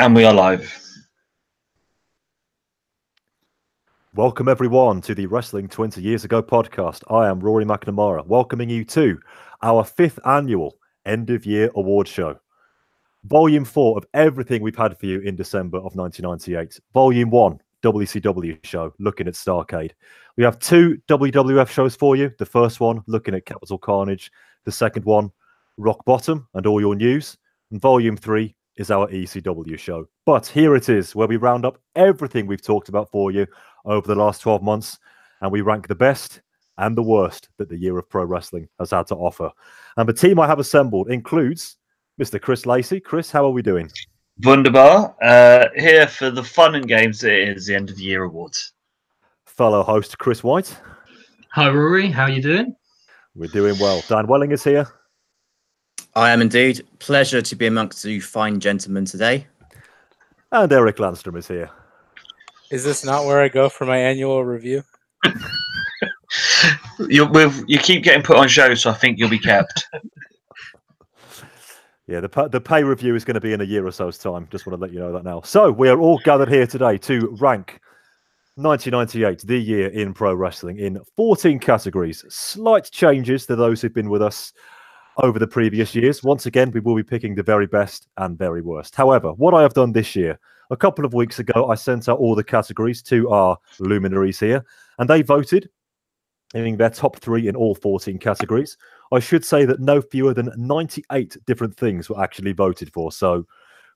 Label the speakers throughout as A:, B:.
A: And we are live.
B: Welcome everyone to the Wrestling 20 Years Ago podcast. I am Rory McNamara, welcoming you to our 5th annual end of year award show. Volume 4 of everything we've had for you in December of 1998. Volume 1, WCW show, looking at Starrcade. We have 2 WWF shows for you. The first one, looking at Capital Carnage. The second one, Rock Bottom and all your news. And Volume 3 is our ECW show. But here it is, where we round up everything we've talked about for you over the last 12 months, and we rank the best and the worst that the year of pro wrestling has had to offer. And the team I have assembled includes Mr. Chris Lacey. Chris, how are we doing?
A: Wunderbar. Here for the fun and games. It is the end of the year awards.
B: Fellow host Chris White.
C: Hi Rory, how are you doing?
B: We're doing well. Dan Welling is here.
D: I am indeed. Pleasure to be amongst you fine gentlemen today.
B: And Eric Landstrom is here.
E: Is this not where I go for my annual review?
A: You keep getting put on shows, so I think you'll be kept.
B: Yeah, the pay review is going to be in a year or so's time. Just want to let you know that now. So we are all gathered here today to rank 1998, the year in pro wrestling, in 14 categories. Slight changes to those who've been with us over the previous years. Once again, we will be picking the very best and very worst. However, what I have done this year, a couple of weeks ago, I sent out all the categories to our luminaries here, and they voted, giving their top 3 in all 14 categories. I should say that no fewer than 98 different things were actually voted for, so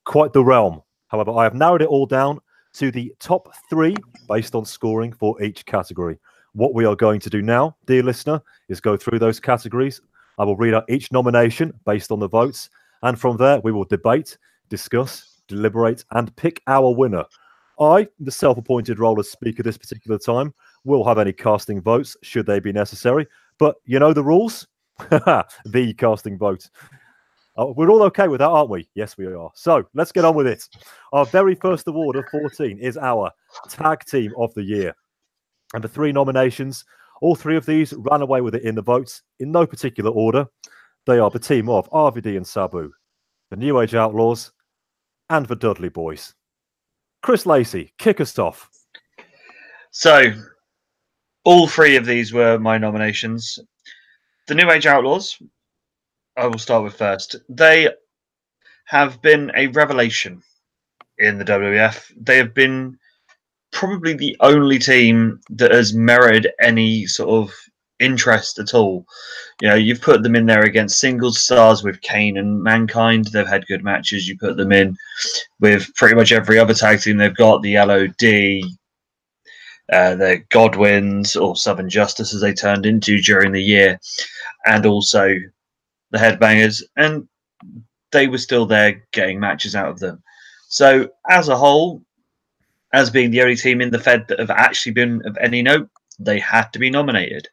B: quite the realm. However, I have narrowed it all down to the top 3 based on scoring for each category. What we are going to do now, dear listener, is go through those categories. I will read out each nomination based on the votes, and from there we will debate, discuss, deliberate, and pick our winner. I, the self-appointed role as speaker this particular time, will have any casting votes should they be necessary, but you know the rules? The casting vote. We're all okay with that, aren't we? Yes, we are. So let's get on with it. Our very first award of 14 is our Tag Team of the Year. And the 3 nominations, all 3 of these ran away with it in the votes in no particular order. They are the team of RVD and Sabu, the New Age Outlaws, and the Dudley Boys. Chris Lacey, kick us off.
A: So, all 3 of these were my nominations. The New Age Outlaws, I will start with first. They have been a revelation in the WWF. They have been probably the only team that has merited any sort of interest at all. You know, you've put them in there against singles stars with Kane and Mankind. They've had good matches. You put them in with pretty much every other tag team they've got, the LOD, the Godwins, or Southern Justice as they turned into during the year, and also the Headbangers, and they were still there getting matches out of them. So as a whole, as being the only team in the Fed that have actually been of any note, they had to be nominated.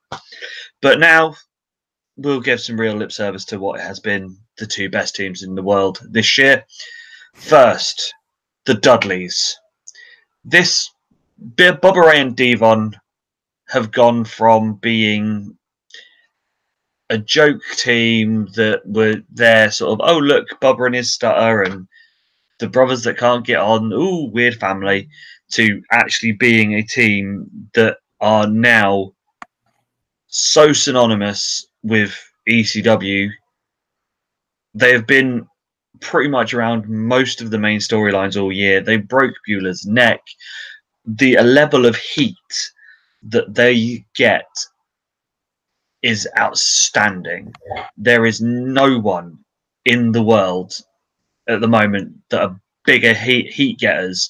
A: But now we'll give some real lip service to what has been the 2 best teams in the world this year. First, the Dudleys. This Bubba Ray and Devon have gone from being a joke team that were there sort of, oh, look, Bubba and his stutter and the brothers that can't get on, ooh, weird family, to actually being a team that are now so synonymous with ECW. They have been pretty much around most of the main storylines all year. They broke Beulah's neck. The level of heat that they get is outstanding. There is no one in the world at the moment that are bigger heat getters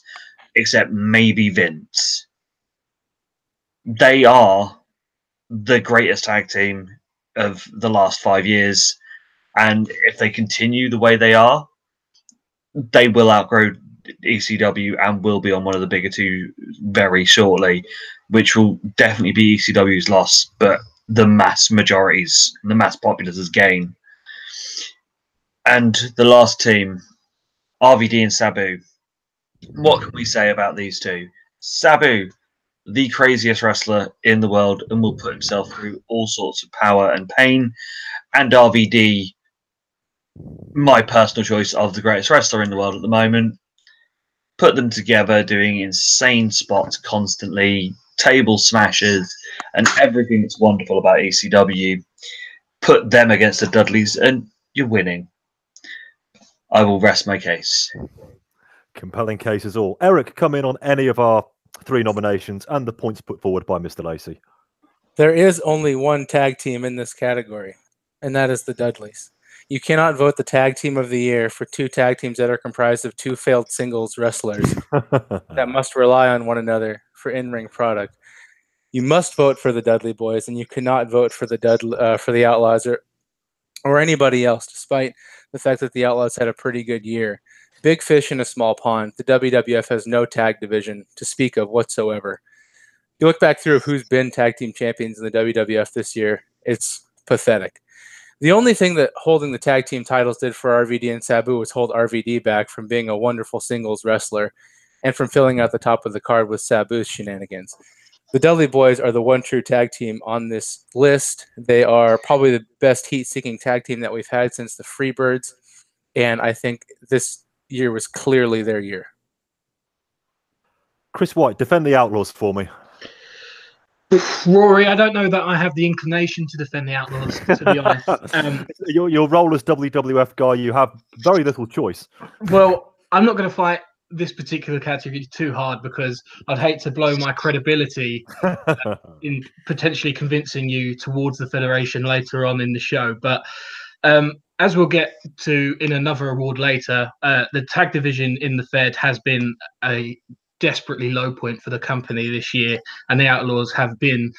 A: except maybe Vince. They are the greatest tag team of the last 5 years, and if they continue the way they are, they will outgrow ECW and will be on one of the bigger 2 very shortly, which will definitely be ECW's loss, but the mass majorities, the mass populace's gain. And the last team, RVD and Sabu. What can we say about these 2? Sabu, the craziest wrestler in the world, and will put himself through all sorts of power and pain. And RVD, my personal choice of the greatest wrestler in the world at the moment. put them together doing insane spots constantly, table smashes, and everything that's wonderful about ECW. Put them against the Dudleys, and you're winning. I will rest my case.
B: Compelling cases all. Eric, come in on any of our 3 nominations and the points put forward by Mr. Lacey.
E: There is only one tag team in this category, and that is the Dudleys. You cannot vote the tag team of the year for 2 tag teams that are comprised of 2 failed singles wrestlers that must rely on one another for in-ring product. You must vote for the Dudley Boys, and you cannot vote for the Outlaws or anybody else, despite the fact that the Outlaws had a pretty good year. Big fish in a small pond. The WWF has no tag division to speak of whatsoever. You look back through who's been tag team champions in the WWF this year, it's pathetic. The only thing that holding the tag team titles did for RVD and Sabu was hold RVD back from being a wonderful singles wrestler and from filling out the top of the card with Sabu's shenanigans. The Dudley Boys are the one true tag team on this list. They are probably the best heat-seeking tag team that we've had since the Freebirds, and I think this year was clearly their year.
B: Chris White, defend the Outlaws for me.
C: Rory, I don't know that I have the inclination to defend the Outlaws, to be honest.
B: Your role as WWF guy, you have very little choice.
C: Well, I'm not going to fight this particular category too hard because I'd hate to blow my credibility in potentially convincing you towards the Federation later on in the show. But as we'll get to in another award later, the tag division in the Fed has been a desperately low point for the company this year, and the Outlaws have been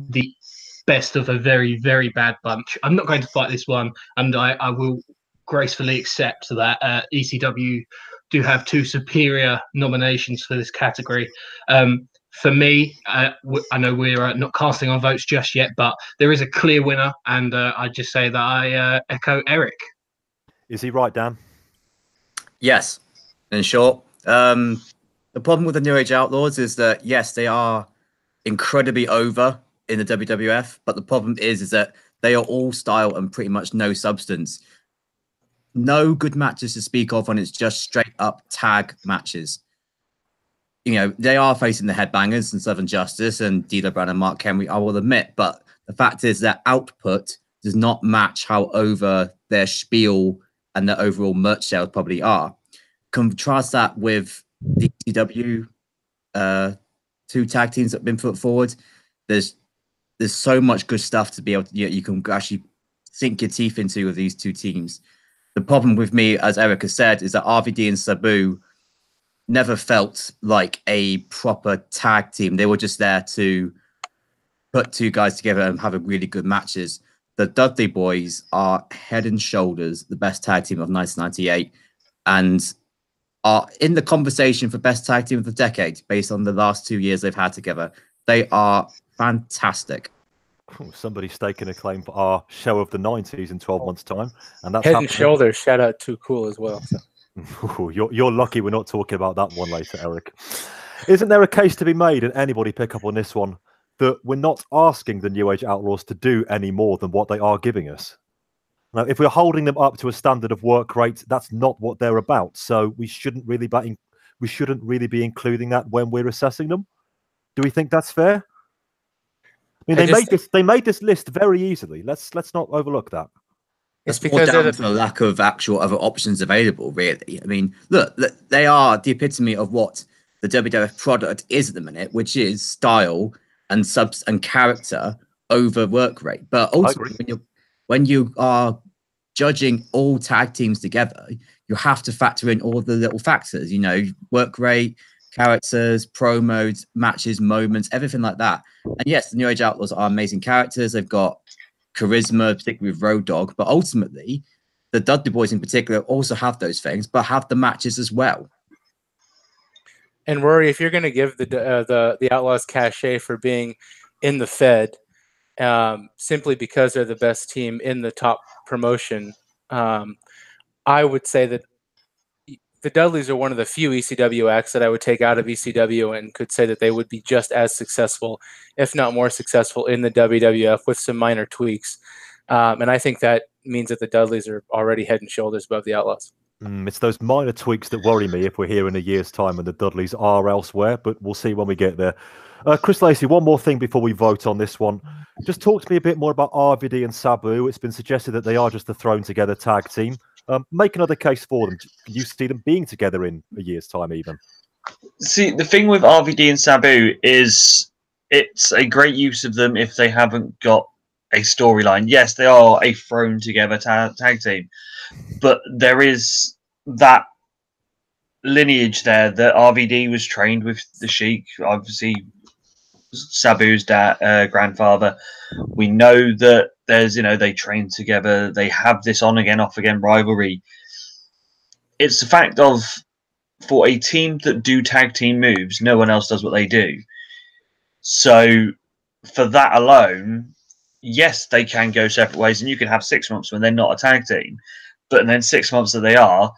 C: the best of a very, very bad bunch. I'm not going to fight this one, and I will gracefully accept that ECW do have 2 superior nominations for this category. For me, I know we're not casting our votes just yet, but there is a clear winner, and I just say that I echo Eric.
B: Is he right, Dan?
D: Yes, in short. The problem with the New Age Outlaws is that, yes, they are incredibly over in the WWF, but the problem is that they are all style and pretty much no substance. No good matches to speak of when it's just straight up tag matches. You know, they are facing the Headbangers and Southern Justice and D'Lo Brown and Mark Henry, I will admit, but the fact is their output does not match how over their spiel and their overall merch sales probably are. Contrast that with the ECW 2 tag teams that have been put forward. There's so much good stuff to be able to, you can actually sink your teeth into with these 2 teams. The problem with me, as Eric has said, is that RVD and Sabu never felt like a proper tag team. They were just there to put 2 guys together and have a really good matches. The Dudley Boys are head and shoulders the best tag team of 1998 and are in the conversation for best tag team of the decade based on the last 2 years they've had together. They are fantastic.
B: Somebody's staking a claim for our show of the 90s in 12 months' time. And that's
E: Head and Shoulders, shout out Too Cool as well.
B: So. You're lucky we're not talking about that one later, Eric. Isn't there a case to be made, and anybody pick up on this one, that we're not asking the New Age Outlaws to do any more than what they are giving us? Now, if we're holding them up to a standard of work rate, that's not what they're about. So we shouldn't really be including that when we're assessing them. Do we think that's fair? I mean, they made this list very easily. Let's not overlook that.
E: It's
D: because down to the lack of actual other options available, really. I mean, look, they are the epitome of what the WWF product is at the minute, which is style and subs and character over work rate. But ultimately, when you are judging all tag teams together, you have to factor in all the little factors, you know, work rate, characters, promos, matches, moments, everything like that. And yes, the New Age Outlaws are amazing characters. They've got charisma, particularly with Road Dogg, but ultimately the Dudley Boys in particular also have those things, but have the matches as well.
E: And Rory, if you're going to give the Outlaws cachet for being in the Fed, simply because they're the best team in the top promotion, I would say that the Dudleys are one of the few ECW acts that I would take out of ECW and could say that they would be just as successful, if not more successful, in the WWF with some minor tweaks. And I think that means that the Dudleys are already head and shoulders above the Outlaws.
B: It's those minor tweaks that worry me if we're here in a year's time and the Dudleys are elsewhere, but we'll see when we get there. Chris Lacey, one more thing before we vote on this one. Just talk to me a bit more about RVD and Sabu. It's been suggested that they are just a thrown-together tag team. Make another case for them. Can you see them being together in a year's time even?
A: See, the thing with RVD and Sabu is it's a great use of them if they haven't got a storyline. Yes, they are a thrown-together tag team, but there is that lineage there that RVD was trained with the Sheik, obviously Sabu's grandfather. We know that there's, they train together. They have this on again, off again rivalry. It's the fact of, for a team that do tag team moves, no one else does what they do. So for that alone, yes, they can go separate ways, and you can have 6 months when they're not a tag team, but then 6 months that they are,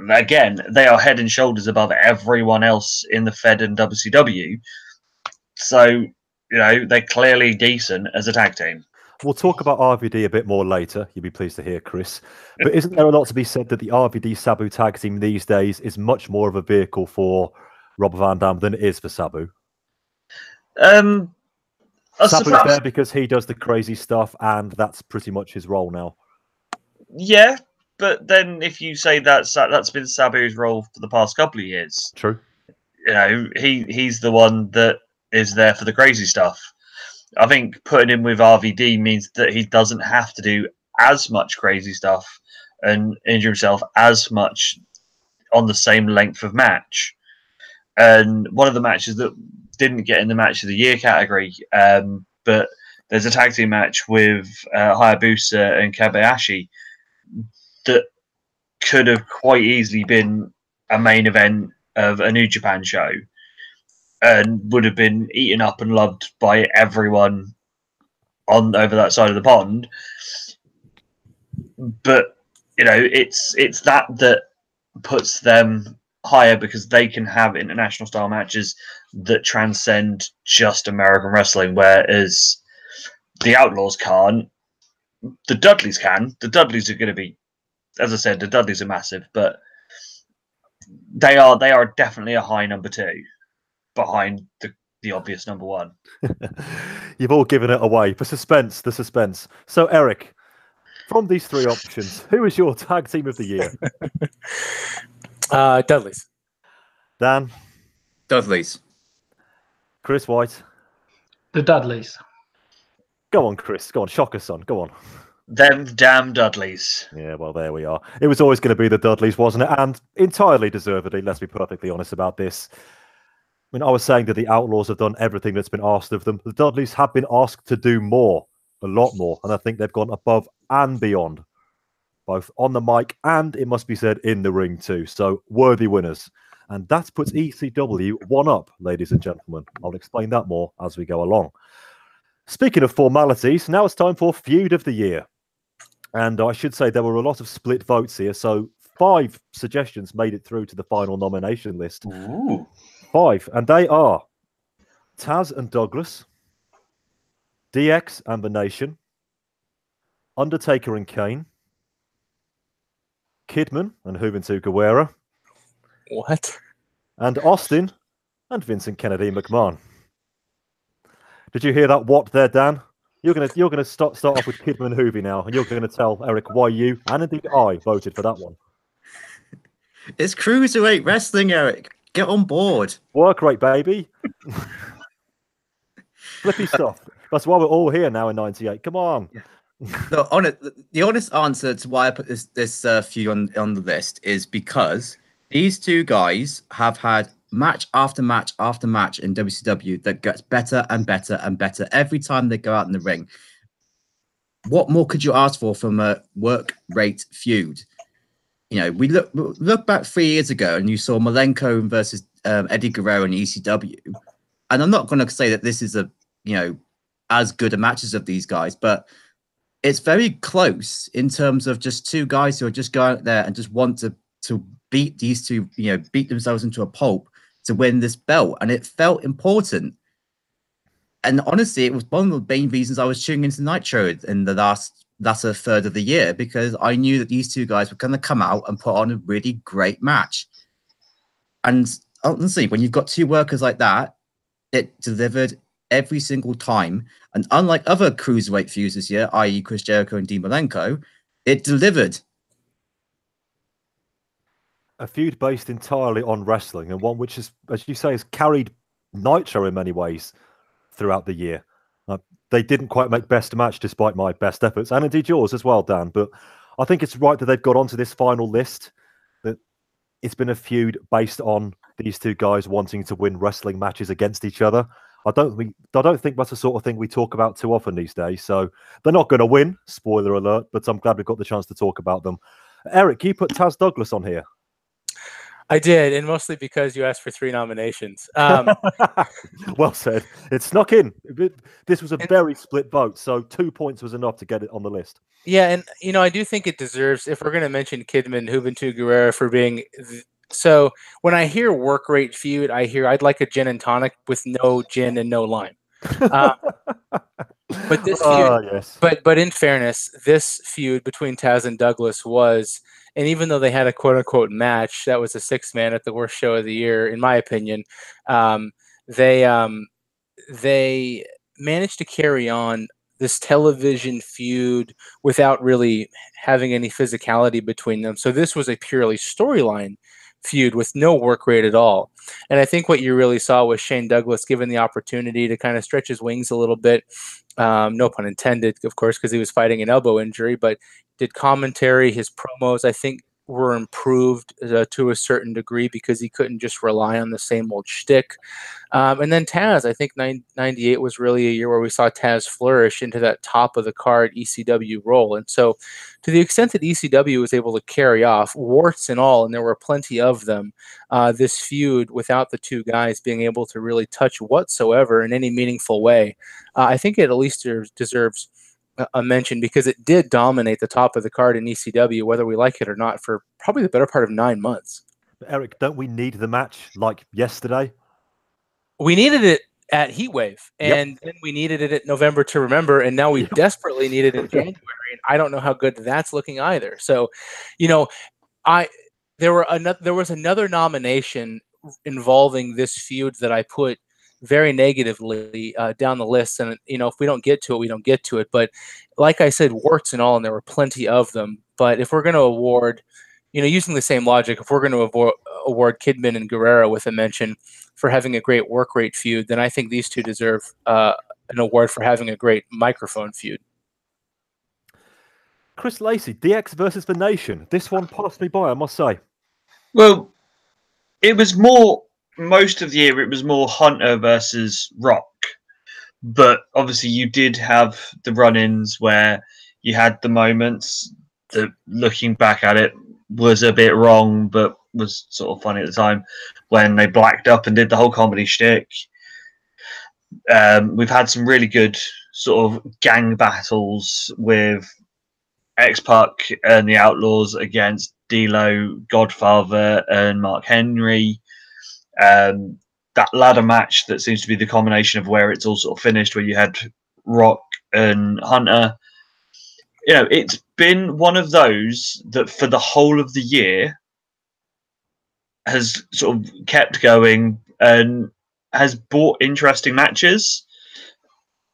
A: again, they are head and shoulders above everyone else in the Fed and WCW. So, they're clearly decent as a tag team.
B: We'll talk about RVD a bit more later. You'll be pleased to hear, Chris. But isn't there a lot to be said that the RVD Sabu tag team these days is much more of a vehicle for Rob Van Dam than it is for Sabu? Sabu's there because he does the crazy stuff, and that's pretty much his role now.
A: Yeah, but then if you say that's been Sabu's role for the past couple of years,
B: true.
A: He's the one that is there for the crazy stuff. I think putting him with RVD means that he doesn't have to do as much crazy stuff and injure himself as much on the same length of match. And one of the matches that didn't get in the match of the year category, but there's a tag team match with Hayabusa and Kabayashi that could have quite easily been a main event of a New Japan show and would have been eaten up and loved by everyone over that side of the pond. But it's that puts them higher, because they can have international style matches that transcend just American wrestling, whereas the Outlaws can't. The Dudleys can. The Dudleys are going to be, as I said, the Dudleys are massive, but they are definitely a high number 2 behind the obvious number 1.
B: You've all given it away. The suspense. So, Eric, from these 3 options, who is your tag team of the year?
E: Dudleys.
B: Dan?
D: Dudleys.
B: Chris White?
C: The Dudleys.
B: Go on, Chris. Go on. Shock us, son. Go on.
A: Them damn Dudleys.
B: Yeah, well, there we are. It was always going to be the Dudleys, wasn't it? And entirely deservedly, let's be perfectly honest about this. I mean, I was saying that the Outlaws have done everything that's been asked of them. The Dudleys have been asked to do more, a lot more, and I think they've gone above and beyond, both on the mic and, it must be said, in the ring too. So, worthy winners. And that puts ECW 1 up, ladies and gentlemen. I'll explain that more as we go along. Speaking of formalities, now it's time for Feud of the Year. And I should say there were a lot of split votes here, so 5 suggestions made it through to the final nomination list.
A: Ooh.
B: 5, and they are Taz and Douglas, DX and The Nation, Undertaker and Kane, Kidman and Juventud Guerrera.
E: What?
B: And Austin and Vincent Kennedy McMahon. Did you hear that what there, Dan? You're gonna start off with Kidman and Hoovy now, and you're gonna tell Eric why you and indeed I voted for that one.
D: It's cruiserweight wrestling, Eric. Get on board.
B: Work rate, baby. Flippy stuff. That's why we're all here now in '98. Come on.
D: The honest answer to why I put this few on the list is because these 2 guys have had match after match after match in WCW that gets better and better and better every time they go out in the ring. What more could you ask for from a work rate feud? We look back 3 years ago and you saw Malenko versus Eddie Guerrero in ECW. And I'm not going to say that this is as good a matches of these guys, but it's very close in terms of just 2 guys who are just going out there and just want to beat these 2, beat themselves into a pulp to win this belt. And it felt important. And honestly, it was one of the main reasons I was tuning into Nitro in the last latter third of the year because I knew that these two guys were going to come out and put on a really great match. And honestly, when you've got two workers like that, it delivered every single time. And unlike other cruiserweight feuds this year, i.e. Chris Jericho and Dean Malenko, it delivered.
B: A feud based entirely on wrestling, and one which is, as you say, has carried Nitro in many ways throughout the year. They didn't quite make best match despite my best efforts, and indeed yours as well, Dan. But I think it's right that they've got onto this final list, that it's been a feud based on these two guys wanting to win wrestling matches against each other. I don't think that's the sort of thing we talk about too often these days. So they're not going to win, spoiler alert, but I'm glad we've got the chance to talk about them. Eric, you put Taz Douglas on here.
E: I did, and mostly because you asked for 3 nominations.
B: Well said. It snuck in. This was a very split vote, so 2 points was enough to get it on the list.
E: Yeah, and I do think it deserves, if we're going to mention Kidman, Juventud Guerrera for being... So when I hear work rate feud, I hear I'd like a gin and tonic with no gin and no lime. But this feud,
B: yes.
E: but in fairness, this feud between Taz and Douglas was... And even though they had a quote-unquote match, that was a 6-man at the worst show of the year, in my opinion, they managed to carry on this television feud without really having any physicality between them. So this was a purely storyline feud with no work rate at all. And I think what you really saw was Shane Douglas given the opportunity to kind of stretch his wings a little bit. No pun intended, of course, because he was fighting an elbow injury, but did commentary. His promos, I think, were improved to a certain degree because he couldn't just rely on the same old shtick. And then Taz, I think 98 was really a year where we saw Taz flourish into that top of the card ECW role. And so to the extent that ECW was able to carry off, warts and all, and there were plenty of them, this feud without the two guys being able to really touch whatsoever in any meaningful way, I think it at least deserves a mention because it did dominate the top of the card in ECW, whether we like it or not, for probably the better part of 9 months.
B: But Eric, don't we need the match like yesterday?
E: We needed it at Heatwave, and then we needed it at November to Remember, and now we desperately need it in January, and I don't know how good that's looking either. So, there was another nomination involving this feud that I put very negatively down the list, and if we don't get to it, we don't get to it. But like I said, warts and all, and there were plenty of them. But if we're going to award, using the same logic, if we're going to award Kidman and Guerrero with a mention for having a great work rate feud, then I think these two deserve an award for having a great microphone feud.
B: Chris Lacey, DX versus The Nation. This one passed me by, I must say.
A: Well, it was more... Most of the year, it was more Hunter versus Rock. But obviously, you did have the run-ins where you had the moments that, looking back at it, was a bit wrong, but was sort of funny at the time, when they blacked up and did the whole comedy shtick. We've had some really good sort of gang battles with X-Pac and the Outlaws against D'Lo, Godfather, and Mark Henry. That ladder match that seems to be the combination of where it's all sort of finished, where you had Rock and Hunter. It's been one of those that for the whole of the year has sort of kept going and has brought interesting matches.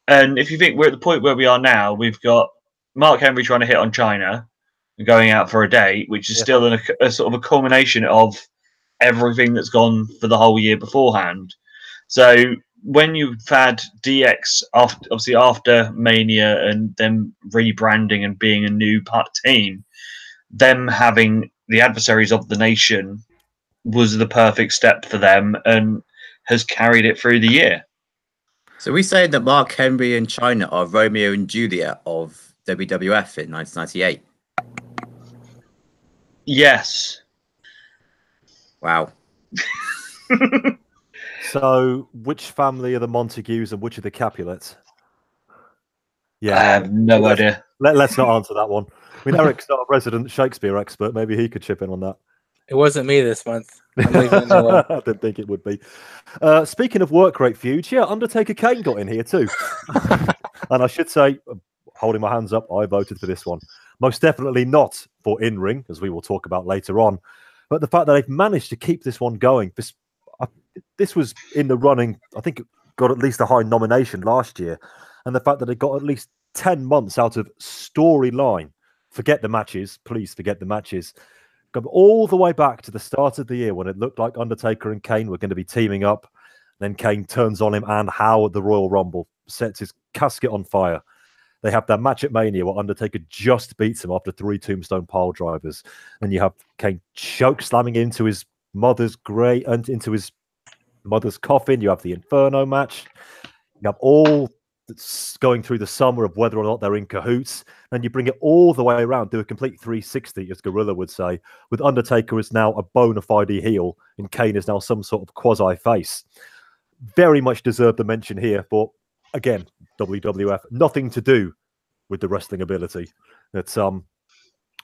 A: And if you think we're at the point where we are now, we've got Mark Henry trying to hit on China and going out for a date, which is still a sort of a culmination of everything that's gone for the whole year beforehand. So when you've had DX after Mania and them rebranding and being a new team, them having the adversaries of the nation was the perfect step for them and has carried it through the year.
D: So we say that Mark Henry and China are Romeo and Juliet of WWF in 1998.
A: Yes.
D: Wow.
B: So, which family are the Montagues and which are the Capulets?
A: I have no idea.
B: Let's not answer that one. I mean, Eric's our resident Shakespeare expert. Maybe he could chip in on that.
E: It wasn't me this month. I'm leaving it alone.
B: I didn't think it would be. Speaking of work rate feuds, Undertaker Kane got in here too. And I should say, holding my hands up, I voted for this one. Most definitely not for in-ring, as we will talk about later on. But the fact that they've managed to keep this one going, this was in the running, I think it got at least a high nomination last year. And the fact that it got at least 10 months out of storyline. Forget the matches, please forget the matches. Go all the way back to the start of the year when it looked like Undertaker and Kane were going to be teaming up. Then Kane turns on him, and how at the Royal Rumble sets his casket on fire. They have that match at Mania where Undertaker just beats him after 3 tombstone pile drivers. And you have Kane choke slamming into his mother's grave and into his mother's coffin. You have the Inferno match. You have all going through the summer of whether or not they're in cahoots, and you bring it all the way around, do a complete 360, as Gorilla would say, with Undertaker is now a bona fide heel and Kane is now some sort of quasi face. Very much deserved a mention here, but again, WWF, nothing to do with the wrestling ability. It's I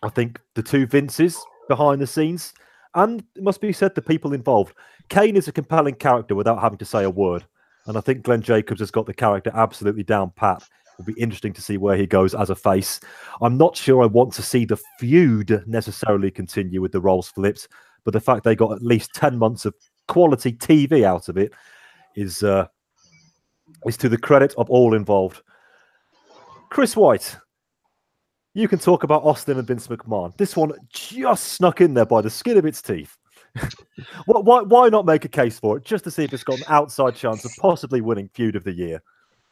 B: think the two Vinces behind the scenes, and it must be said, the people involved. Kane is a compelling character without having to say a word. And I think Glenn Jacobs has got the character absolutely down pat. It'll be interesting to see where he goes as a face. I'm not sure I want to see the feud necessarily continue with the roles flipped, but the fact they got at least 10 months of quality TV out of it is to the credit of all involved. Chris White, you can talk about Austin and Vince McMahon. This one just snuck in there by the skin of its teeth. Why not make a case for it, just to see if it's got an outside chance of possibly winning Feud of the Year?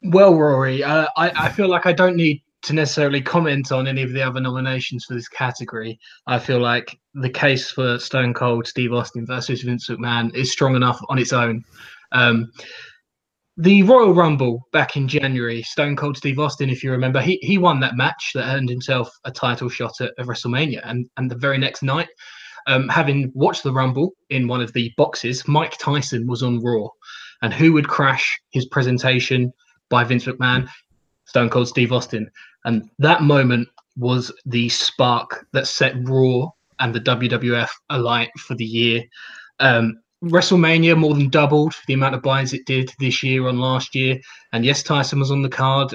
C: Well, Rory, I feel like I don't need to necessarily comment on any of the other nominations for this category. I feel like the case for Stone Cold Steve Austin versus Vince McMahon is strong enough on its own. The Royal Rumble back in January, Stone Cold Steve Austin, if you remember, he won that match that earned himself a title shot at WrestleMania. And the very next night, having watched the Rumble in one of the boxes, Mike Tyson was on Raw. And who would crash his presentation by Vince McMahon? Stone Cold Steve Austin. And that moment was the spark that set Raw and the WWF alight for the year. WrestleMania more than doubled the amount of buys it did this year on last year. And yes, Tyson was on the card.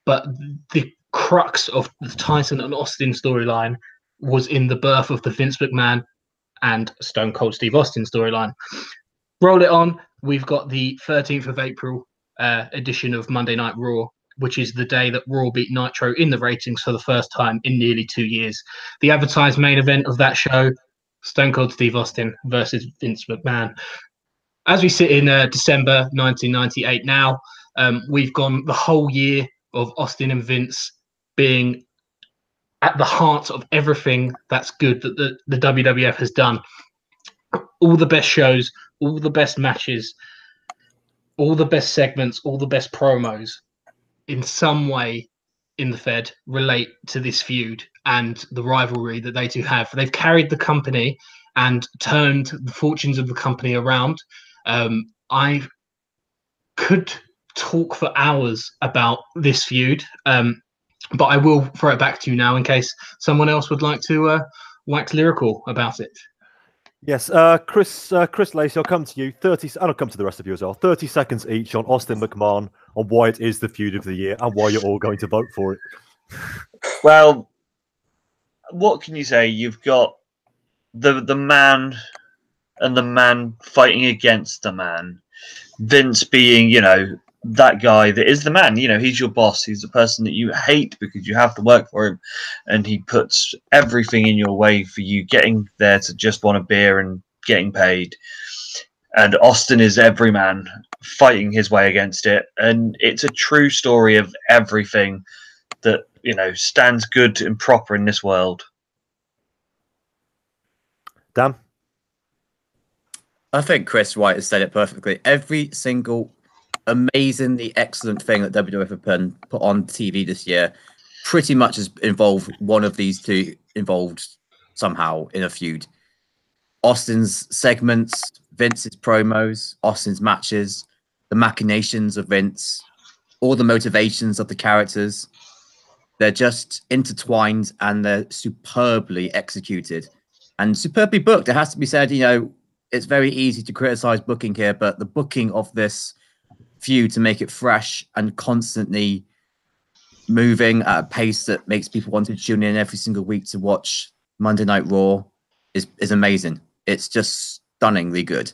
C: But the crux of the Tyson and Austin storyline was in the birth of the Vince McMahon and Stone Cold Steve Austin storyline. Roll it on. We've got the 13th of April edition of Monday Night Raw, which is the day that Raw beat Nitro in the ratings for the first time in nearly 2 years. The advertised main event of that show, Stone Cold Steve Austin versus Vince McMahon. As we sit in December 1998 now, we've gone the whole year of Austin and Vince being at the heart of everything that's good that the WWF has done. All the best shows, all the best matches, all the best segments, all the best promos in some way in the Fed relate to this feud and the rivalry that they two have. They've carried the company and turned the fortunes of the company around. I could talk for hours about this feud, but I will throw it back to you now in case someone else would like to wax lyrical about it.
B: Yes, Chris Lacey, I'll come to you. And I'll come to the rest of you as well. 30 seconds each on Austin McMahon, on why it is the feud of the year and why you're all going to vote for it.
A: Well, what can you say? You've got the man and the man fighting against the man. Vince being, that guy that is the man. He's your boss. He's the person that you hate because you have to work for him, and he puts everything in your way for you getting there to just want a beer and getting paid. And Austin is every man fighting his way against it, and it's a true story of everything that stands good and proper in this world.
B: Dan?
D: I think Chris White has said it perfectly. Every single amazingly excellent thing that WWF have put on TV this year pretty much has involved one of these two involved somehow in a feud. Austin's segments, Vince's promos, Austin's matches, the machinations of Vince, all the motivations of the characters. They're just intertwined and they're superbly executed and superbly booked. It has to be said, it's very easy to criticize booking here, but the booking of this feud to make it fresh and constantly moving at a pace that makes people want to tune in every single week to watch Monday Night Raw is amazing. It's just stunningly good.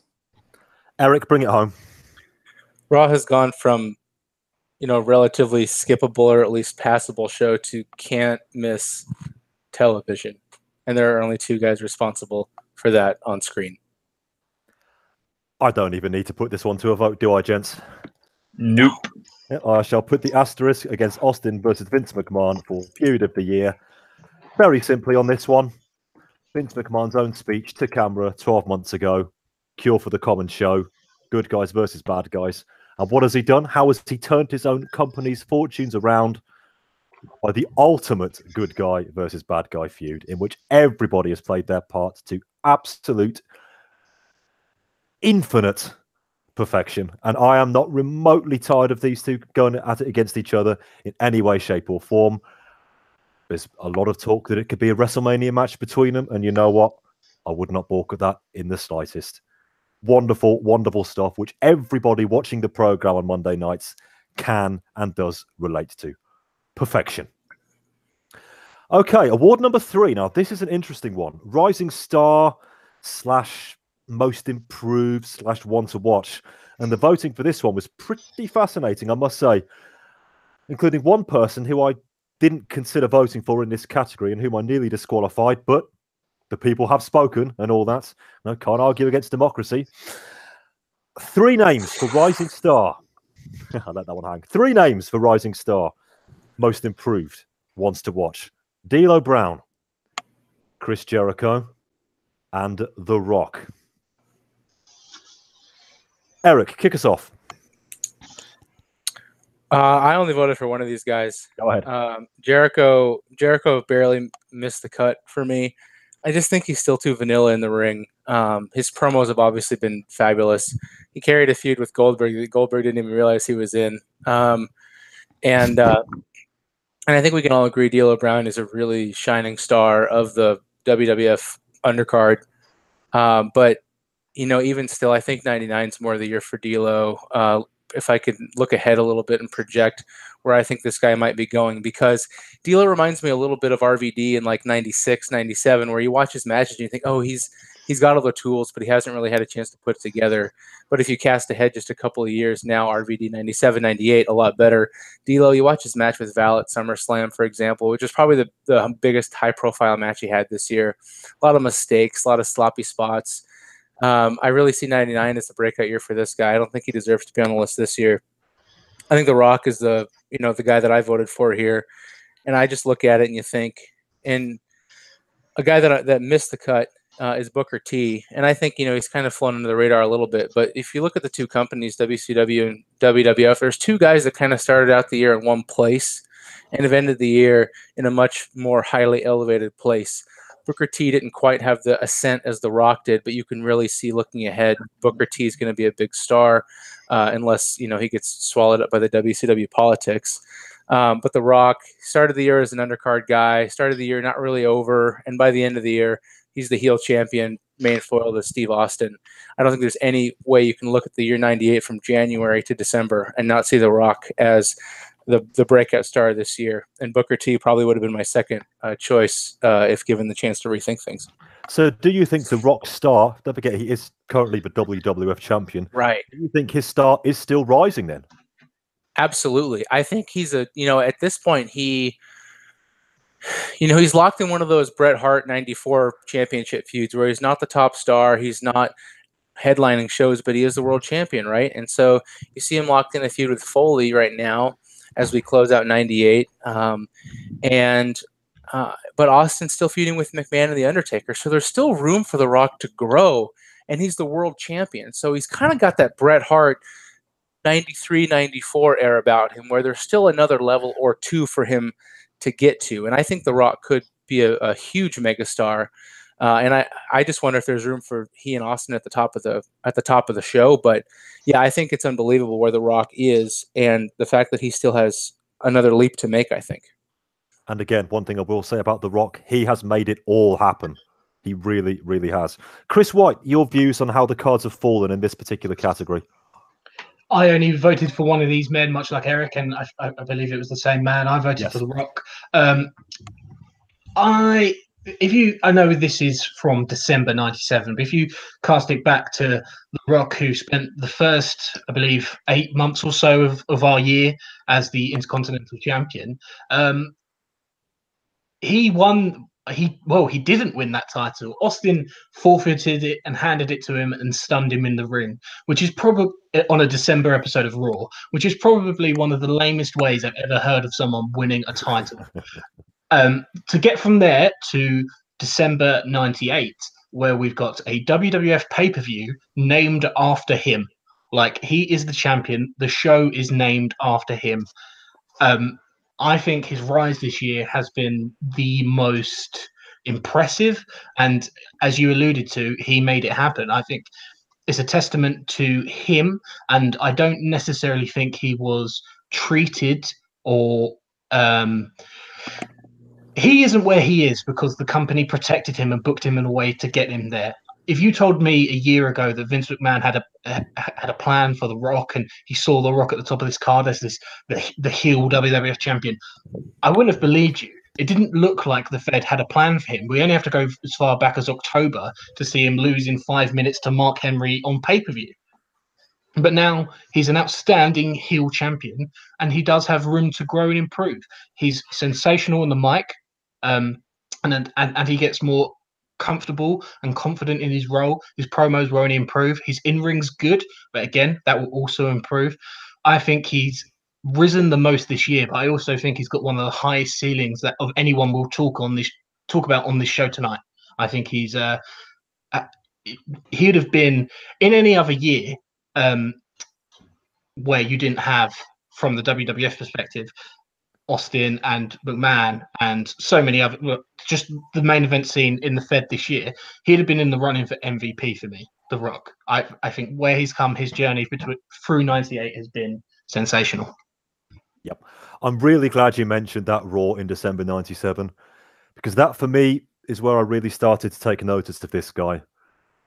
B: Eric, bring it home.
E: Raw has gone from, relatively skippable or at least passable show to can't miss television. And there are only two guys responsible for that on screen.
B: I don't even need to put this one to a vote, do I, gents?
A: Nope.
B: Yeah, I shall put the asterisk against Austin versus Vince McMahon for feud of the year. Very simply on this one, Vince McMahon's own speech to camera 12 months ago, Cure for the Common Show, good guys versus bad guys. And what has he done? How has he turned his own company's fortunes around by the ultimate good guy versus bad guy feud, in which everybody has played their part to absolute, infinite perfection. And I am not remotely tired of these two going at it against each other in any way, shape, or form. There's a lot of talk that it could be a WrestleMania match between them. And you know what? I would not balk at that in the slightest. Wonderful, wonderful stuff, which everybody watching the program on Monday nights can and does relate to. Perfection. Okay, award number 3. Now, this is an interesting one. Rising Star / Most Improved / One to Watch. And the voting for this one was pretty fascinating, I must say, including one person who I didn't consider voting for in this category and whom I nearly disqualified, but the people have spoken and all that. No, can't argue against democracy. 3 names for Rising Star. I'll let that one hang. 3 names for Rising Star. Most Improved, Ones to Watch. D'Lo Brown, Chris Jericho, and The Rock. Eric, kick us off.
E: I only voted for one of these guys.
B: Go ahead.
E: Jericho barely missed the cut for me. I just think he's still too vanilla in the ring. His promos have obviously been fabulous. He carried a feud with Goldberg that Goldberg didn't even realize he was in. And I think we can all agree D'Lo Brown is a really shining star of the WWF undercard. But, even still, I think 99 is more of the year for D'Lo. If I could look ahead a little bit and project where I think this guy might be going, because D'Lo reminds me a little bit of RVD in like 96, 97, where you watch his matches and you think, oh, he's got all the tools, but he hasn't really had a chance to put it together. But if you cast ahead just a couple of years now, RVD 97, 98, a lot better. D'Lo, you watch his match with Val at SummerSlam, for example, which is probably the biggest high-profile match he had this year. A lot of mistakes, a lot of sloppy spots. I really see 99 as the breakout year for this guy. I don't think he deserves to be on the list this year. I think The Rock is the guy that I voted for here. And I just look at it and you think, and a guy that missed the cut is Booker T. And I think, he's kind of flown under the radar a little bit. But if you look at the two companies, WCW and WWF, there's 2 guys that kind of started out the year in one place and have ended the year in a much more highly elevated place. Booker T didn't quite have the ascent as The Rock did, but you can really see looking ahead, Booker T is going to be a big star unless, he gets swallowed up by the WCW politics. But The Rock started the year as an undercard guy, started the year not really over, and by the end of the year, he's the heel champion, main foil to Steve Austin. I don't think there's any way you can look at the year 98 from January to December and not see The Rock as the breakout star this year. And Booker T probably would have been my second choice if given the chance to rethink things.
B: So do you think The Rock star, don't forget he is currently the WWF champion.
E: Right.
B: Do you think his star is still rising then?
E: Absolutely. I think he's at this point, he's locked in one of those Bret Hart 94 championship feuds where he's not the top star. He's not headlining shows, but he is the world champion, right? And so you see him locked in a feud with Foley right now as we close out 98. But Austin's still feuding with McMahon and The Undertaker. So there's still room for The Rock to grow, and he's the world champion. So he's kind of got that Bret Hart 93, 94 era about him where there's still another level or 2 for him to get to. And I think The Rock could be a huge megastar. And I just wonder if there's room for he and Austin at the top of the show. But yeah, I think it's unbelievable where The Rock is and the fact that he still has another leap to make, I think.
B: And again, one thing I will say about The Rock, he has made it all happen. He really, really has. Chris White, your views on how the cards have fallen in this particular category?
C: I only voted for one of these men, much like Eric, and I believe it was the same man. I voted
B: Yes.
C: for The Rock. I know this is from December '97, but if you cast it back to The Rock, who spent the first, I believe, 8 months or so of our year as the Intercontinental Champion, he won. He didn't win that title. Austin forfeited it and handed it to him and stunned him in the ring, which is probably on a December episode of Raw, which is probably one of the lamest ways I've ever heard of someone winning a title. To get from there to December '98, where we've got a WWF pay-per-view named after him. Like, he is the champion. The show is named after him. I think his rise this year has been the most impressive. And as you alluded to, he made it happen. I think it's a testament to him. And I don't necessarily think he was treated or he isn't where he is because the company protected him and booked him in a way to get him there. If you told me a year ago that Vince McMahon had a plan for The Rock and he saw The Rock at the top of this card as the heel WWF champion, I wouldn't have believed you. It didn't look like the Fed had a plan for him. We only have to go as far back as October to see him lose in 5 minutes to Mark Henry on pay-per-view. But now he's an outstanding heel champion, and he does have room to grow and improve. He's sensational on the mic, and he gets more comfortable and confident in his role. His promos will only improve. His in-ring's good, but again, that will also improve. I think he's risen the most this year, but I also think he's got one of the highest ceilings that of anyone will talk about on this show tonight. I think he'd have been in any other year where you didn't have, from the WWF perspective, Austin and McMahon and so many other, just the main event scene in the Fed this year, he'd have been in the running for MVP for me, The Rock. I think where he's come, his journey through '98 has been sensational.
B: Yep. I'm really glad you mentioned that Raw in December '97, because that for me is where I really started to take notice of this guy.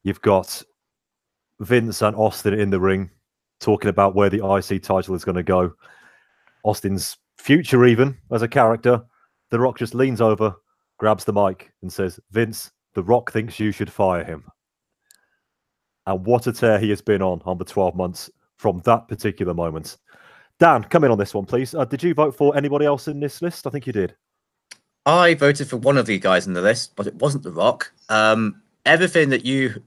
B: You've got Vince and Austin in the ring talking about where the IC title is going to go. Austin's future even as a character. The Rock just leans over, grabs the mic and says, "Vince, The Rock thinks you should fire him." And what a tear he has been on the 12 months from that particular moment. Dan, come in on this one, please. Did you vote for anybody else in this list? I think you did.
D: I voted for one of you guys in the list, but it wasn't The Rock. Everything that you,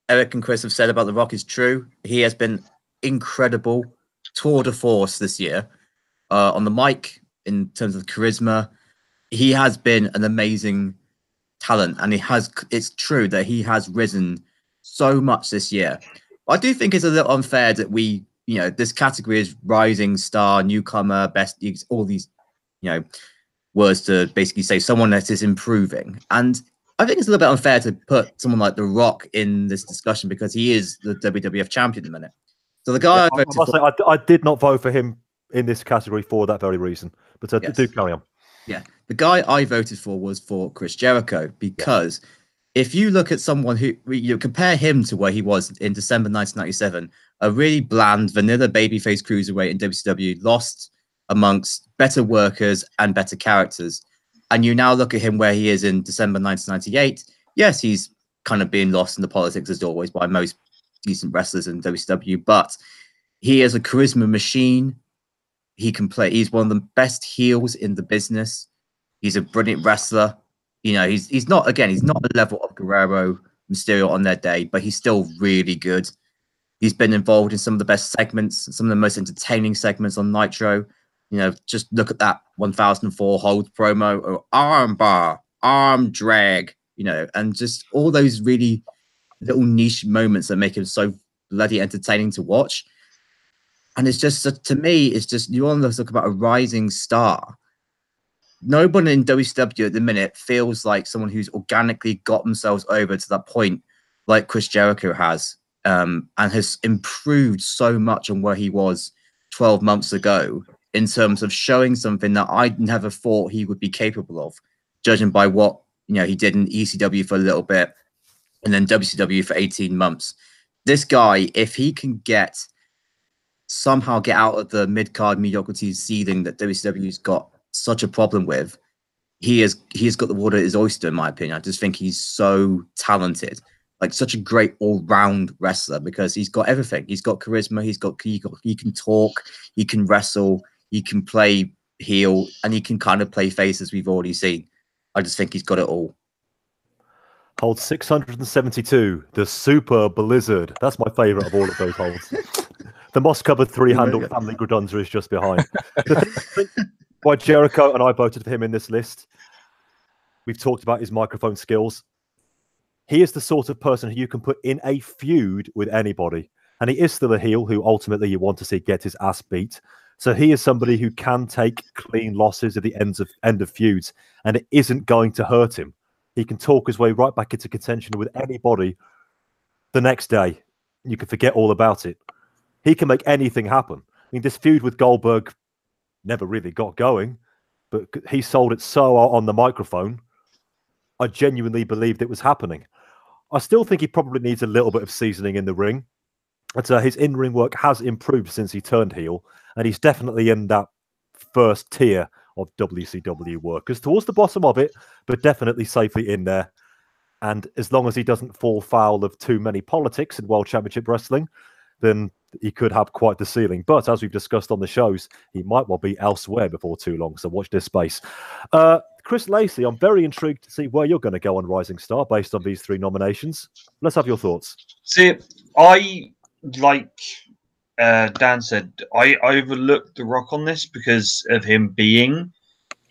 D: Eric and Chris, have said about The Rock is true. He has been incredible tour de force this year. On the mic, in terms of charisma, he has been an amazing talent, and it's true that he has risen so much this year. I do think it's a little unfair that this category is rising star, newcomer, best, all these, words to basically say someone that is improving. And I think it's a little bit unfair to put someone like The Rock in this discussion because he is the WWF champion at the minute. So the guy
B: I did not vote for him in this category for that very reason. But yes. Do carry on.
D: Yeah. The guy I voted for was for Chris Jericho, because if you look at someone who you compare him to where he was in December 1997, a really bland, vanilla babyface cruiserweight in WCW, lost amongst better workers and better characters. And you now look at him where he is in December 1998. Yes, he's kind of being lost in the politics as always by most decent wrestlers in WCW, but he is a charisma machine. He can play. He's one of the best heels in the business. He's a brilliant wrestler. He's not the level of Guerrero, Mysterio on their day, but he's still really good. He's been involved in some of the best segments, some of the most entertaining segments on Nitro. Just look at that 1004 hold promo, or arm bar, arm drag, and just all those really little niche moments that make him so bloody entertaining to watch. And it's just, to me, it's just, you want to talk about a rising star. No one in WCW at the minute feels like someone who's organically got themselves over to that point like Chris Jericho has, and has improved so much on where he was 12 months ago in terms of showing something that I never thought he would be capable of, judging by what he did in ECW for a little bit and then WCW for 18 months. This guy, if he can get somehow get out of the mid-card mediocrity seeding that WCW's got such a problem with, he has got the water at his oyster, in my opinion. I just think he's so talented, like such a great all-round wrestler, because he's got everything. He's got charisma, he can talk, he can wrestle, he can play heel, and he can kind of play face, as we've already seen. I just think he's got it all.
B: Hold 672, the Super Blizzard. That's my favourite of all of those holds. The moss-covered three-handled family Gradunza is just behind. Why Jericho and I voted for him in this list, we've talked about his microphone skills. He is the sort of person who you can put in a feud with anybody. And he is still a heel who ultimately you want to see get his ass beat. So he is somebody who can take clean losses at the end of feuds, and it isn't going to hurt him. He can talk his way right back into contention with anybody the next day. You can forget all about it. He can make anything happen. I mean, this feud with Goldberg never really got going, but he sold it so on the microphone, I genuinely believed it was happening. I still think he probably needs a little bit of seasoning in the ring. But his in-ring work has improved since he turned heel, and he's definitely in that first tier of WCW workers, towards the bottom of it, but definitely safely in there. And as long as he doesn't fall foul of too many politics in World Championship Wrestling, then he could have quite the ceiling. But as we've discussed on the shows, he might well be elsewhere before too long, so watch this space. Chris Lacey, I'm very intrigued to see where you're going to go on Rising Star based on these 3 nominations. Let's have your thoughts.
A: See, I, like Dan said, I overlooked The Rock on this because of him being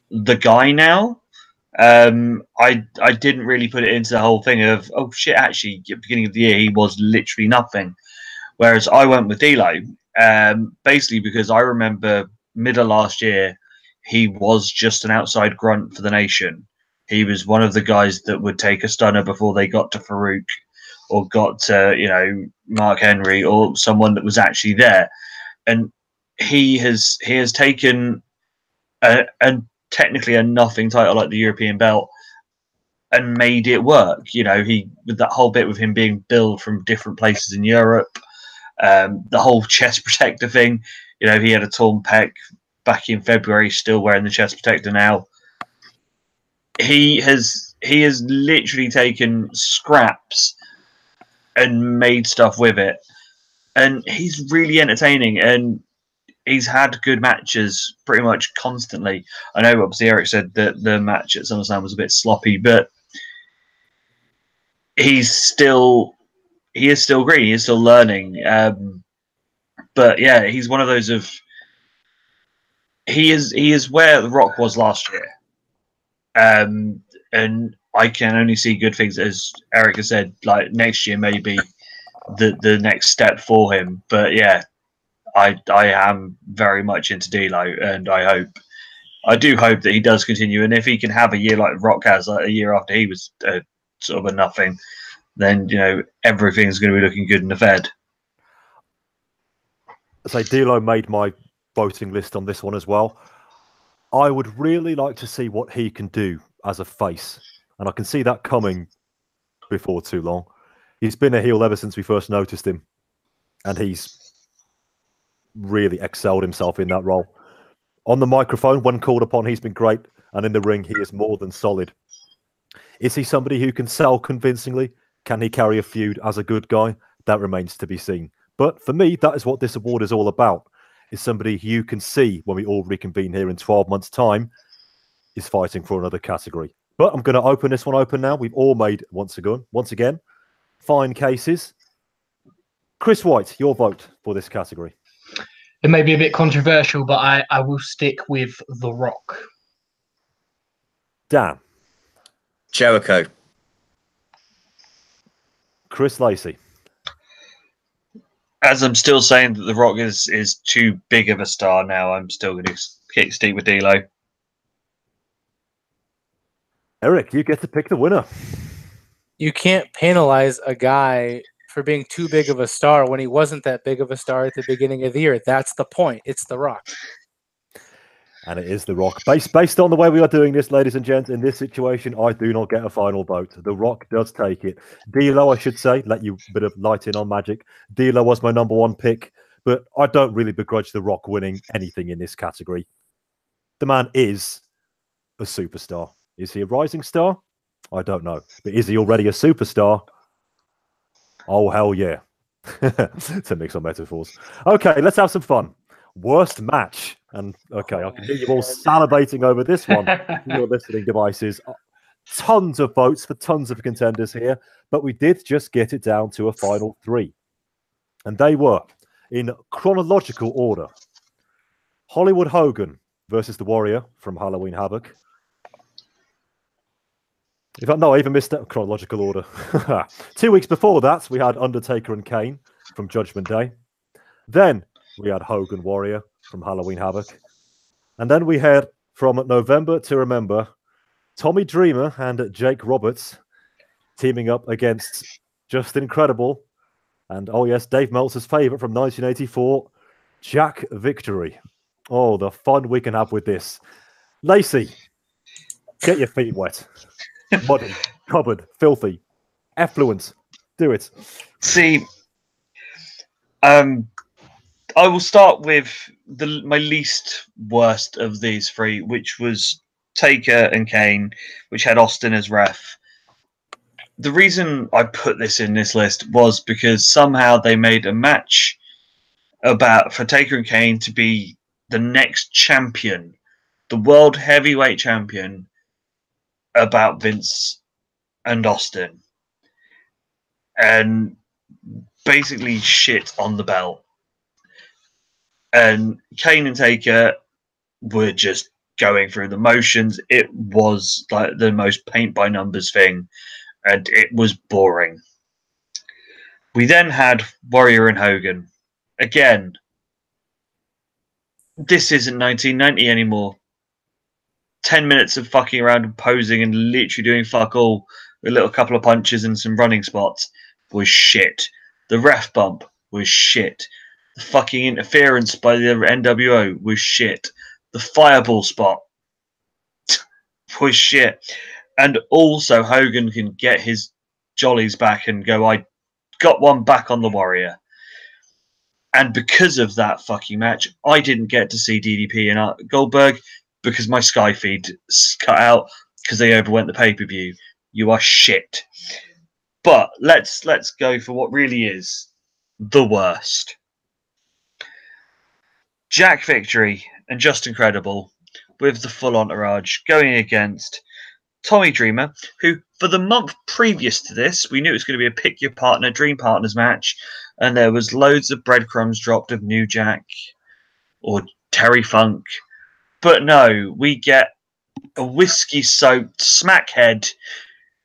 A: the guy now. I didn't really put it into the whole thing of, oh shit, actually, at the beginning of the year, he was literally nothing. Whereas I went with D'Lo, basically because I remember middle last year, he was just an outside grunt for the nation. He was one of the guys that would take a stunner before they got to Farouk or got to, Mark Henry or someone that was actually there. And he has taken a technically a nothing title like the European belt and made it work. He, with that whole bit with him being billed from different places in Europe, the whole chest protector thing, he had a torn pec back in February, still wearing the chest protector now. He has literally taken scraps and made stuff with it, and he's really entertaining, and he's had good matches pretty much constantly. I know obviously Eric said that the match at SummerSlam was a bit sloppy, but he is still green. He is still learning. But yeah, he's one of those of he is where The Rock was last year. And I can only see good things, as Eric has said, like next year maybe the next step for him. But yeah, I am very much into D'Lo, and I do hope that he does continue. And if he can have a year like Rock has, like a year after he was sort of a nothing, then everything's going to be looking good in the Fed.
B: So D'Lo made my voting list on this one as well. I would really like to see what he can do as a face, and I can see that coming before too long. He's been a heel ever since we first noticed him, and he's really excelled himself in that role. On the microphone, when called upon, he's been great, and in the ring, he is more than solid. Is he somebody who can sell convincingly? Can he carry a feud as a good guy? That remains to be seen. But for me, that is what this award is all about. Is somebody you can see when we all reconvene here in 12 months' time is fighting for another category. But I'm going to open this one open now. We've all made, once again, fine cases. Chris White, your vote for this category.
C: It may be a bit controversial, but I will stick with The Rock.
B: Dan.
D: Jericho.
B: Chris Lacey.
A: As I'm still saying that The Rock is too big of a star now, I'm still going to stick with D'Lo.
B: Eric, you get to pick the winner.
E: You can't penalize a guy for being too big of a star when he wasn't that big of a star at the beginning of the year. That's the point. It's The Rock.
B: And it is The Rock. Based on the way we are doing this, ladies and gents, in this situation, I do not get a final vote. The Rock does take it. D'Lo, I should say, let you a bit of light in on magic. D'Lo was my number 1 pick, but I don't really begrudge The Rock winning anything in this category. The man is a superstar. Is he a rising star? I don't know. But is he already a superstar? Oh, hell yeah. To mix on metaphors. Okay, let's have some fun. Worst match. And okay, I can hear you all salivating over this one. Your listening devices. Tons of votes for tons of contenders here, but we did just get it down to a final 3. And they were, in chronological order, Hollywood Hogan versus the Warrior from Halloween Havoc. In fact, no, I even missed that chronological order. 2 weeks before that, we had Undertaker and Kane from Judgment Day. Then we had Hogan Warrior from Halloween Havoc. And then we had, from November to Remember, Tommy Dreamer and Jake Roberts teaming up against Just Incredible. And, oh yes, Dave Meltzer's favourite from 1984, Jack Victory. Oh, the fun we can have with this. Lacey, get your feet wet. Muddy, covered, filthy, effluent. Do it.
A: See, I will start with my least worst of these 3, which was Taker and Kane, which had Austin as ref. The reason I put this in this list was because somehow they made a match for Taker and Kane to be the next champion, the world heavyweight champion, about Vince and Austin, and basically shit on the belt. And Kane and Taker were just going through the motions. It was like the most paint by numbers thing, and it was boring. We then had Warrior and Hogan. Again, this isn't 1990 anymore. 10 minutes of fucking around and posing and literally doing fuck all with a little couple of punches and some running spots was shit. The ref bump was shit. The fucking interference by the NWO was shit. The fireball spot was shit. And also Hogan can get his jollies back and go, I got one back on the Warrior. And because of that fucking match, I didn't get to see DDP and Goldberg because my Sky feed cut out because they overwent the pay-per-view. You are shit. But let's go for what really is the worst. Jack Victory and Just Incredible with the full entourage going against Tommy Dreamer, who for the month previous to this, we knew it was going to be a pick your partner, dream partners match, and there was loads of breadcrumbs dropped of New Jack or Terry Funk. But no, we get a whiskey-soaked smackhead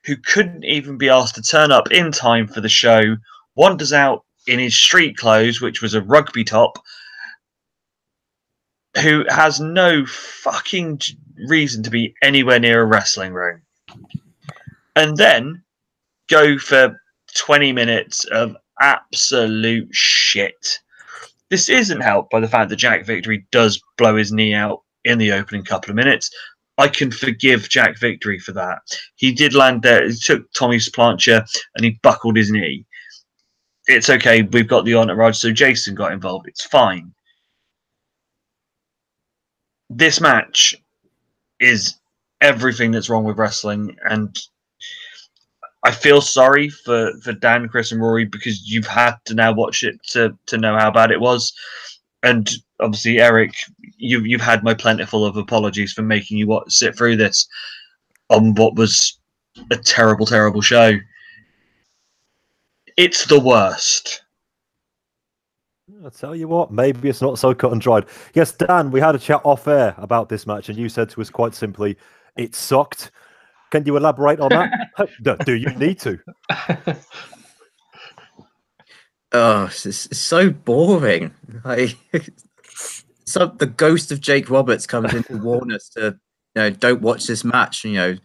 A: who couldn't even be asked to turn up in time for the show, wanders out in his street clothes, which was a rugby top, who has no fucking reason to be anywhere near a wrestling ring. And then go for 20 minutes of absolute shit. This isn't helped by the fact that Jack Victory does blow his knee out in the opening couple of minutes. I can forgive Jack Victory for that. He did land there. He took Tommy's plancha and he buckled his knee. It's okay. We've got the entourage, so Jason got involved. It's fine. This match is everything that's wrong with wrestling, and I feel sorry for Dan, Chris, and Rory because you've had to now watch it to know how bad it was. And obviously, Eric, you've had my plentiful of apologies for making you sit through this on what was a terrible, terrible show. It's the worst.
B: I'll tell you what, maybe it's not so cut and dried. Yes, Dan, we had a chat off air about this match, and you said to us quite simply, it sucked. Can you elaborate on that? Do you need to?
D: Oh, it's so boring. So the ghost of Jake Roberts comes in to warn us to, don't watch this match. And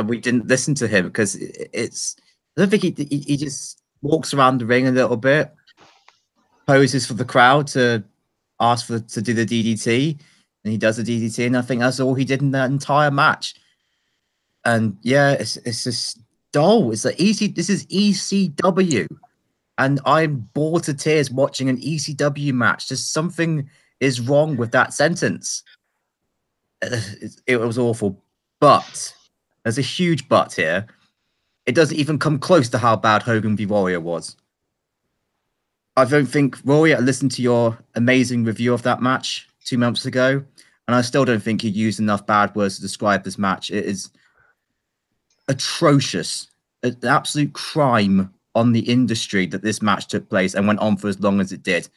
D: we didn't listen to him because it's. I don't think he just walks around the ring a little bit, poses for the crowd to ask to do the DDT, and he does the DDT, and I think that's all he did in that entire match. And yeah, it's just dull. It's like this is ECW. And I'm bored to tears watching an ECW match. Just something is wrong with that sentence. It was awful. But there's a huge but here. It doesn't even come close to how bad Hogan v Warrior was. I don't think, Rory, I listened to your amazing review of that match 2 months ago, and I still don't think you used enough bad words to describe this match. It is atrocious, an absolute crime on the industry that this match took place and went on for as long as it did.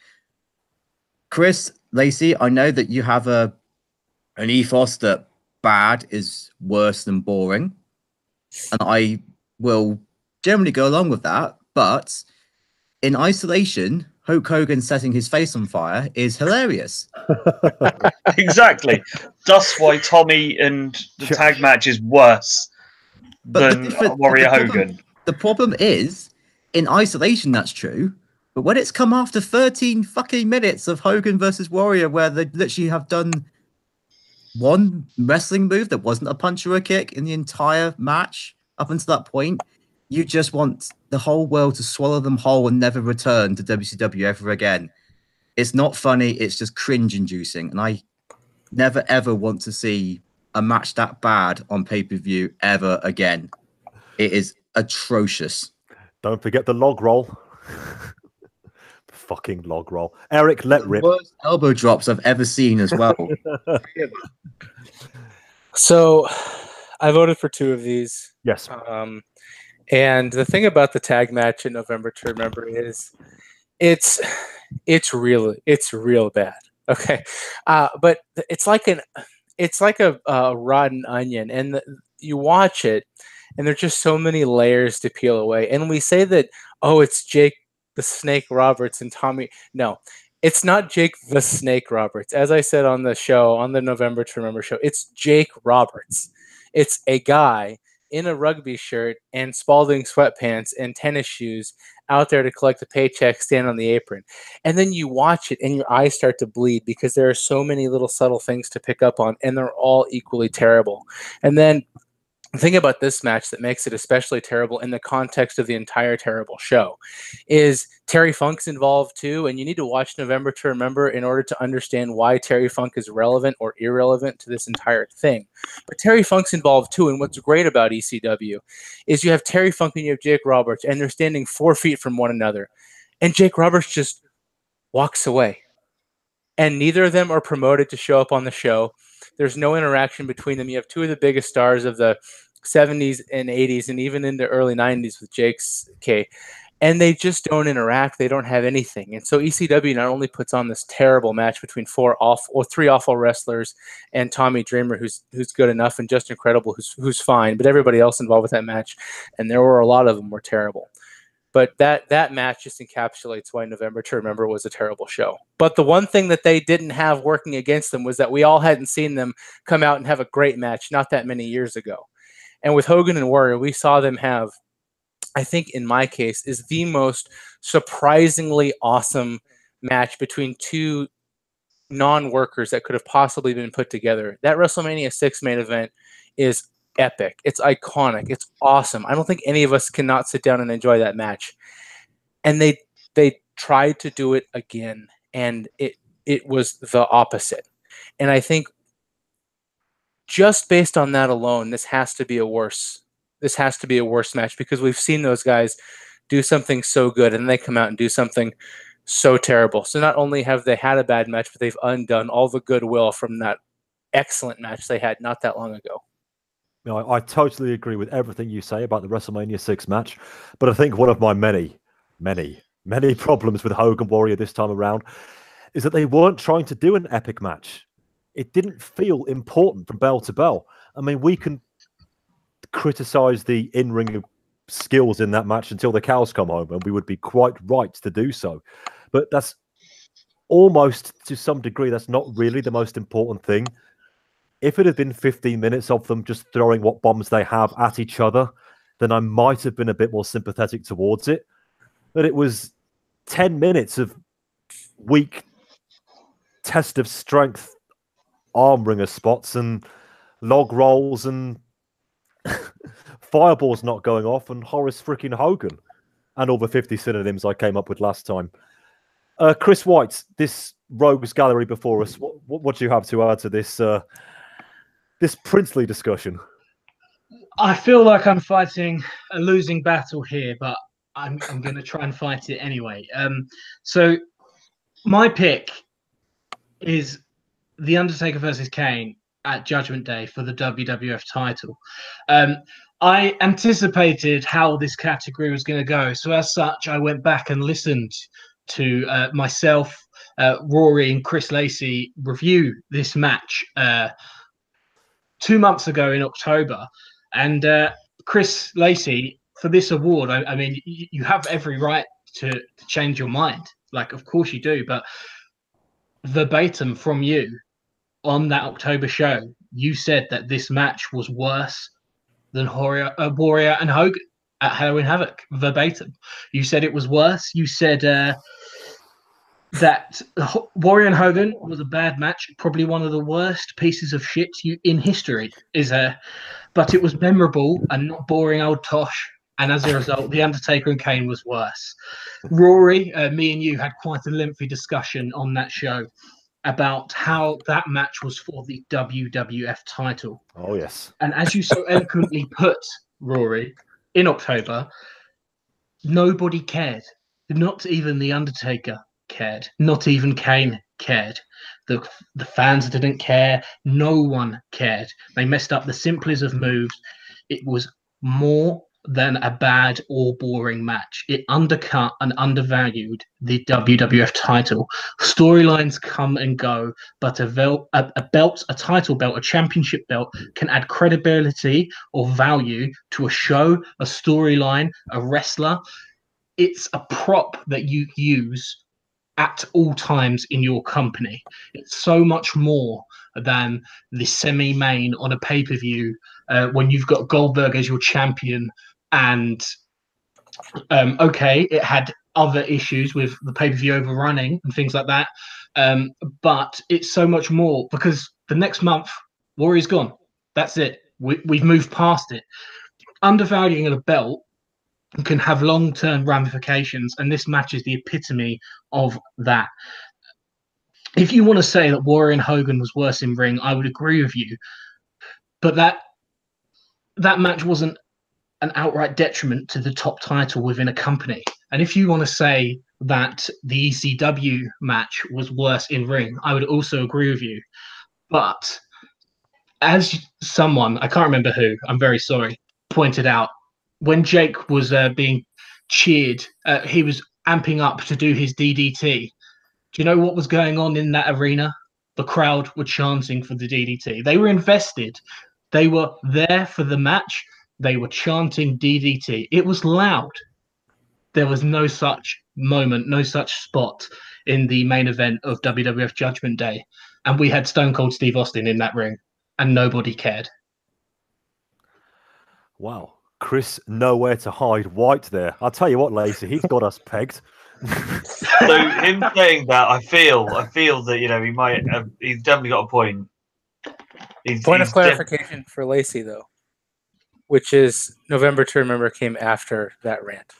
D: Chris, Lacey, I know that you have an ethos that bad is worse than boring, and I will generally go along with that, but in isolation, Hulk Hogan setting his face on fire is hilarious.
A: Exactly. That's why Tommy and the tag match is worse than Warrior Hogan.
D: The problem is, in isolation, that's true. But when it's come after 13 fucking minutes of Hogan versus Warrior, where they literally have done one wrestling move that wasn't a punch or a kick in the entire match up until that point, you just want the whole world to swallow them whole and never return to WCW ever again. It's not funny. It's just cringe-inducing. And I never, ever want to see a match that bad on pay-per-view ever again. It is atrocious.
B: Don't forget the log roll. Fucking log roll. Eric, let rip.
D: Worst elbow drops I've ever seen as well.
E: So I voted for 2 of these.
B: Yes.
E: And the thing about the tag match in November to Remember is it's real bad. Okay. But it's like a rotten onion, and you watch it and there's just so many layers to peel away. And we say that, oh, it's Jake the Snake Roberts and Tommy. No, it's not Jake the Snake Roberts. As I said on the show, on the November to Remember show, it's Jake Roberts. It's a guy in a rugby shirt and Spalding sweatpants and tennis shoes out there to collect the paycheck, stand on the apron. And then you watch it and your eyes start to bleed because there are so many little subtle things to pick up on, and they're all equally terrible. And then the thing about this match that makes it especially terrible in the context of the entire terrible show is Terry Funk's involved too, and you need to watch November to Remember in order to understand why Terry Funk is relevant or irrelevant to this entire thing. But Terry Funk's involved too, and what's great about ECW is you have Terry Funk and you have Jake Roberts, and they're standing 4 feet from one another, and Jake Roberts just walks away. And neither of them are promoted to show up on the show. There's no interaction between them. You have 2 of the biggest stars of the 70s and 80s and even into early 90s with Jake's K. And they just don't interact. They don't have anything. And so ECW not only puts on this terrible match between 3 awful wrestlers and Tommy Dreamer, who's good enough, and Just Incredible, who's fine, but everybody else involved with that match, and there were a lot of them, were terrible. But that match just encapsulates why November to Remember was a terrible show. But the one thing that they didn't have working against them was that we all hadn't seen them come out and have a great match not that many years ago. And with Hogan and Warrior, we saw them have, I think in my case, is the most surprisingly awesome match between 2 non-workers that could have possibly been put together. That WrestleMania 6 main event is epic. It's iconic. It's awesome. I don't think any of us cannot sit down and enjoy that match. And they tried to do it again, and it was the opposite. And I think just based on that alone, this has to be a worse match, because we've seen those guys do something so good and they come out and do something so terrible. So not only have they had a bad match, but they've undone all the goodwill from that excellent match they had not that long ago.
B: No, I totally agree with everything you say about the WrestleMania 6 match, but I think one of my many problems with Hogan Warrior this time around is that they weren't trying to do an epic match. It didn't feel important from bell to bell. I mean, we can criticize the in-ring skills in that match until the cows come home, and we would be quite right to do so. But that's almost, to some degree, that's not really the most important thing. If it had been 15 minutes of them just throwing what bombs they have at each other, then I might have been a bit more sympathetic towards it. But it was 10 minutes of weak test of strength arm wringer spots and log rolls and fireballs not going off and Horace freaking Hogan. and all the 50 synonyms I came up with last time. Chris White, this rogues gallery before us, what do you have to add to this this princely discussion?
C: I feel like I'm fighting a losing battle here, but I'm going to try and fight it anyway. So my pick is The Undertaker versus Kane at Judgment Day for the WWF title. I anticipated how this category was going to go, so as such, I went back and listened to myself, Rory, and Chris Lacey review this match 2 months ago in October. And Chris Lacey, for this award, I mean, you have every right to change your mind. Like, of course you do. But verbatim from you on that October show, you said that this match was worse than Warrior and Hogan at Halloween Havoc. Verbatim. You said it was worse. You said that Warrior and Hogan was a bad match, probably one of the worst pieces of shit in history. But it was memorable and not boring old tosh. And as a result, The Undertaker and Kane was worse. Rory, me and you had quite a lengthy discussion on that show about how that match was for the WWF title.
B: Oh, yes.
C: And as you so eloquently put, Rory, in October, nobody cared. Not even The Undertaker cared. Not even Kane cared. The fans didn't care. No one cared. They messed up the simplest of moves. It was more than a bad or boring match. It undercut and undervalued the WWF title. Storylines come and go, but a belt, a title belt, a championship belt can add credibility or value to a show, a storyline, a wrestler. It's a prop that you use at all times in your company. It's so much more than the semi-main on a pay-per-view when you've got Goldberg as your champion. And okay, it had other issues with the pay-per-view overrunning and things like that. But it's so much more because the next month, Warrior's gone. That's it. We've moved past it. Undervaluing a belt can have long-term ramifications, and this match is the epitome of that. If you want to say that Warrior and Hogan was worse in ring, I would agree with you. But that match wasn't an outright detriment to the top title within a company. And if you want to say that the ECW match was worse in ring, I would also agree with you. But as someone, I can't remember who, I'm very sorry, pointed out, when Jake was being cheered, he was amping up to do his DDT. Do you know what was going on in that arena? The crowd were chanting for the DDT. They were invested. They were there for the match. They were chanting DDT. It was loud. There was no such moment, no such spot in the main event of WWF Judgment Day. And we had Stone Cold Steve Austin in that ring, and nobody cared.
B: Wow. Chris, nowhere to hide White there. I'll tell you what, Lacey, he's got us pegged.
A: So him saying that, I feel that, you know, he's definitely got a point.
E: Point of clarification for Lacey, though, which is November to Remember came after that rant.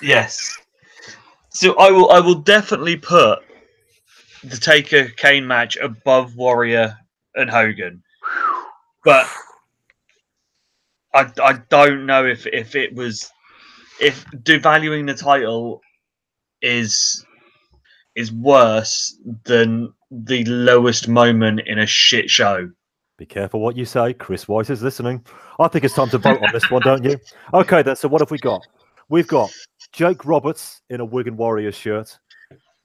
A: Yes. So I will definitely put the Taker Kane match above Warrior and Hogan, but I don't know if devaluing the title is worse than the lowest moment in a shit show.
B: Be careful what you say. Chris White is listening. I think it's time to vote on this one, don't you? Okay, then. So what have we got? We've got Jake Roberts in a Wigan Warriors shirt.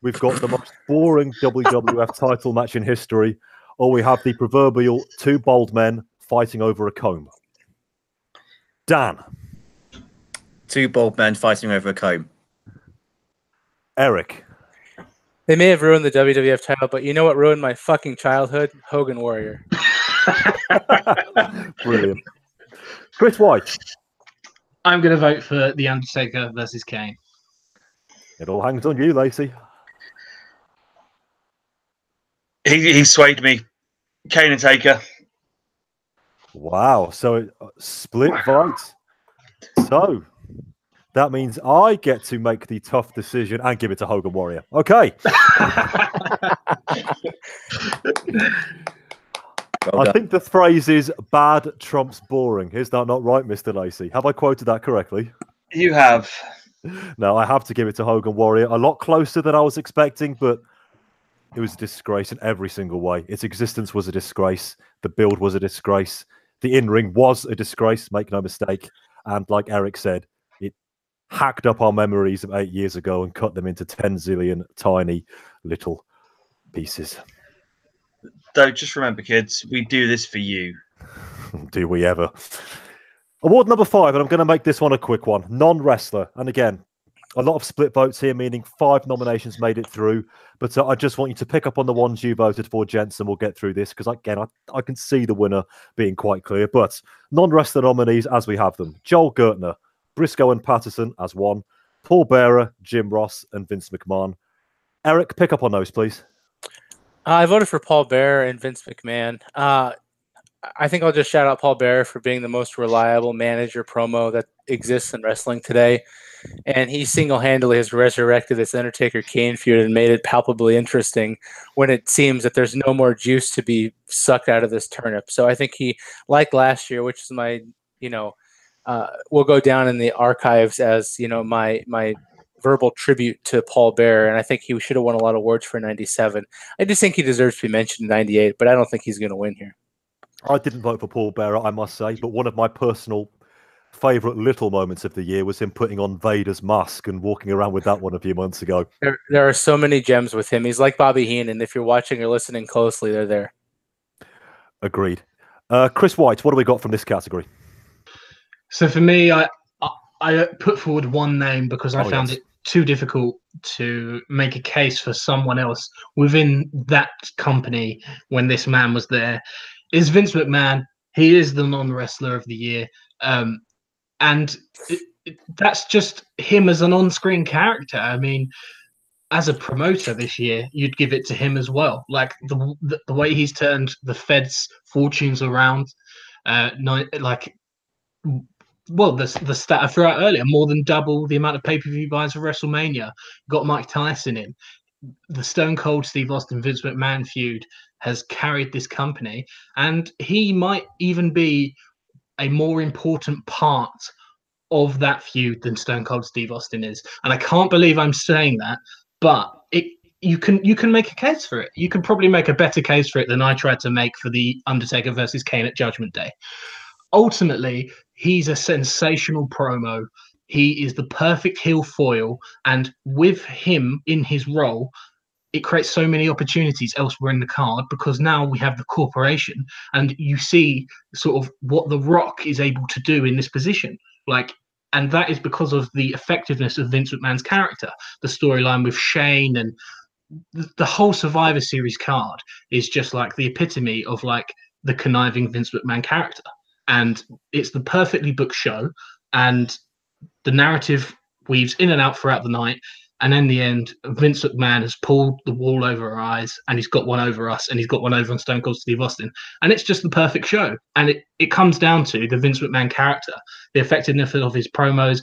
B: We've got the most boring WWF title match in history, or we have the proverbial two bald men fighting over a comb. Dan.
D: Two bald men fighting over a comb.
B: Eric.
E: They may have ruined the WWF title, but you know what ruined my fucking childhood? Hogan Warrior.
B: Brilliant. Chris White.
C: I'm going to vote for The Undertaker versus Kane.
B: It all hangs on you, Lacey.
A: He swayed me. Kane and Taker.
B: Wow. So split vote. So That means I get to make the tough decision and give it to Hogan Warrior. Okay.
D: Well
B: I
D: done.
B: think the phrase is bad trumps boring. Is that not right, Mr. Lacey? Have I quoted that correctly?
A: You have.
B: No, I have to give it to Hogan Warrior. A lot closer than I was expecting, but it was a disgrace in every single way. Its existence was a disgrace. The build was a disgrace. The in-ring was a disgrace, make no mistake. And like Eric said, it hacked up our memories of 8 years ago and cut them into 10 zillion tiny little pieces.
A: Though, just remember, kids, we do this for you.
B: Do we ever? Award number 5, and I'm going to make this one a quick one. Non-wrestler. And again, a lot of split votes here, meaning 5 nominations made it through. But I just want you to pick up on the ones you voted for, gents, and we'll get through this. Because again, I can see the winner being quite clear. But non-wrestler nominees as we have them. Joel Gertner, Briscoe and Patterson as 1. Paul Bearer, Jim Ross, and Vince McMahon. Eric, pick up on those, please.
E: I voted for Paul Bearer and Vince McMahon. I think I'll just shout out Paul Bearer for being the most reliable manager promo that exists in wrestling today. And he single-handedly has resurrected this Undertaker-Kane feud and made it palpably interesting when it seems that there's no more juice to be sucked out of this turnip. So I think he, like last year, which is my, will go down in the archives as, my verbal tribute to Paul Bearer. And I think he should have won a lot of awards for 97. I just think he deserves to be mentioned in 98, but I don't think he's going to win here.
B: I didn't vote for Paul Bearer, I must say, but one of my personal favourite little moments of the year was him putting on Vader's mask and walking around with that one a few months ago.
E: There are so many gems with him. He's like Bobby Heenan. If you're watching or listening closely, they're there.
B: Agreed. Chris White, what do we got from this category?
C: So for me, I put forward one name because I found it too difficult to make a case for someone else within that company when this man was there. Is Vince McMahon. He is the non-wrestler of the year. And that's just him as an on-screen character. I mean, as a promoter this year, you'd give it to him as well. Like the way he's turned the Fed's fortunes around. The stat I threw out earlier, more than double the amount of pay-per-view buys for WrestleMania. Got Mike Tyson in. The Stone Cold Steve Austin Vince McMahon feud has carried this company, and he might even be a more important part of that feud than Stone Cold Steve Austin is. And I can't believe I'm saying that, but you can make a case for it. You can probably make a better case for it than I tried to make for the Undertaker versus Kane at Judgment Day. Ultimately, he's a sensational promo. He is the perfect heel foil, and with him in his role, it creates so many opportunities elsewhere in the card because now we have the corporation and you see sort of what The Rock is able to do in this position. And that is because of the effectiveness of Vince McMahon's character, the storyline with Shane, and the whole Survivor Series card is just like the epitome of like the conniving Vince McMahon character. And it's the perfectly booked show, and the narrative weaves in and out throughout the night. And in the end, Vince McMahon has pulled the wool over our eyes, and he's got one over us, and he's got one over on Stone Cold Steve Austin. And it's just the perfect show. And it comes down to the Vince McMahon character, the effectiveness of his promos,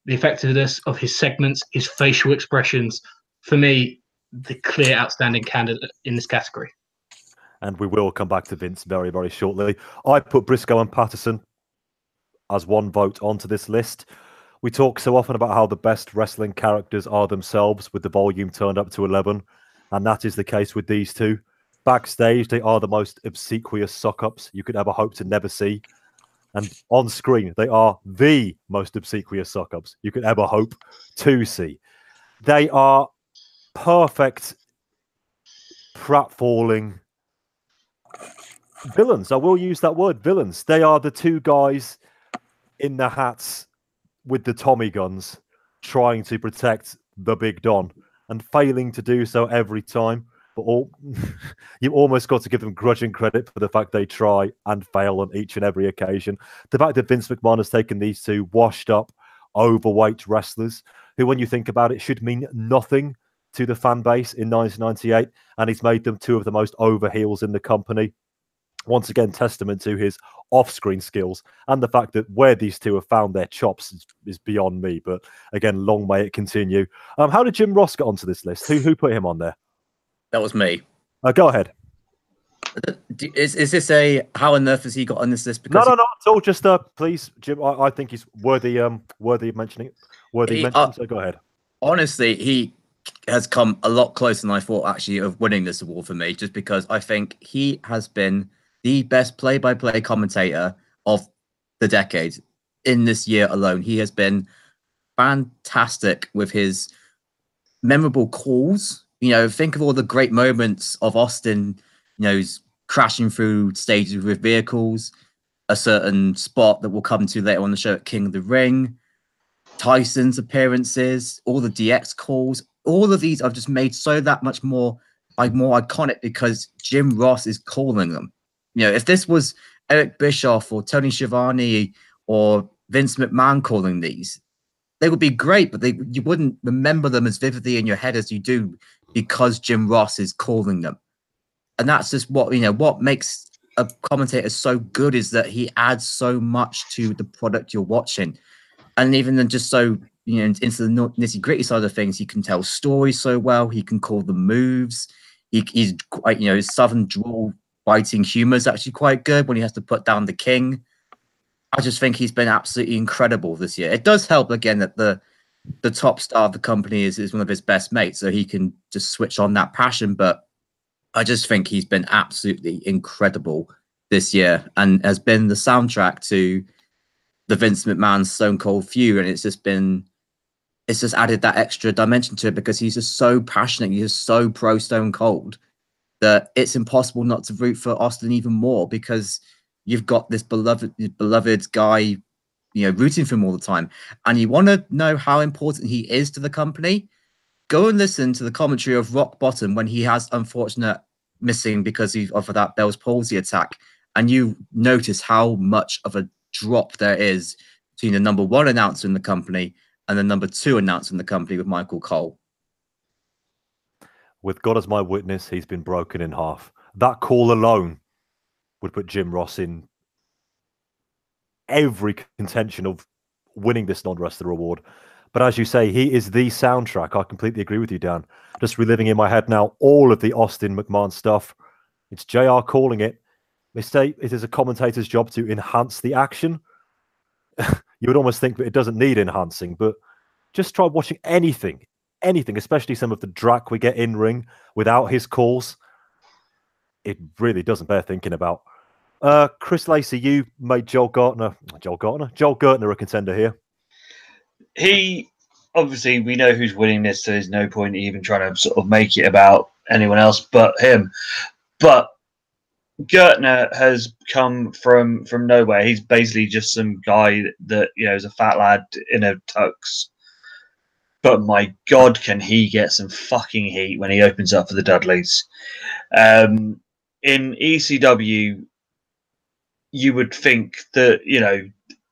C: the effectiveness of his segments, his facial expressions. For me, the clear outstanding candidate in this category.
B: And we will come back to Vince very, very shortly. I put Briscoe and Patterson as one vote onto this list. We talk so often about how the best wrestling characters are themselves with the volume turned up to 11. And that is the case with these two. Backstage, they are the most obsequious suck-ups you could ever hope to never see. And on screen, they are the most obsequious suck-ups you could ever hope to see. They are perfect pratfalling villains. I will use that word, villains. They are the two guys in the hats with the Tommy guns trying to protect the Big Don and failing to do so every time. But you almost got to give them grudging credit for the fact they try and fail on each and every occasion. The fact that Vince McMahon has taken these two washed up, overweight wrestlers who, when you think about it, should mean nothing to the fan base in 1998, and he's made them two of the most over heels in the company. once again, testament to his off-screen skills and the fact that where these two have found their chops is beyond me. But again, long may it continue. How did Jim Ross get onto this list? Who put him on there?
D: That was me.
B: Go ahead.
D: Is this a how on earth has he got on this list?
B: No, not at all. Just please, Jim. I think he's worthy of mentioning. So go ahead.
D: Honestly, he has come a lot closer than I thought actually of winning this award for me, just because I think he has been the best play-by-play commentator of the decade in this year alone. He has been fantastic with his memorable calls. You know, think of all the great moments of Austin, you know, crashing through stages with vehicles, a certain spot that we'll come to later on the show at King of the Ring, Tyson's appearances, all the DX calls. All of these I've just made so that much more iconic because Jim Ross is calling them. You know, if this was Eric Bischoff or Tony Schiavone or Vince McMahon calling these, they would be great, but you wouldn't remember them as vividly in your head as you do because Jim Ross is calling them. And that's just what makes a commentator so good is that he adds so much to the product you're watching. And even then, just so, into the nitty gritty side of things, he can tell stories so well. He can call the moves. He's quite, his southern drawl biting humor is actually quite good when he has to put down the king. I just think he's been absolutely incredible this year. It does help again that the top star of the company is one of his best mates, so he can just switch on that passion. But I just think he's been absolutely incredible this year and has been the soundtrack to the Vince McMahon Stone Cold feud. And it's just added that extra dimension to it because he's just so passionate. He's just so pro Stone Cold that it's impossible not to root for Austin even more because you've got this beloved guy, rooting for him all the time. And you want to know how important he is to the company? Go and listen to the commentary of Rock Bottom when he has unfortunate missing because of that Bell's palsy attack. And you notice how much of a drop there is between the number one announcer in the company and the number two announcer in the company with Michael Cole.
B: With God as my witness, he's been broken in half. That call alone would put Jim Ross in every contention of winning this non-wrestler award. But as you say, he is the soundtrack. I completely agree with you, Dan. Just reliving in my head now all of the Austin McMahon stuff. It's JR calling it. They say it is a commentator's job to enhance the action. You would almost think that it doesn't need enhancing, but just try watching anything, especially some of the drac we get in ring without his calls. It really doesn't bear thinking about. Chris Lacey, you made Joel Gertner a contender here.
A: He, obviously, we know who's winning this, so there's no point even trying to sort of make it about anyone else but him. But Gertner has come from nowhere. He's basically just some guy that, is a fat lad in a tux. But my God, can he get some fucking heat when he opens up for the Dudleys. In ECW, you would think that,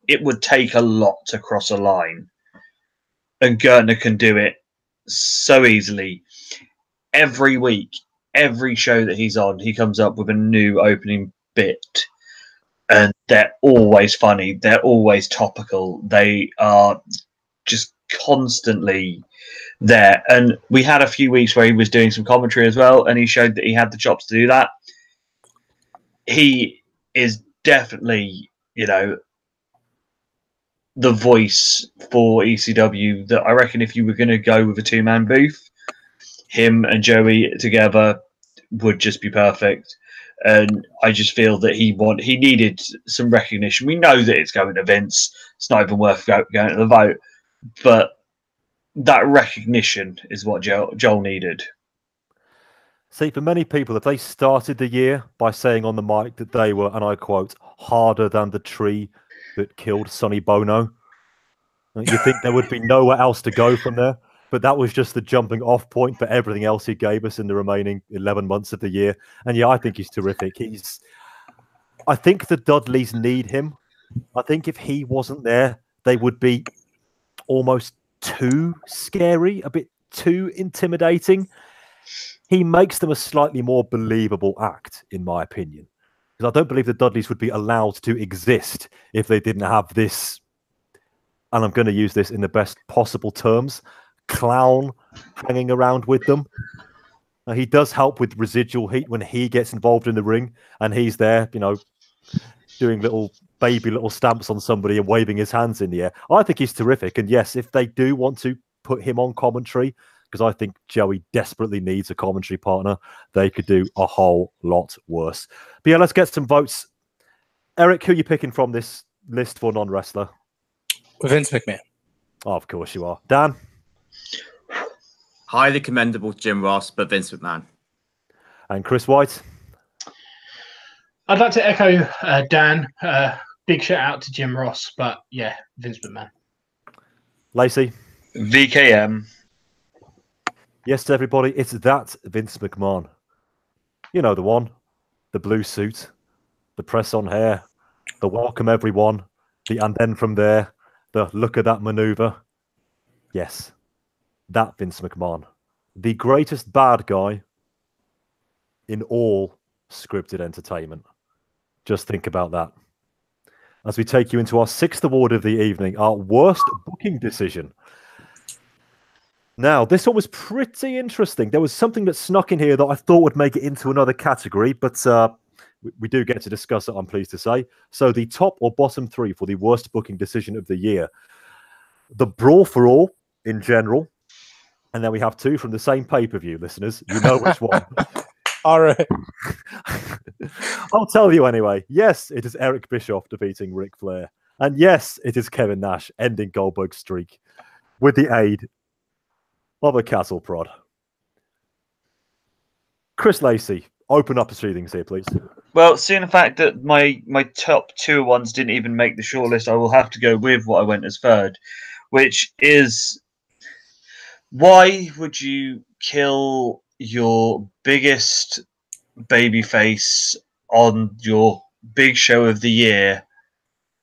A: it would take a lot to cross a line. And Gertner can do it so easily. Every week, every show that he's on, he comes up with a new opening bit. And they're always funny. They're always topical. They are just constantly there. And we had a few weeks where he was doing some commentary as well, and he showed that he had the chops to do that. He is definitely, the voice for ECW that I reckon if you were going to go with a two-man booth, him and Joey together would just be perfect. And I just feel that he needed some recognition. We know that it's going to Vince. It's not even worth going to the vote. But that recognition is what Joel needed.
B: See, for many people, if they started the year by saying on the mic that they were, and I quote, harder than the tree that killed Sonny Bono, you think there would be nowhere else to go from there. But that was just the jumping off point for everything else he gave us in the remaining 11 months of the year. And yeah, I think he's terrific. I think the Dudleys need him. I think if he wasn't there, they would be almost too scary, a bit too intimidating. He makes them a slightly more believable act, in my opinion. Because I don't believe the Dudleys would be allowed to exist if they didn't have this, and I'm going to use this in the best possible terms, clown hanging around with them. Now, he does help with residual heat when he gets involved in the ring, and he's there, you know, doing little stamps on somebody and waving his hands in the air. I think he's terrific. And yes, if they do want to put him on commentary, because I think Joey desperately needs a commentary partner, they could do a whole lot worse. But yeah, let's get some votes. Eric, who are you picking from this list for non-wrestler?
E: Vince McMahon.
B: Oh, of course you are. Dan?
D: Highly commendable Jim Ross, but Vince McMahon.
B: And Chris White?
C: I'd like to echo Dan. Big shout out to Jim Ross, but yeah, Vince McMahon.
B: Lacey?
A: VKM.
B: Yes, everybody, it's that Vince McMahon. You know the one. The blue suit. The press on hair. The welcome everyone. The and then from there. The look at that maneuver. Yes. That Vince McMahon. The greatest bad guy in all scripted entertainment. Just think about that. As we take you into our 6th award of the evening, our worst booking decision. Now, this one was pretty interesting. There was something that snuck in here that I thought would make it into another category, but we do get to discuss it, I'm pleased to say. So the top or bottom 3 for the worst booking decision of the year. The Brawl for All in general. And then we have 2 from the same pay-per-view, listeners. You know which one.
E: All right.
B: I'll tell you anyway. Yes, it is Eric Bischoff defeating Ric Flair. And yes, it is Kevin Nash ending Goldberg's streak with the aid of a cattle prod. Chris Lacey, open up proceedings here, please.
A: Well, seeing the fact that my top 2 ones didn't even make the shortlist, I will have to go with what I went as third, which is, why would you kill your biggest babyface on your big show of the year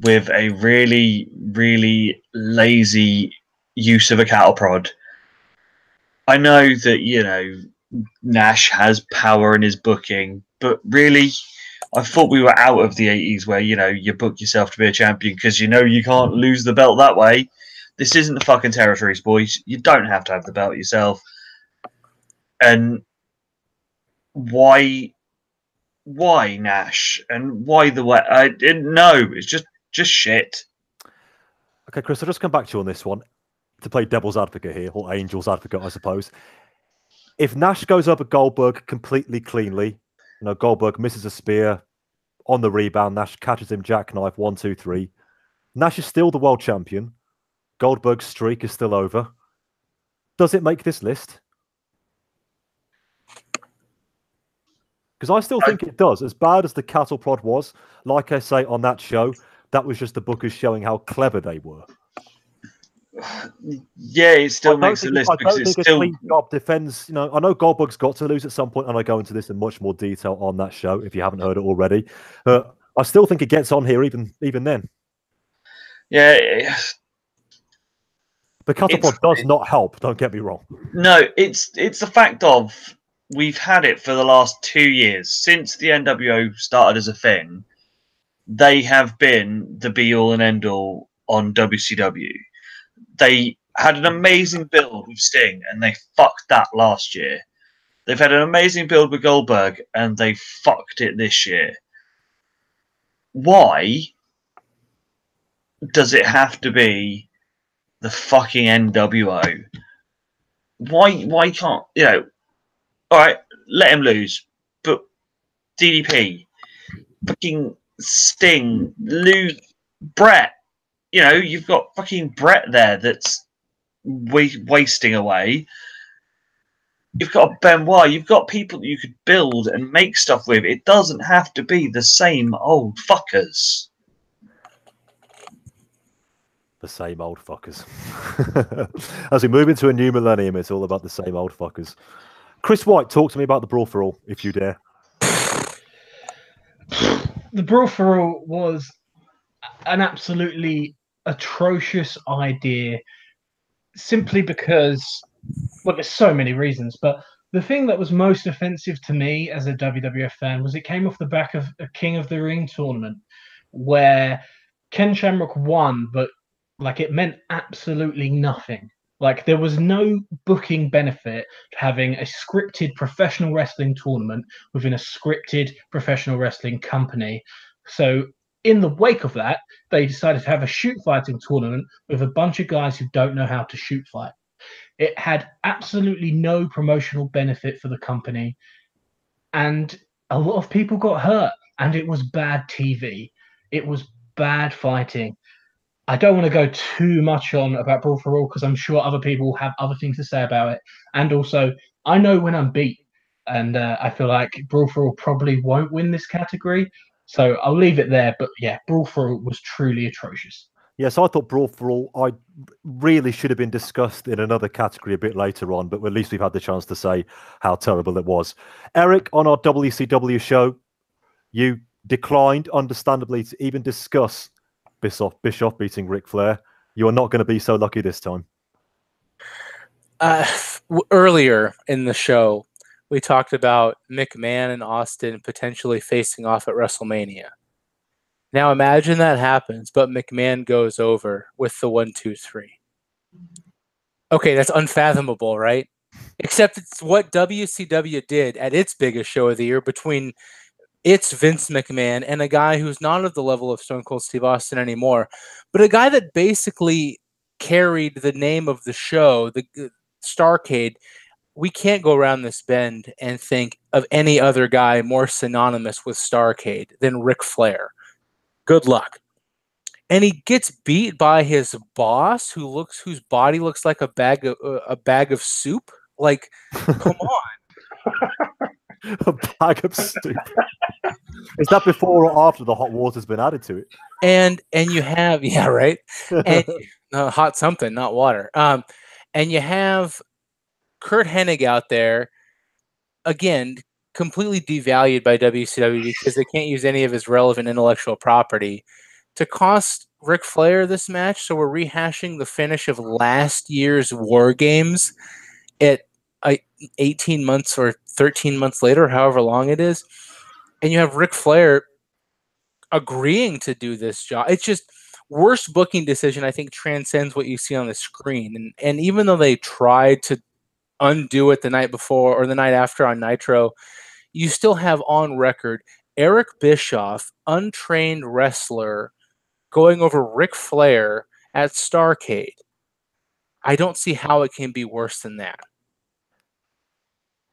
A: with a really, really lazy use of a cattle prod? I know that, you know, Nash has power in his booking, but really, I thought we were out of the 80s where, you know, you book yourself to be a champion because you know you can't lose the belt that way. This isn't the fucking territories, boys. You don't have to have the belt yourself. And why Nash? And why the way? I didn't know. It's just shit.
B: Okay, Chris, I'll just come back to you on this one to play devil's advocate here, or angel's advocate, I suppose. If Nash goes up at Goldberg completely cleanly, you know, Goldberg misses a spear on the rebound, Nash catches him jackknife, 1, 2, 3. Nash is still the world champion. Goldberg's streak is still over. Does it make this list? Because I still think it does. As bad as the cattle prod was, like I say on that show, that was just the bookers showing how clever they were.
A: Yeah, it still makes the list because it's still.
B: A clean job defends. You know, I know Goldberg's got to lose at some point, and I go into this in much more detail on that show if you haven't heard it already. I still think it gets on here even then.
A: Yeah.
B: The cattle prod does not help. Don't get me wrong.
A: No, it's the fact of we've had it for the last 2 years since the NWO started as a thing. They have been the be all and end all on WCW. They had an amazing build with Sting, and they fucked that last year. They've had an amazing build with Goldberg, and they fucked it this year. Why does it have to be the fucking NWO? Why can't, you know, all right, let him lose, but DDP, fucking Sting, Lou, Brett, you know, you've got fucking Brett there that's wasting away. You've got Benoit. You've got people that you could build and make stuff with. It doesn't have to be the same old fuckers.
B: The same old fuckers. As we move into a new millennium, it's all about the same old fuckers. Chris White, talk to me about the Brawl for All, if you dare.
C: The Brawl for All was an absolutely atrocious idea simply because, well, there's so many reasons, but The thing that was most offensive to me as a WWF fan was it came off the back of a King of the Ring tournament where Ken Shamrock won, but like it meant absolutely nothing. Like there was no booking benefit to having a scripted professional wrestling tournament within a scripted professional wrestling company. So in the wake of that, they decided to have a shoot fighting tournament with a bunch of guys who don't know how to shoot fight. It had absolutely no promotional benefit for the company, and a lot of people got hurt, and it was bad TV. It was bad fighting. I don't want to go too much on about Brawl for All because I'm sure other people have other things to say about it. And also, I know when I'm beat, and I feel like Brawl for All probably won't win this category. So I'll leave it there. But yeah, Brawl for All was truly atrocious.
B: Yes, I thought Brawl for All really should have been discussed in another category a bit later on, but at least we've had the chance to say how terrible it was. Eric, on our WCW show, you declined, understandably, to even discuss Bischoff beating Ric Flair. You are not going to be so lucky this time.
E: Earlier in the show, we talked about McMahon and Austin potentially facing off at WrestleMania. Now imagine that happens, but McMahon goes over with the 1, 2, 3. Okay, that's unfathomable, right? Except it's what WCW did at its biggest show of the year between its Vince McMahon and a guy who's not of the level of Stone Cold Steve Austin anymore, but a guy that basically carried the name of the show, the Starrcade. We can't go around this bend and think of any other guy more synonymous with Starrcade than Ric Flair. Good luck. And he gets beat by his boss, whose body looks like a bag of soup. Like, come on.
B: A bag of soup. Is that before or after the hot water's been added to it?
E: And you have, yeah, right. And hot something, not water. And you have Kurt Hennig out there again, completely devalued by WCW because they can't use any of his relevant intellectual property to cost Ric Flair this match. So we're rehashing the finish of last year's War Games at 18 months or 13 months later, however long it is. And you have Ric Flair agreeing to do this job. It's just worst booking decision, I think, transcends what you see on the screen. And even though they tried to undo it the night before or the night after on Nitro, you still have on record Eric Bischoff, untrained wrestler, going over Ric Flair at Starrcade. I don't see how it can be worse than that.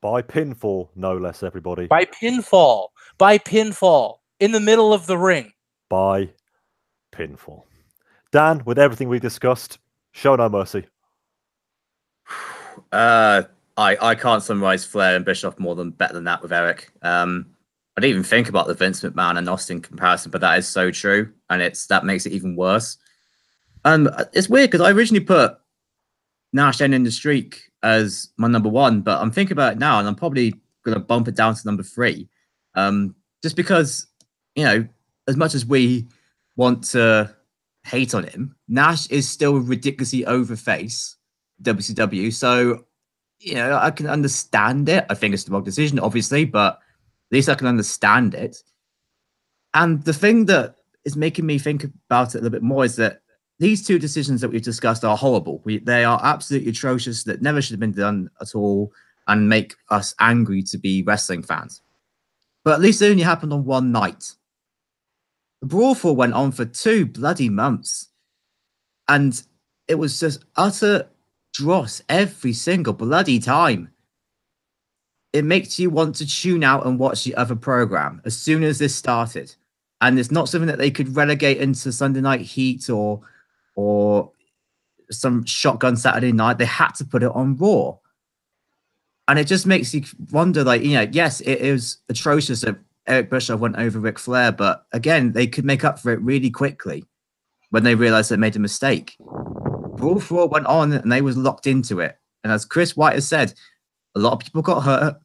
B: By pinfall, no less, everybody.
E: By pinfall. By pinfall. In the middle of the ring.
B: By pinfall. Dan, with everything we discussed, show no mercy.
D: I can't summarize Flair and Bischoff better than that with Eric. I didn't even think about the Vince McMahon and Austin comparison, but that is so true, and that makes it even worse. It's weird because I originally put Nash ending the streak as my number 1, but I'm thinking about it now, and I'm probably going to bump it down to number 3, just because, you know, as much as we want to hate on him, Nash is still a ridiculously over face WCW. So, you know, I can understand it. I think it's the wrong decision, obviously, but at least I can understand it. And the thing that is making me think about it a little bit more is that these two decisions that we've discussed are horrible. They are absolutely atrocious, that never should have been done at all, and make us angry to be wrestling fans. But at least it only happened on one night. The Brawl for went on for 2 bloody months. And it was just utter dross every single bloody time. It makes you want to tune out and watch the other program as soon as this started. And it's not something that they could relegate into Sunday Night Heat or some Shotgun Saturday Night. They had to put it on Raw. And it just makes you wonder, like, you know, yes, it is atrocious that Eric Bischoff went over Ric Flair, but again, they could make up for it really quickly when they realized they made a mistake. Brawl for All went on and they was locked into it. And as Chris White has said, a lot of people got hurt.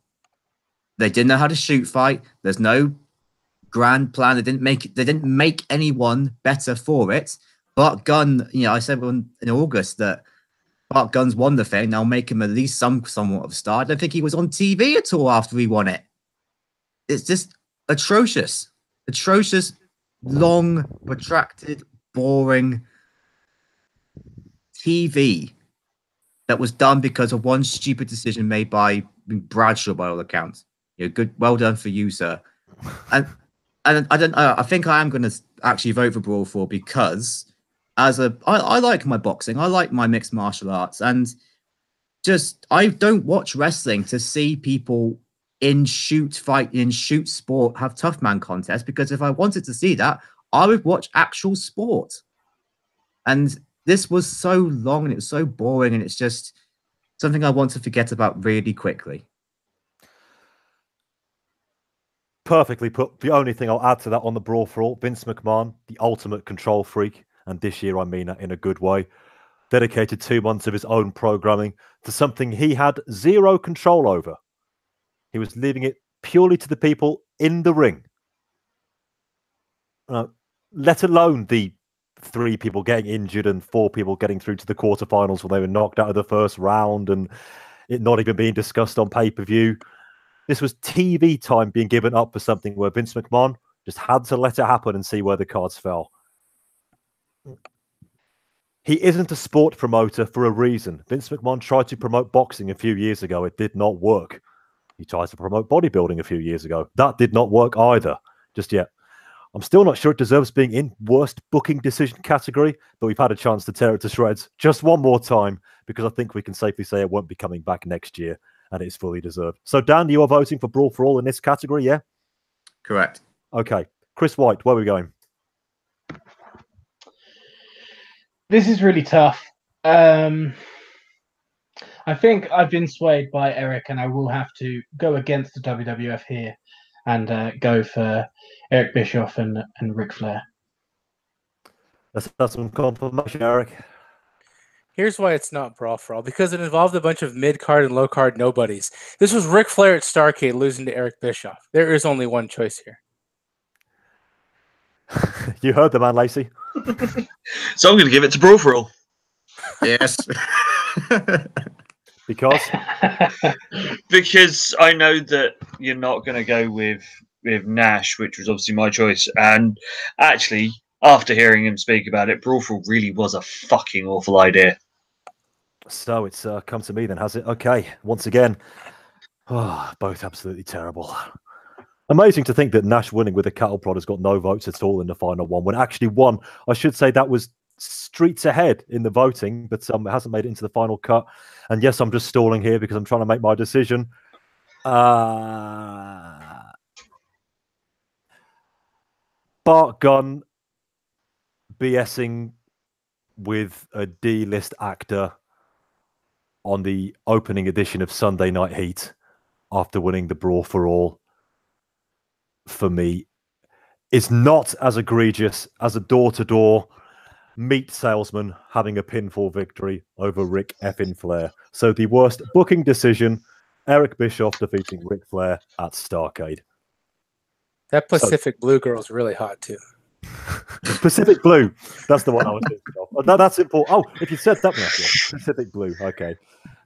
D: They didn't know how to shoot fight. There's no grand plan. They didn't make anyone better for it. Bart Gunn, you know, I said in August that Bart Gunn's won the thing. They'll make him at least somewhat of a star. I don't think he was on TV at all after he won it. It's just atrocious. Atrocious, long, protracted, boring TV that was done because of one stupid decision made by Bradshaw, by all accounts. Good, well done for you, sir. And I think I am going to actually vote for Brawl 4 because I like my boxing, I like my mixed martial arts, and I don't watch wrestling to see people in shoot sport have tough man contests, because if I wanted to see that, I would watch actual sport. And this was so long and it was so boring, and it's just something I want to forget about really quickly.
B: Perfectly put. The only thing I'll add to that on the Brawl for All, Vince McMahon, the ultimate control freak, and this year I mean that in a good way, dedicated 2 months of his own programming to something he had zero control over. He was leaving it purely to the people in the ring. Let alone the 3 people getting injured and 4 people getting through to the quarterfinals when they were knocked out of the first round and it not even being discussed on pay-per-view. This was TV time being given up for something where Vince McMahon just had to let it happen and see where the cards fell. He isn't a sport promoter for a reason. Vince McMahon tried to promote boxing a few years ago. It did not work. He tried to promote bodybuilding a few years ago. That did not work either, just yet. I'm still not sure it deserves being in worst booking decision category, but we've had a chance to tear it to shreds just one more time, because I think we can safely say it won't be coming back next year, and it is fully deserved. So, Dan, you are voting for Brawl for All in this category, yeah?
D: Correct.
B: Okay. Chris White, where are we going?
C: This is really tough. I think I've been swayed by Eric, and I will have to go against the WWF here and go for Eric Bischoff and Ric Flair.
B: Let's have some confirmation, Eric.
E: Here's why it's not Brawl for All, because it involved a bunch of mid-card and low-card nobodies. This was Ric Flair at Starrcade losing to Eric Bischoff. There is only one choice here.
B: You heard the man, Lacey.
A: So I'm going to give it to Brawl for All.
D: Yes.
B: Because?
A: Because I know that you're not going to go with Nash, which was obviously my choice. And actually, after hearing him speak about it, Brawl for All really was a fucking awful idea.
B: So it's come to me then, has it? Okay, once again, both absolutely terrible. Amazing to think that Nash winning with a cattle prod has got no votes at all in the final one, when actually won. I should say that was streets ahead in the voting, but it hasn't made it into the final cut. And yes, I'm just stalling here because I'm trying to make my decision. Bart Gunn BSing with a D-list actor on the opening edition of Sunday Night Heat after winning the Brawl for All, for me, is not as egregious as a door-to-door meat salesman having a pinfall victory over Ric effing Flair. So the worst booking decision, Eric Bischoff defeating Ric Flair at Starrcade.
E: That Pacific Blue girl is really hot, too.
B: Pacific Blue. That's the one I was thinking of. No, that's important. Oh, if you said that, Pacific Blue. Okay.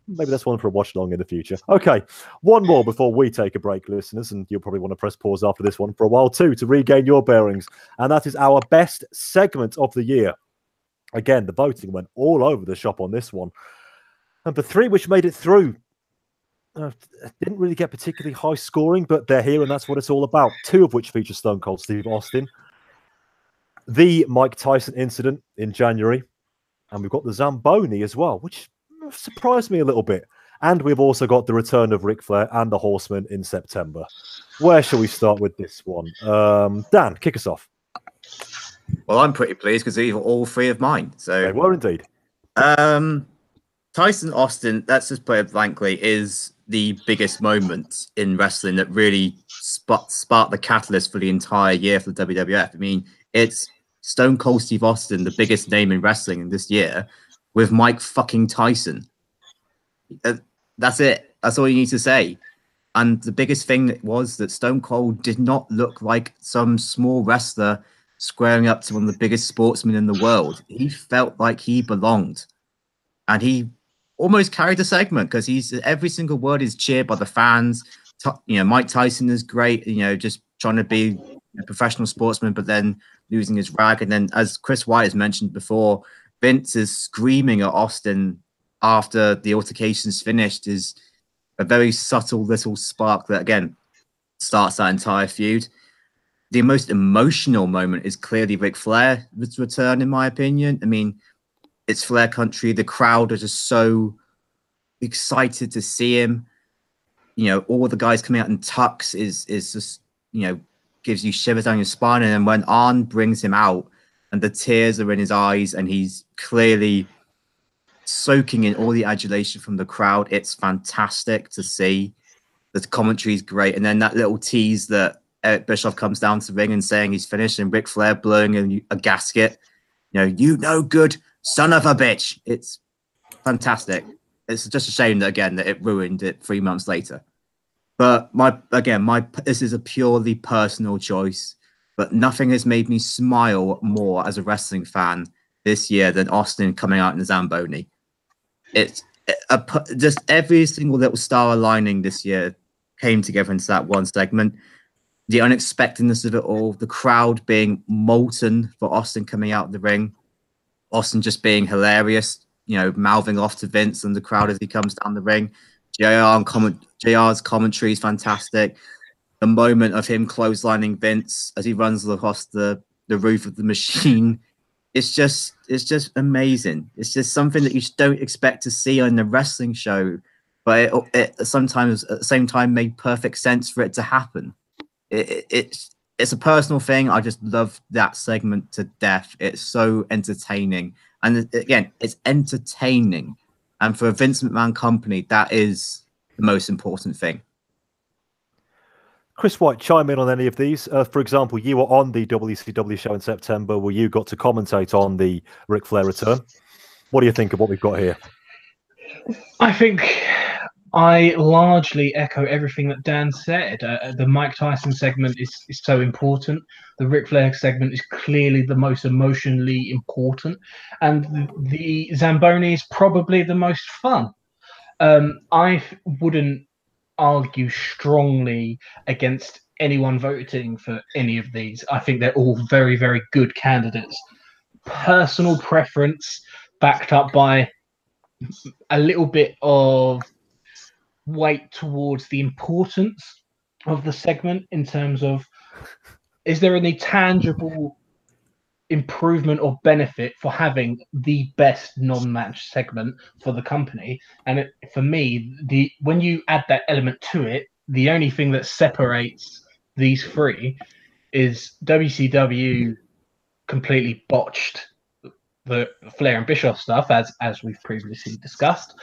B: Maybe that's one for a watch along in the future. Okay, one more before we take a break, listeners, and you'll probably want to press pause after this one for a while too to regain your bearings. And that is our best segment of the year. Again, the voting went all over the shop on this one. And the 3 which made it through didn't really get particularly high scoring, but they're here and that's what it's all about. 2 of which feature Stone Cold Steve Austin. The Mike Tyson incident in January. And we've got the Zamboni as well, which surprised me a little bit. And we've also got the return of Ric Flair and the Horsemen in September. Where shall we start with this one? Dan, kick us off.
D: Well, I'm pretty pleased because these were all 3 of mine. So
B: They were indeed.
D: Tyson Austin, let's just put it blankly, is the biggest moment in wrestling that really sparked the catalyst for the entire year for the WWF. I mean, it's Stone Cold Steve Austin, the biggest name in wrestling in this year, with Mike fucking Tyson. That's it. That's all you need to say. And the biggest thing was that Stone Cold did not look like some small wrestler squaring up to one of the biggest sportsmen in the world. He felt like he belonged. And he almost carried the segment because every single word is cheered by the fans. Mike Tyson is great. Just trying to be a professional sportsman, but then losing his rag. And then, as Chris White has mentioned before, Vince is screaming at Austin after the altercation's finished. Is a very subtle little spark that again starts that entire feud. The most emotional moment is clearly Ric Flair's return, in my opinion. I mean, it's Flair country. The crowd are just so excited to see him. All the guys coming out in tux is just, gives you shivers down your spine. And then when Arn brings him out and the tears are in his eyes and he's clearly soaking in all the adulation from the crowd, it's fantastic to see. The commentary is great. And then that little tease that Eric Bischoff comes down to the ring and saying he's finished, and Ric Flair blowing a gasket. You no good son of a bitch. It's fantastic. It's just a shame that it ruined it 3 months later. But this is a purely personal choice. But nothing has made me smile more as a wrestling fan this year than Austin coming out in the Zamboni. Just every single little star aligning this year came together into that one segment. The unexpectedness of it all, the crowd being molten for Austin coming out of the ring, Austin just being hilarious, mouthing off to Vince and the crowd as he comes down the ring. JR's commentary is fantastic. The moment of him clotheslining Vince as he runs across the roof of the machine, it's just amazing. It's just something that you don't expect to see on the wrestling show, but it sometimes at the same time made perfect sense for it to happen. It's a personal thing. I just love that segment to death. It's so entertaining. And again, it's entertaining. And for a Vince McMahon company, that is the most important thing.
B: Chris White, chime in on any of these. For example, you were on the WCW show in September where you got to commentate on the Ric Flair return. What do you think of what we've got here?
C: I think I largely echo everything that Dan said. The Mike Tyson segment is so important. The Ric Flair segment is clearly the most emotionally important. And the Zamboni is probably the most fun. I wouldn't argue strongly against anyone voting for any of these. I think they're all very, very good candidates. Personal preference backed up by a little bit of weight towards the importance of the segment in terms of, is there any tangible improvement or benefit for having the best non-match segment for the company? And for me, when you add that element to it, the only thing that separates these three is WCW completely botched the Flair and Bischoff stuff, as we've previously discussed.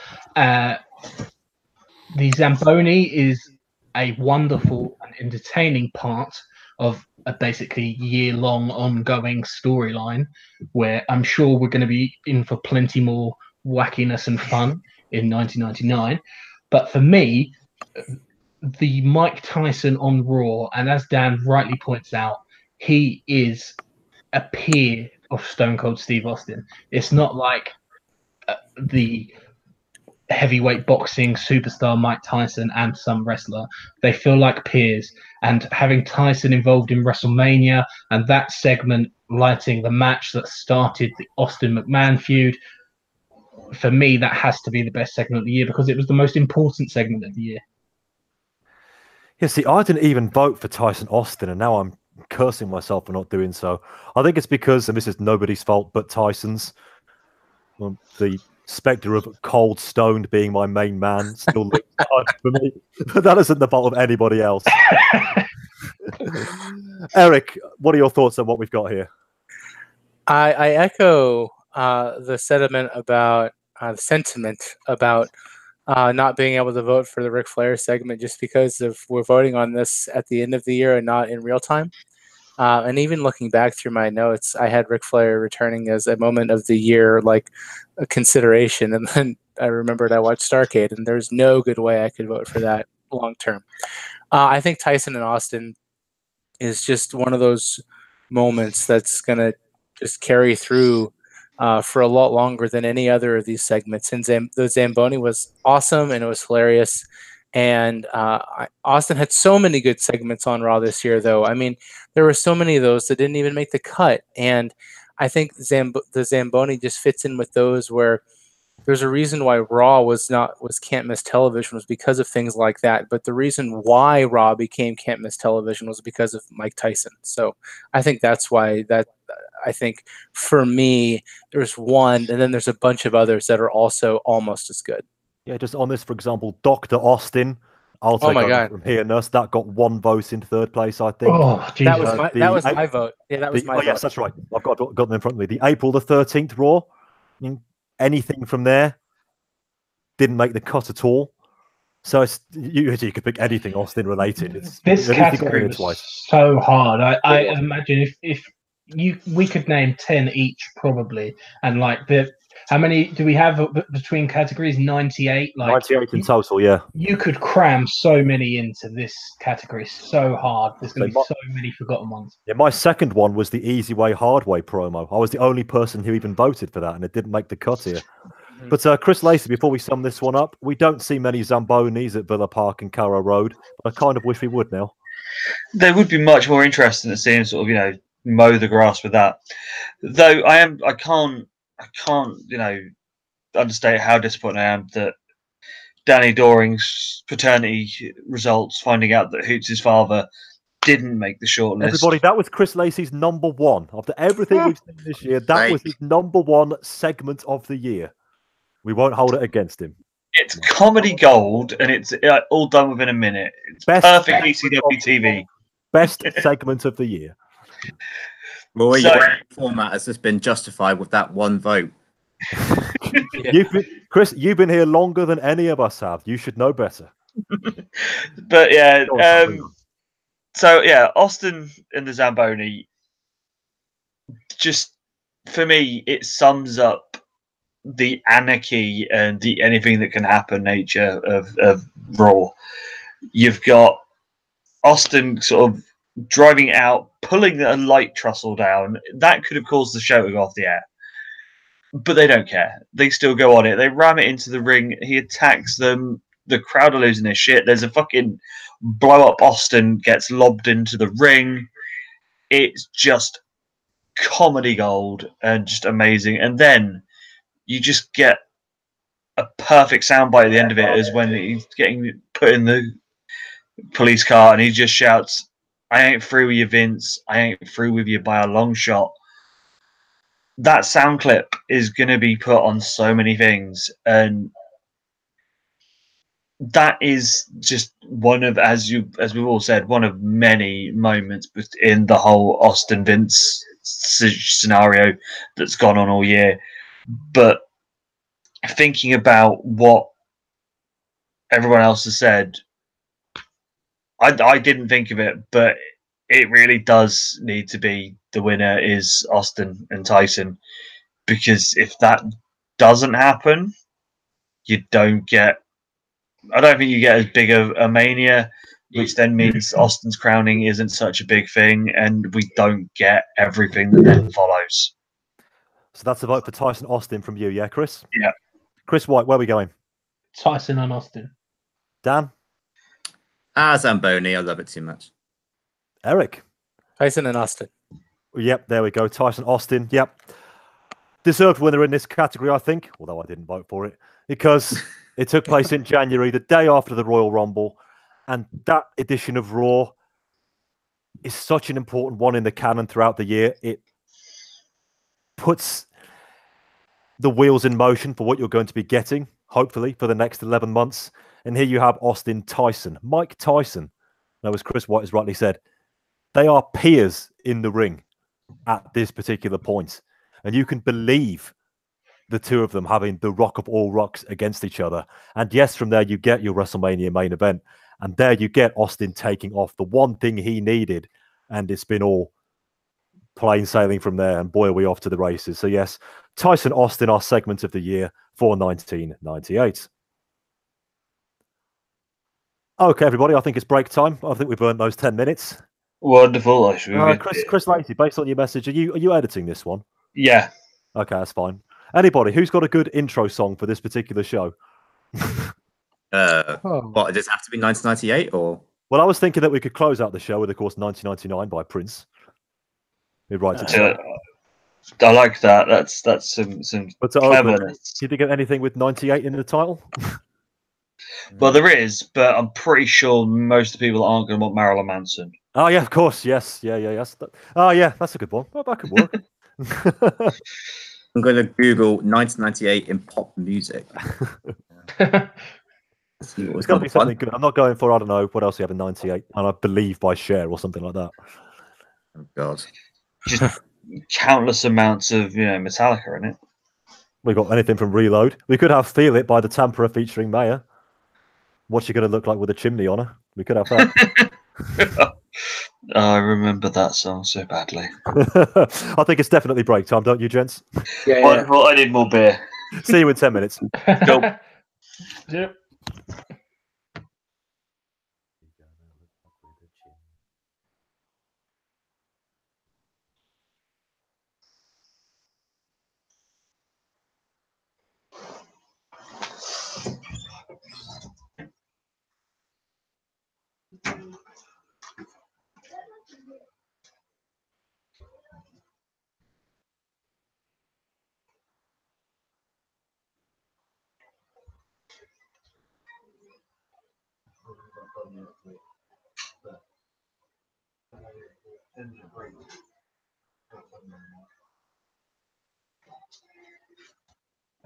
C: The Zamboni is a wonderful and entertaining part of a basically year-long ongoing storyline where I'm sure we're going to be in for plenty more wackiness and fun in 1999. But for me, the Mike Tyson on Raw, and as Dan rightly points out, he is a peer of Stone Cold Steve Austin. It's not like the heavyweight boxing superstar Mike Tyson and some wrestler. They feel like peers, and having Tyson involved in WrestleMania and that segment lighting the match that started the Austin McMahon feud, for me that has to be the best segment of the year because it was the most important segment of the year.
B: Yeah, see, I didn't even vote for Tyson Austin, and now I'm cursing myself for not doing so. I think it's because, and this is nobody's fault but Tyson's, the spectre of Cold Stoned being my main man still looks hard for me, but that isn't the fault of anybody else. Eric, what are your thoughts on what we've got here?
E: I echo the sentiment about not being able to vote for the Ric Flair segment just because we're voting on this at the end of the year and not in real time. And even looking back through my notes, I had Ric Flair returning as a moment of the year, like a consideration. And then I remembered I watched Starrcade, and there's no good way I could vote for that long term. I think Tyson and Austin is just one of those moments that's going to just carry through for a lot longer than any other of these segments. And the Zamboni was awesome and it was hilarious. And Austin had so many good segments on Raw this year, though. I mean, there were so many of those that didn't even make the cut. And I think the Zamboni just fits in with those where there's a reason why Raw was can't miss television was because of things like that. But the reason why Raw became can't miss television was because of Mike Tyson. So I think that's why I think for me, there's one, and then there's a bunch of others that are also almost as good.
B: Yeah, just on this, for example, Dr. Austin. I'll take over from here, Nurse. That got 1 vote in 3rd place, I think.
C: Oh,
E: that was my vote. Yeah, that was my vote.
B: Yes, that's right. I've got them in front of me. The April the 13th Raw. Anything from there didn't make the cut at all. So you could pick anything Austin related.
C: This category was so hard. I imagine if we could name 10 each probably, and like how many do we have between categories? 98. Like
B: 98 in total. Yeah,
C: you could cram so many into this category. So hard. There's going to be so many forgotten ones.
B: Yeah, my second one was the Easy Way, Hard Way promo. I was the only person who even voted for that, and it didn't make the cut here. But Chris Lacey, before we sum this one up, we don't see many Zambonis at Villa Park and Carrow Road, but I kind of wish we would now.
A: They would be much more interesting to see him sort of, mow the grass with that. Though I can't, understate how disappointed I am that Danny Doring's paternity results, finding out that Hoots' father didn't make the shortlist.
B: Everybody, that was Chris Lacey's #1. After everything we've seen this year, that was his #1 segment of the year. We won't hold it against him.
A: It's comedy gold, and it's all done within a minute. It's perfect ECW TV.
B: Best segment of the year.
D: Well, your format has just been justified with that 1 vote.
B: Chris, you've been here longer than any of us have. You should know better.
A: But yeah, so yeah, Austin and the Zamboni, just for me, it sums up the anarchy and the anything that can happen nature of Raw. You've got Austin sort of driving out, pulling a light trussel down. That could have caused the show to go off the air. But they don't care. They still go on it. They ram it into the ring. He attacks them. The crowd are losing their shit. There's a fucking blow up. Austin gets lobbed into the ring. It's just comedy gold and just amazing. And then you just get a perfect soundbite at the end of it, is when he's getting put in the police car and he just shouts, "I ain't through with you, Vince. I ain't through with you by a long shot." That sound clip is going to be put on so many things, and that is just one of, as we've all said, one of many moments in the whole Austin Vince scenario that's gone on all year. But thinking about what everyone else has said, I didn't think of it, but it really does need to be the winner is Austin and Tyson, because if that doesn't happen, you don't get. I don't think you get as big of a mania, which then means Austin's crowning isn't such a big thing, and we don't get everything that then follows.
B: So that's a vote for Tyson Austin from you, yeah, Chris?
A: Yeah.
B: Chris White, where are we going?
C: Tyson and Austin.
B: Dan?
D: Zamboni, I love it too much.
B: Eric?
E: Tyson and Austin.
B: Yep, there we go. Tyson Austin, yep. Deserved winner in this category, I think, although I didn't vote for it, because it took place in January, the day after the Royal Rumble, and that edition of Raw is such an important one in the canon throughout the year. It puts the wheels in motion for what you're going to be getting, hopefully, for the next 11 months. And here you have Austin Tyson, Mike Tyson. Now, as Chris White has rightly said, they are peers in the ring at this particular point. And you can believe the two of them having the rock of all rocks against each other. And yes, from there you get your WrestleMania main event. And there you get Austin taking off the one thing he needed. And it's been all plain sailing from there. And boy, are we off to the races. So yes, Tyson Austin, our segment of the year for 1998. Okay, everybody, I think it's break time. I think we've earned those 10 minutes.
A: Wonderful.
B: Chris Lacey, based on your message, are you editing this one?
A: Yeah.
B: Okay, that's fine. Anybody who's got a good intro song for this particular show?
E: Oh.
D: What, does it have to be 1998 or?
B: Well, I was thinking that we could close out the show with, of course, 1999 by Prince. He writes it.
A: I like that. That's some
B: But to open,
A: cleverness.
B: do you think of anything with 98 in the title?
A: Well, there is, but I'm pretty sure most of the people aren't going to want Marilyn Manson.
B: Oh yeah, of course, yes, yeah. Oh yeah, that's a good one. Oh, that could work.
D: I'm going to Google 1998 in pop music. See what
B: It's
D: was
B: got to be
D: number one.
B: something good. I'm not going for, I don't know, what else you have in 98, and I believe by Cher or something like that.
D: Oh, God.
A: Just countless amounts of Metallica in it.
B: We got anything from Reload. We could have Feel It by the Tampere featuring Maya. What's she going to look like with a chimney on her? We could have that.
A: I remember that song so badly.
B: I think it's definitely break time, don't you, gents?
E: Yeah.
A: Well, I need more beer.
B: See you in 10 minutes.
A: Cool.
C: Yep.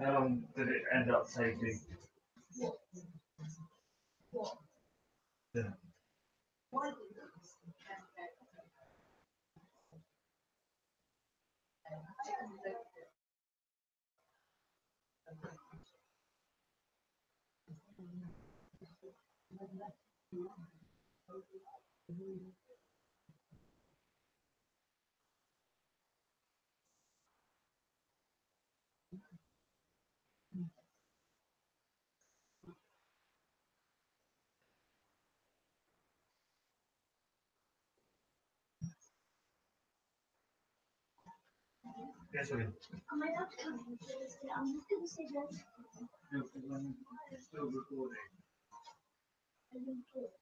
A: How long did it end up taking? Yes, we can.
F: Am I allowed to come in Thursday? I'm just going to say that.
A: Still recording.
F: I didn't talk.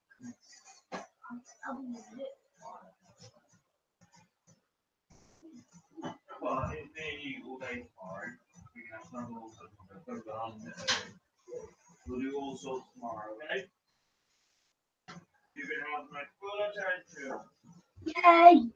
F: I'll be it.
A: Well, it's nearly all day tomorrow. We can have some we'll do all sorts tomorrow, okay? You can have my full attention.
F: Yay!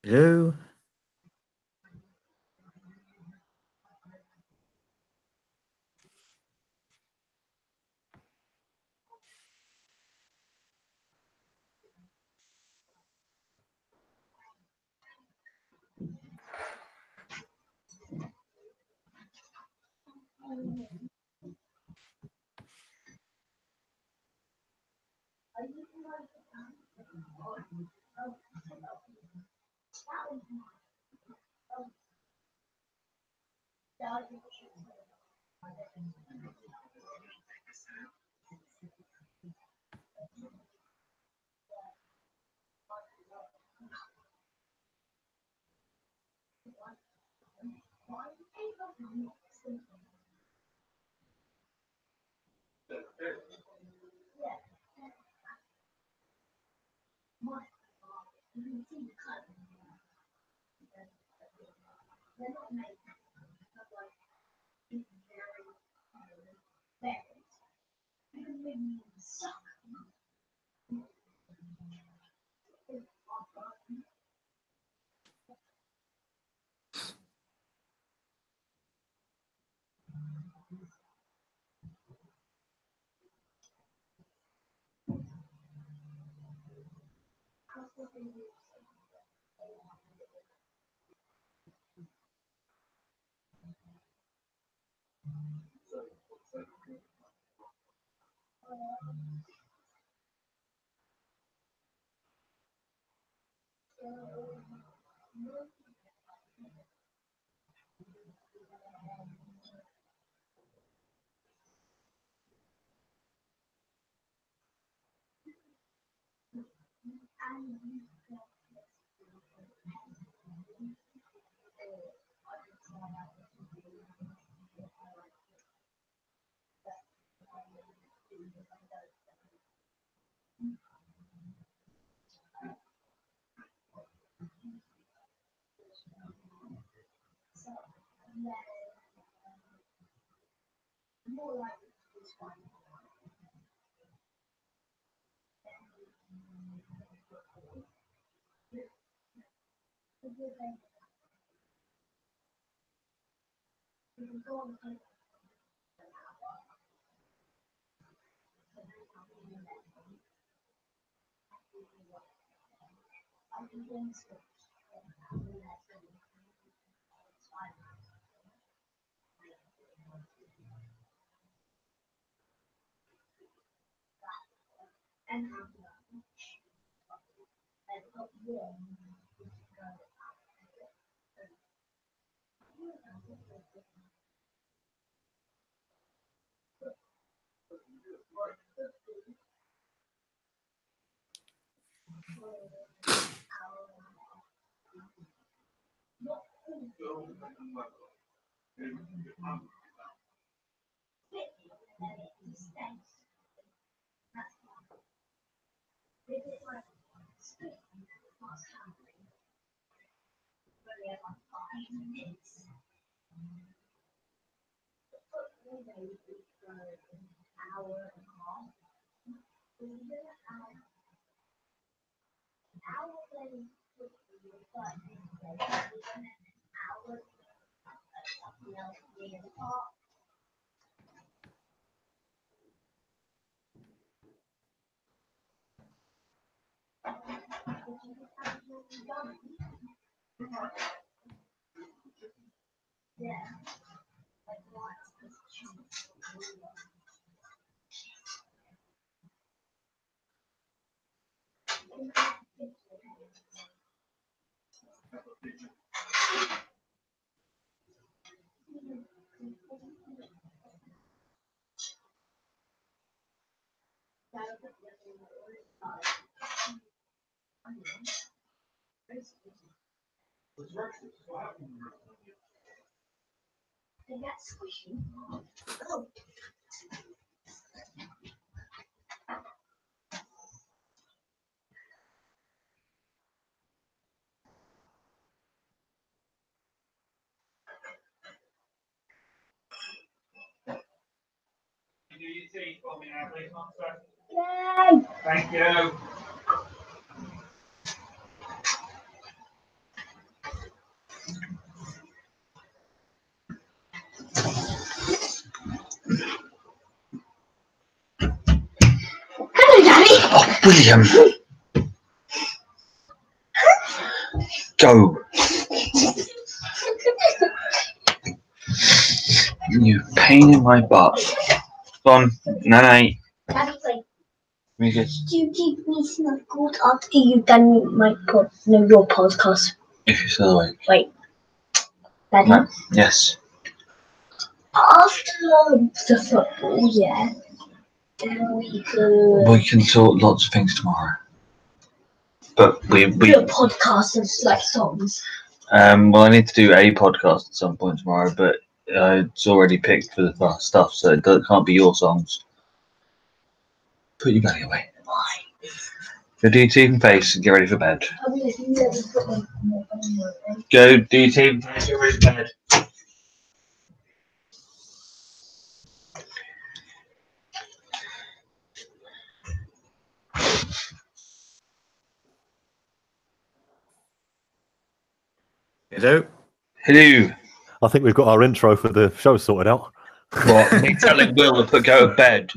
D: Hello.
F: Yay!
A: Thank you. William, go. You pain in my butt. Go on, night.
F: Daddy's like,
A: Because
F: do you keep me snuggled after you've done your podcast?
A: if you're still awake.
F: Wait. Daddy?
A: No. Yes.
F: After the football, yeah. Then we could
A: We can talk lots of things tomorrow. But we
F: do a podcast of like songs.
A: well, I need to do a podcast at some point tomorrow, but it's already picked for the stuff, so it can't be your songs. Put your belly away.
F: Why?
A: Go do your teeth and face and get ready for bed.
F: I mean, if you never put them on
A: Go do your teeth and face, get ready for bed.
D: Hello.
A: Hello.
B: I think we've got our intro for the show sorted out.
A: What? Me telling Will to go to bed.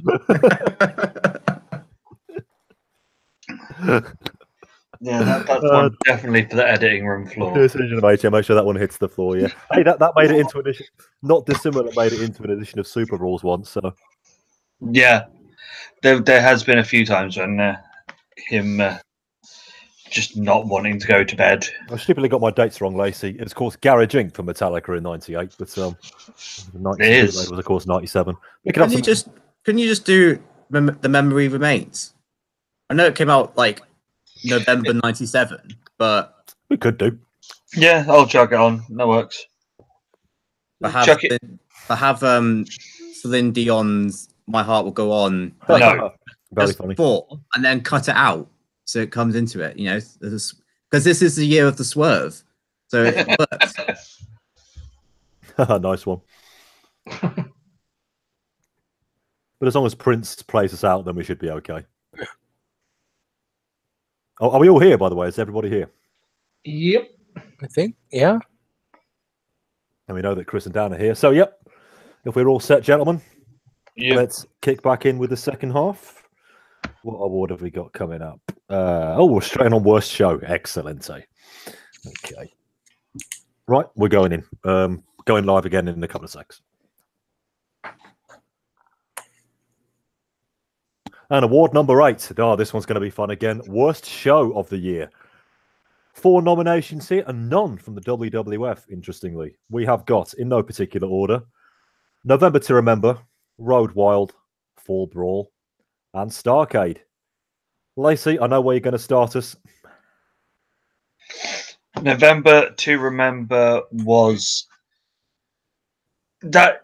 A: Yeah, that's one definitely for the editing room floor.
B: Decision of HM, make sure that one hits the floor. Yeah. Hey, that made it into an edition. Not dissimilar, made it into an edition of Super Rules once. So
A: Yeah, there has been a few times when him just not wanting to go to bed.
B: I stupidly got my dates wrong, Lacey. It's of course Garage Inc. for Metallica in '98, but 92
A: It is.
B: was of course '97.
D: Can you just do The Memory Remains? I know it came out like November '97, but
B: we could do.
A: Yeah, I'll chuck it on. That works. Chuck it.
D: I have Celine Dion's "My Heart Will Go On."
A: No.
B: Very funny.
D: Before, and then cut it out so it comes into it. You know, because this is the year of the swerve, so it works.
B: Nice one. But as long as Prince plays us out, then we should be okay. Oh, are we all here, by the way? Is everybody here?
C: Yep.
E: I think, yeah.
B: And we know that Chris and Dan are here. So, yep. If we're all set, gentlemen, let's kick back in with the second half. What award have we got coming up? We're straight on worst show. Excellent. Okay. Right, we're going in. Going live again in a couple of seconds. And award number 8. Oh, this one's going to be fun again. Worst show of the year. 4 nominations here and none from the WWF, interestingly. We have got, in no particular order, November to Remember, Road Wild, Fall Brawl, and Starcade. Lacey, I know where you're going to start us.
A: November to Remember was... That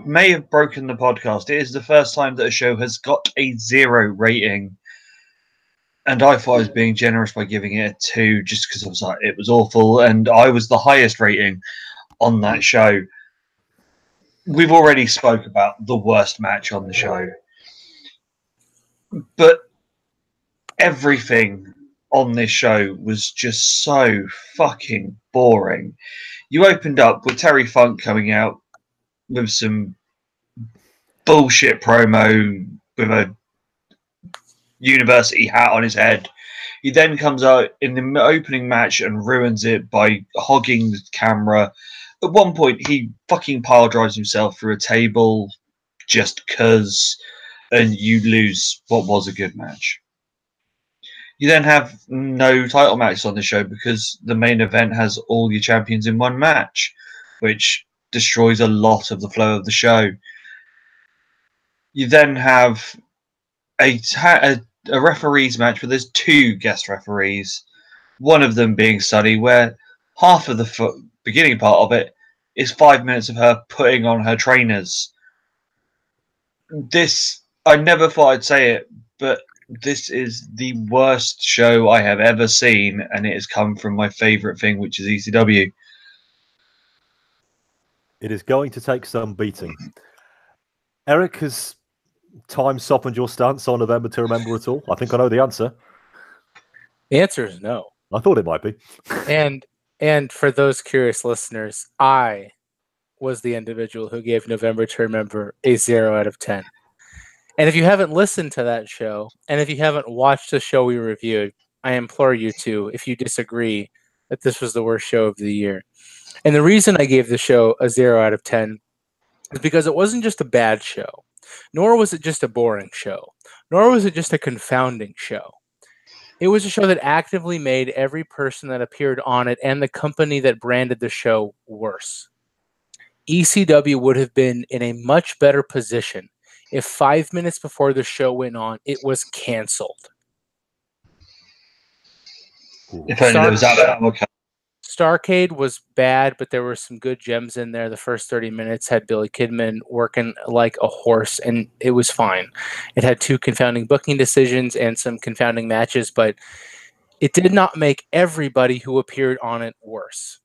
A: may have broken the podcast. It is the first time that a show has got a 0 rating. And I thought I was being generous by giving it a 2 just because I was like, it was awful. And I was the highest rating on that show. We've already spoke about the worst match on the show. But everything on this show was just so fucking boring. You opened up with Terry Funk coming out with some bullshit promo with a university hat on his head. He then comes out in the opening match and ruins it by hogging the camera. At one point, he fucking pile drives himself through a table just because, and you lose what was a good match. You then have no title matches on the show because the main event has all your champions in one match, which destroys a lot of the flow of the show. You then have a referees match where there's 2 guest referees, one of them being Sunny, where half of the beginning part of it is 5 minutes of her putting on her trainers. This, I never thought I'd say it, but this is the worst show I have ever seen, and it has come from my favourite thing, which is ECW.
B: It is going to take some beating. Eric, has time softened your stance on November to Remember at all? I think I know the answer.
E: The answer is no.
B: I thought it might be.
E: And for those curious listeners, I was the individual who gave November to Remember a 0 out of 10. And if you haven't listened to that show, and if you haven't watched the show we reviewed, I implore you to, if you disagree, that this was the worst show of the year. And the reason I gave the show a 0 out of 10 is because it wasn't just a bad show, nor was it just a boring show, nor was it just a confounding show. It was a show that actively made every person that appeared on it and the company that branded the show worse. ECW would have been in a much better position if 5 minutes before the show went on, it was canceled.
A: If only there was Alabama.
E: Starcade was bad, but there were some good gems in there. The first 30 minutes had Billy Kidman working like a horse, and it was fine. It had 2 confounding booking decisions and some confounding matches, but it did not make everybody who appeared on it worse.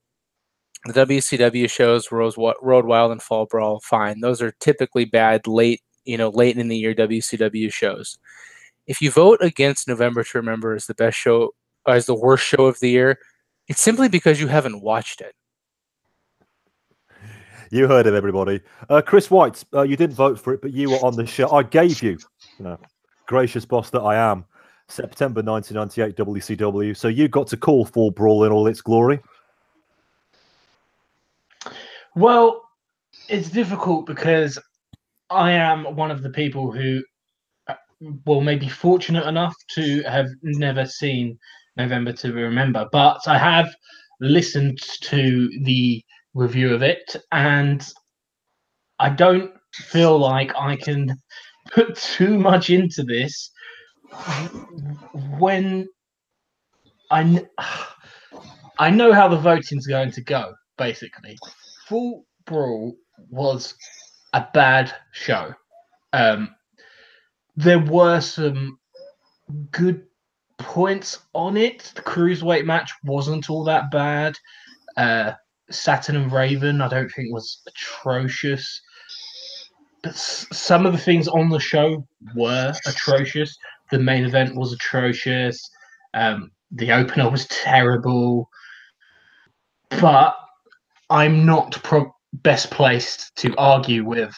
E: The WCW shows, Road Wild and Fall Brawl, fine. Those are typically bad late in the year WCW shows. If you vote against November to Remember as the best show, as the worst show of the year, it's simply because you haven't watched it.
B: You heard it, everybody. Chris White, you didn't vote for it, but you were on the show. I gave you, gracious boss that I am, September 1998 WCW. So you got to call Fall Brawl in all its glory.
C: Well, it's difficult because I am one of the people who, well, may be fortunate enough to have never seen November to Remember, but I have listened to the review of it, and I don't feel like I can put too much into this when I know how the voting's going to go, basically. Fall Brawl was a bad show. There were some good points on it. The cruiserweight match wasn't all that bad. Saturn and Raven, I don't think was atrocious. But some of the things on the show were atrocious. The main event was atrocious. The opener was terrible. But I'm not best placed to argue with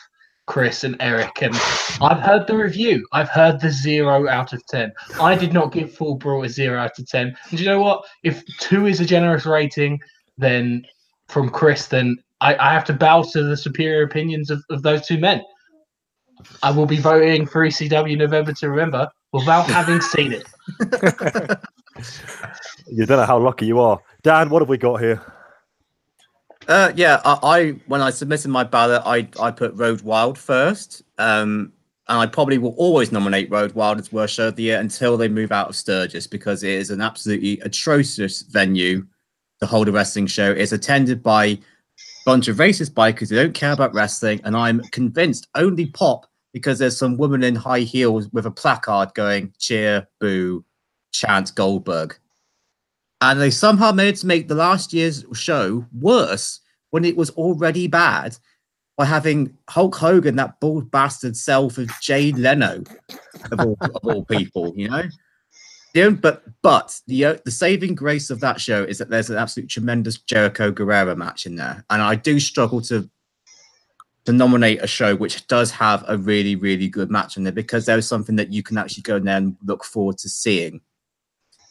C: Chris and Eric, and I've heard the review. I've heard the 0 out of 10. I did not give Fall Brawl a 0 out of 10. And you know what? If 2 is a generous rating, then from Chris, then I have to bow to the superior opinions of those 2 men. I will be voting for ECW November to Remember without having seen it.
B: You don't know how lucky you are. Dan, what have we got here?
D: I when I submitted my ballot, I put Road Wild first, and I probably will always nominate Road Wild as worst show of the year until they move out of Sturgis, because it is an absolutely atrocious venue to hold a wrestling show. It's attended by a bunch of racist bikers who don't care about wrestling, and I'm convinced only pop because there's some woman in high heels with a placard going cheer, boo, chant Goldberg. And they somehow managed to make the last year's show worse when it was already bad by having Hulk Hogan, that bald bastard, self of Jay Leno, of all people, But the saving grace of that show is that there's an absolute tremendous Jericho Guerrero match in there, and I do struggle to nominate a show which does have a really, really good match in there, because there is something that you can actually go in there and look forward to seeing.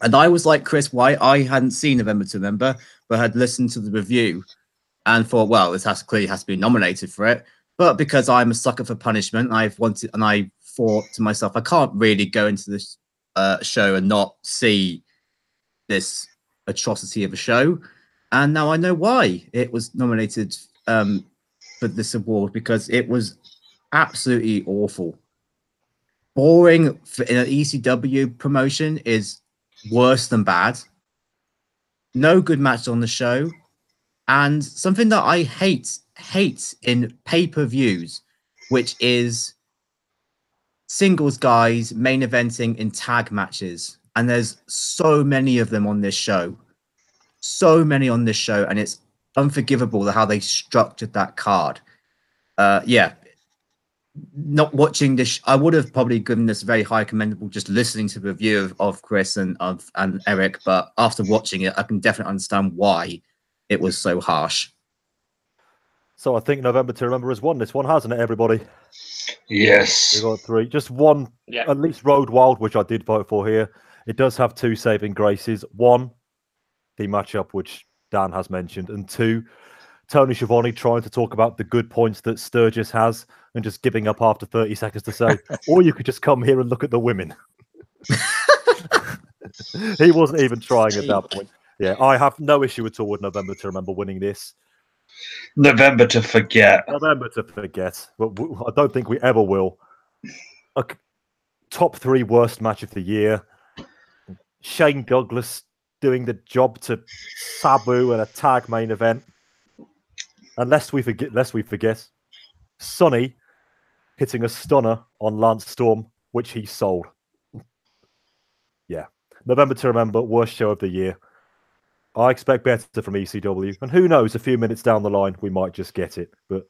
D: And I was like Chris White, I hadn't seen November to Remember, but had listened to the review and thought, well, this clearly has to be nominated for it. But because I'm a sucker for punishment, I thought to myself, I can't really go into this show and not see this atrocity of a show. And now I know why it was nominated for this award, because it was absolutely awful. Boring in an ECW promotion is worse than bad. No good match on the show, and something that I hate in pay-per-views, which is singles guys main eventing in tag matches. And there's so many of them on this show, and it's unforgivable how they structured that card. Not watching this, I would have probably given this very high commendable just listening to the review of Chris and Eric, but after watching it, I can definitely understand why it was so harsh.
B: So I think November to Remember has won this one, hasn't it, everybody?
A: Yes.
B: We got 3. Just one,
C: Yeah.
B: at least Road Wild, which I did vote for here. It does have 2 saving graces. 1, the matchup which Dan has mentioned, and 2, Tony Schiavone trying to talk about the good points that Sturgis has and just giving up after 30 seconds to say, or you could just come here and look at the women. He wasn't even trying at that point. Yeah, I have no issue at all with November to Remember winning this.
A: November to forget.
B: November to forget, but I don't think we ever will. A top 3 worst match of the year. Shane Douglas doing the job to Sabu in a tag main event. Lest we forget, Sonny hitting a stunner on Lance Storm, which he sold. Yeah. November to Remember, worst show of the year. I expect better from ECW. And who knows, a few minutes down the line, we might just get it. But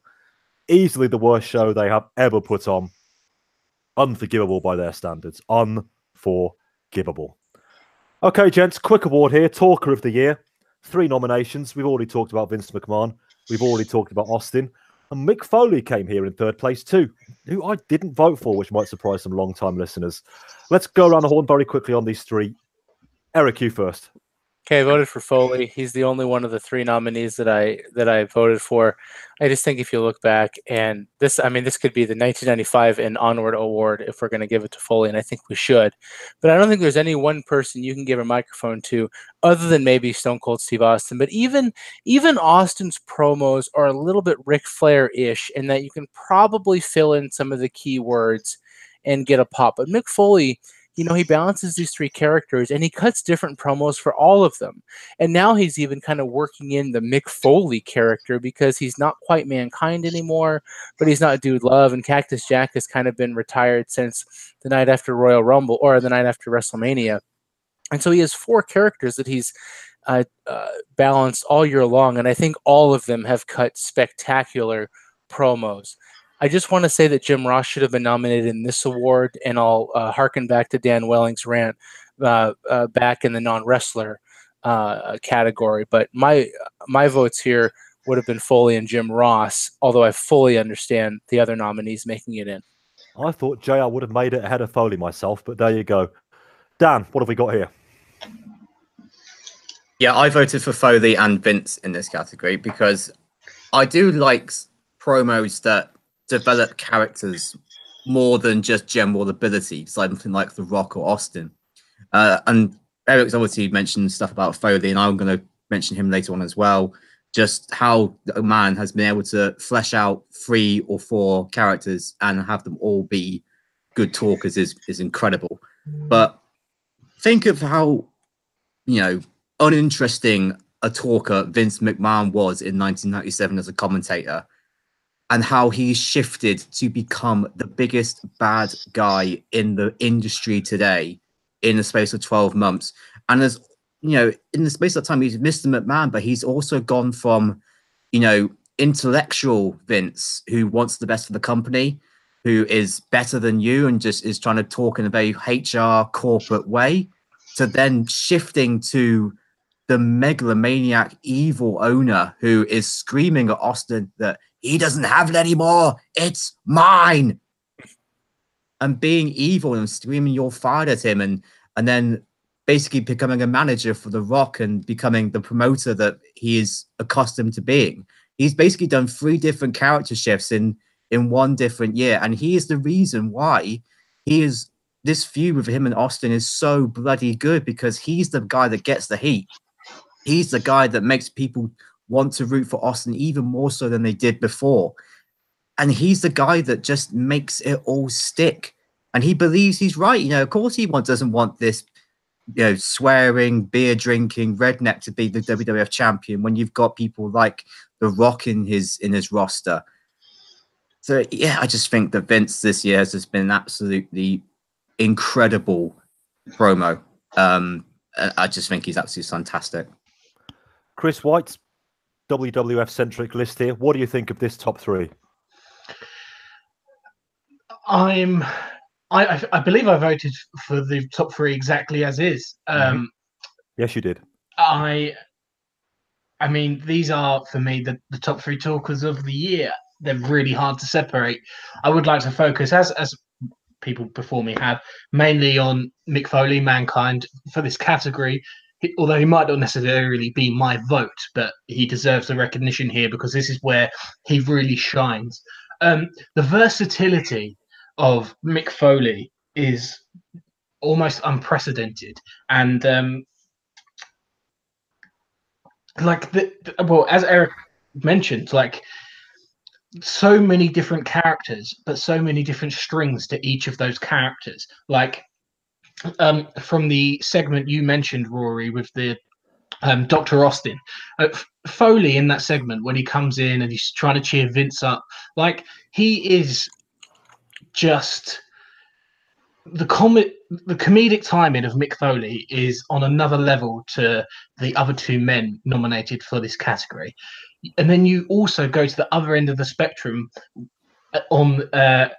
B: easily the worst show they have ever put on. Unforgivable by their standards. Unforgivable. Okay, gents, quick award here. Talker of the Year. 3 nominations. We've already talked about Vince McMahon. We've already talked about Austin. And Mick Foley came here in 3rd place too, who I didn't vote for, which might surprise some long-time listeners. Let's go around the horn very quickly on these 3. Eric, you first.
E: Okay, I voted for Foley. He's the only one of the 3 nominees that I voted for. I just think if you look back, and this could be the 1995 and onward award if we're going to give it to Foley, and I think we should. But I don't think there's any one person you can give a microphone to other than maybe Stone Cold Steve Austin. But even Austin's promos are a little bit Ric Flair-ish in that you can probably fill in some of the key words and get a pop. But Mick Foley, he balances these 3 characters and he cuts different promos for all of them. And now he's even kind of working in the Mick Foley character because he's not quite Mankind anymore, but he's not Dude Love. And Cactus Jack has kind of been retired since the night after Royal Rumble or the night after WrestleMania. And so he has 4 characters that he's balanced all year long. And I think all of them have cut spectacular promos. I just want to say that Jim Ross should have been nominated in this award, and I'll harken back to Dan Welling's rant back in the non-wrestler category. But my votes here would have been Foley and Jim Ross, although I fully understand the other nominees making it in.
B: I thought JR would have made it ahead of Foley myself, but there you go. Dan, what have we got here?
D: Yeah, I voted for Foley and Vince in this category because I do like promos that develop characters more than just general ability, something like The Rock or Austin. And Eric's obviously mentioned stuff about Foley, and I'm going to mention him later on as well. Just how a man has been able to flesh out 3 or 4 characters and have them all be good talkers is incredible. But think of how, uninteresting a talker Vince McMahon was in 1997 as a commentator, and how he's shifted to become the biggest bad guy in the industry today in the space of 12 months. And as in the space of time, he's Mr. McMahon, but he's also gone from, intellectual Vince, who wants the best for the company, who is better than you and just is trying to talk in a very HR corporate way, to then shifting to the megalomaniac evil owner who is screaming at Austin that he doesn't have it anymore, it's mine, and being evil and screaming you're fired at him, and then basically becoming a manager for The Rock and becoming the promoter that he is accustomed to being. He's basically done 3 different character shifts in 1 different year, and he is the reason why this feud with him and Austin is so bloody good, because he's the guy that gets the heat. He's the guy that makes people want to root for Austin even more so than they did before. And he's the guy that just makes it all stick. And he believes he's right. Of course he doesn't want this, swearing, beer drinking redneck to be the WWF champion when you've got people like The Rock in his roster. So yeah, I just think that Vince this year has just been an absolutely incredible promo. I just think he's absolutely fantastic.
B: Chris White's WWF-centric list here. What do you think of this top 3?
C: I believe I voted for the top 3 exactly as is.
B: Yes, you did.
C: I I mean, these are for me the top three talkers of the year. They're really hard to separate. I would like to focus, as people before me have, mainly on Mick Foley, Mankind, for this category. Although he might not necessarily be my vote, but he deserves the recognition here because this is where he really shines. The versatility of Mick Foley is almost unprecedented, and well, as Eric mentioned, like so many different characters, but so many different strings to each of those characters. Like from the segment you mentioned, Rory, with the Dr. Austin, Foley in that segment when he comes in and he's trying to cheer Vince up, like he is just the comedic timing of Mick Foley is on another level to the other two men nominated for this category. And then you also go to the other end of the spectrum on a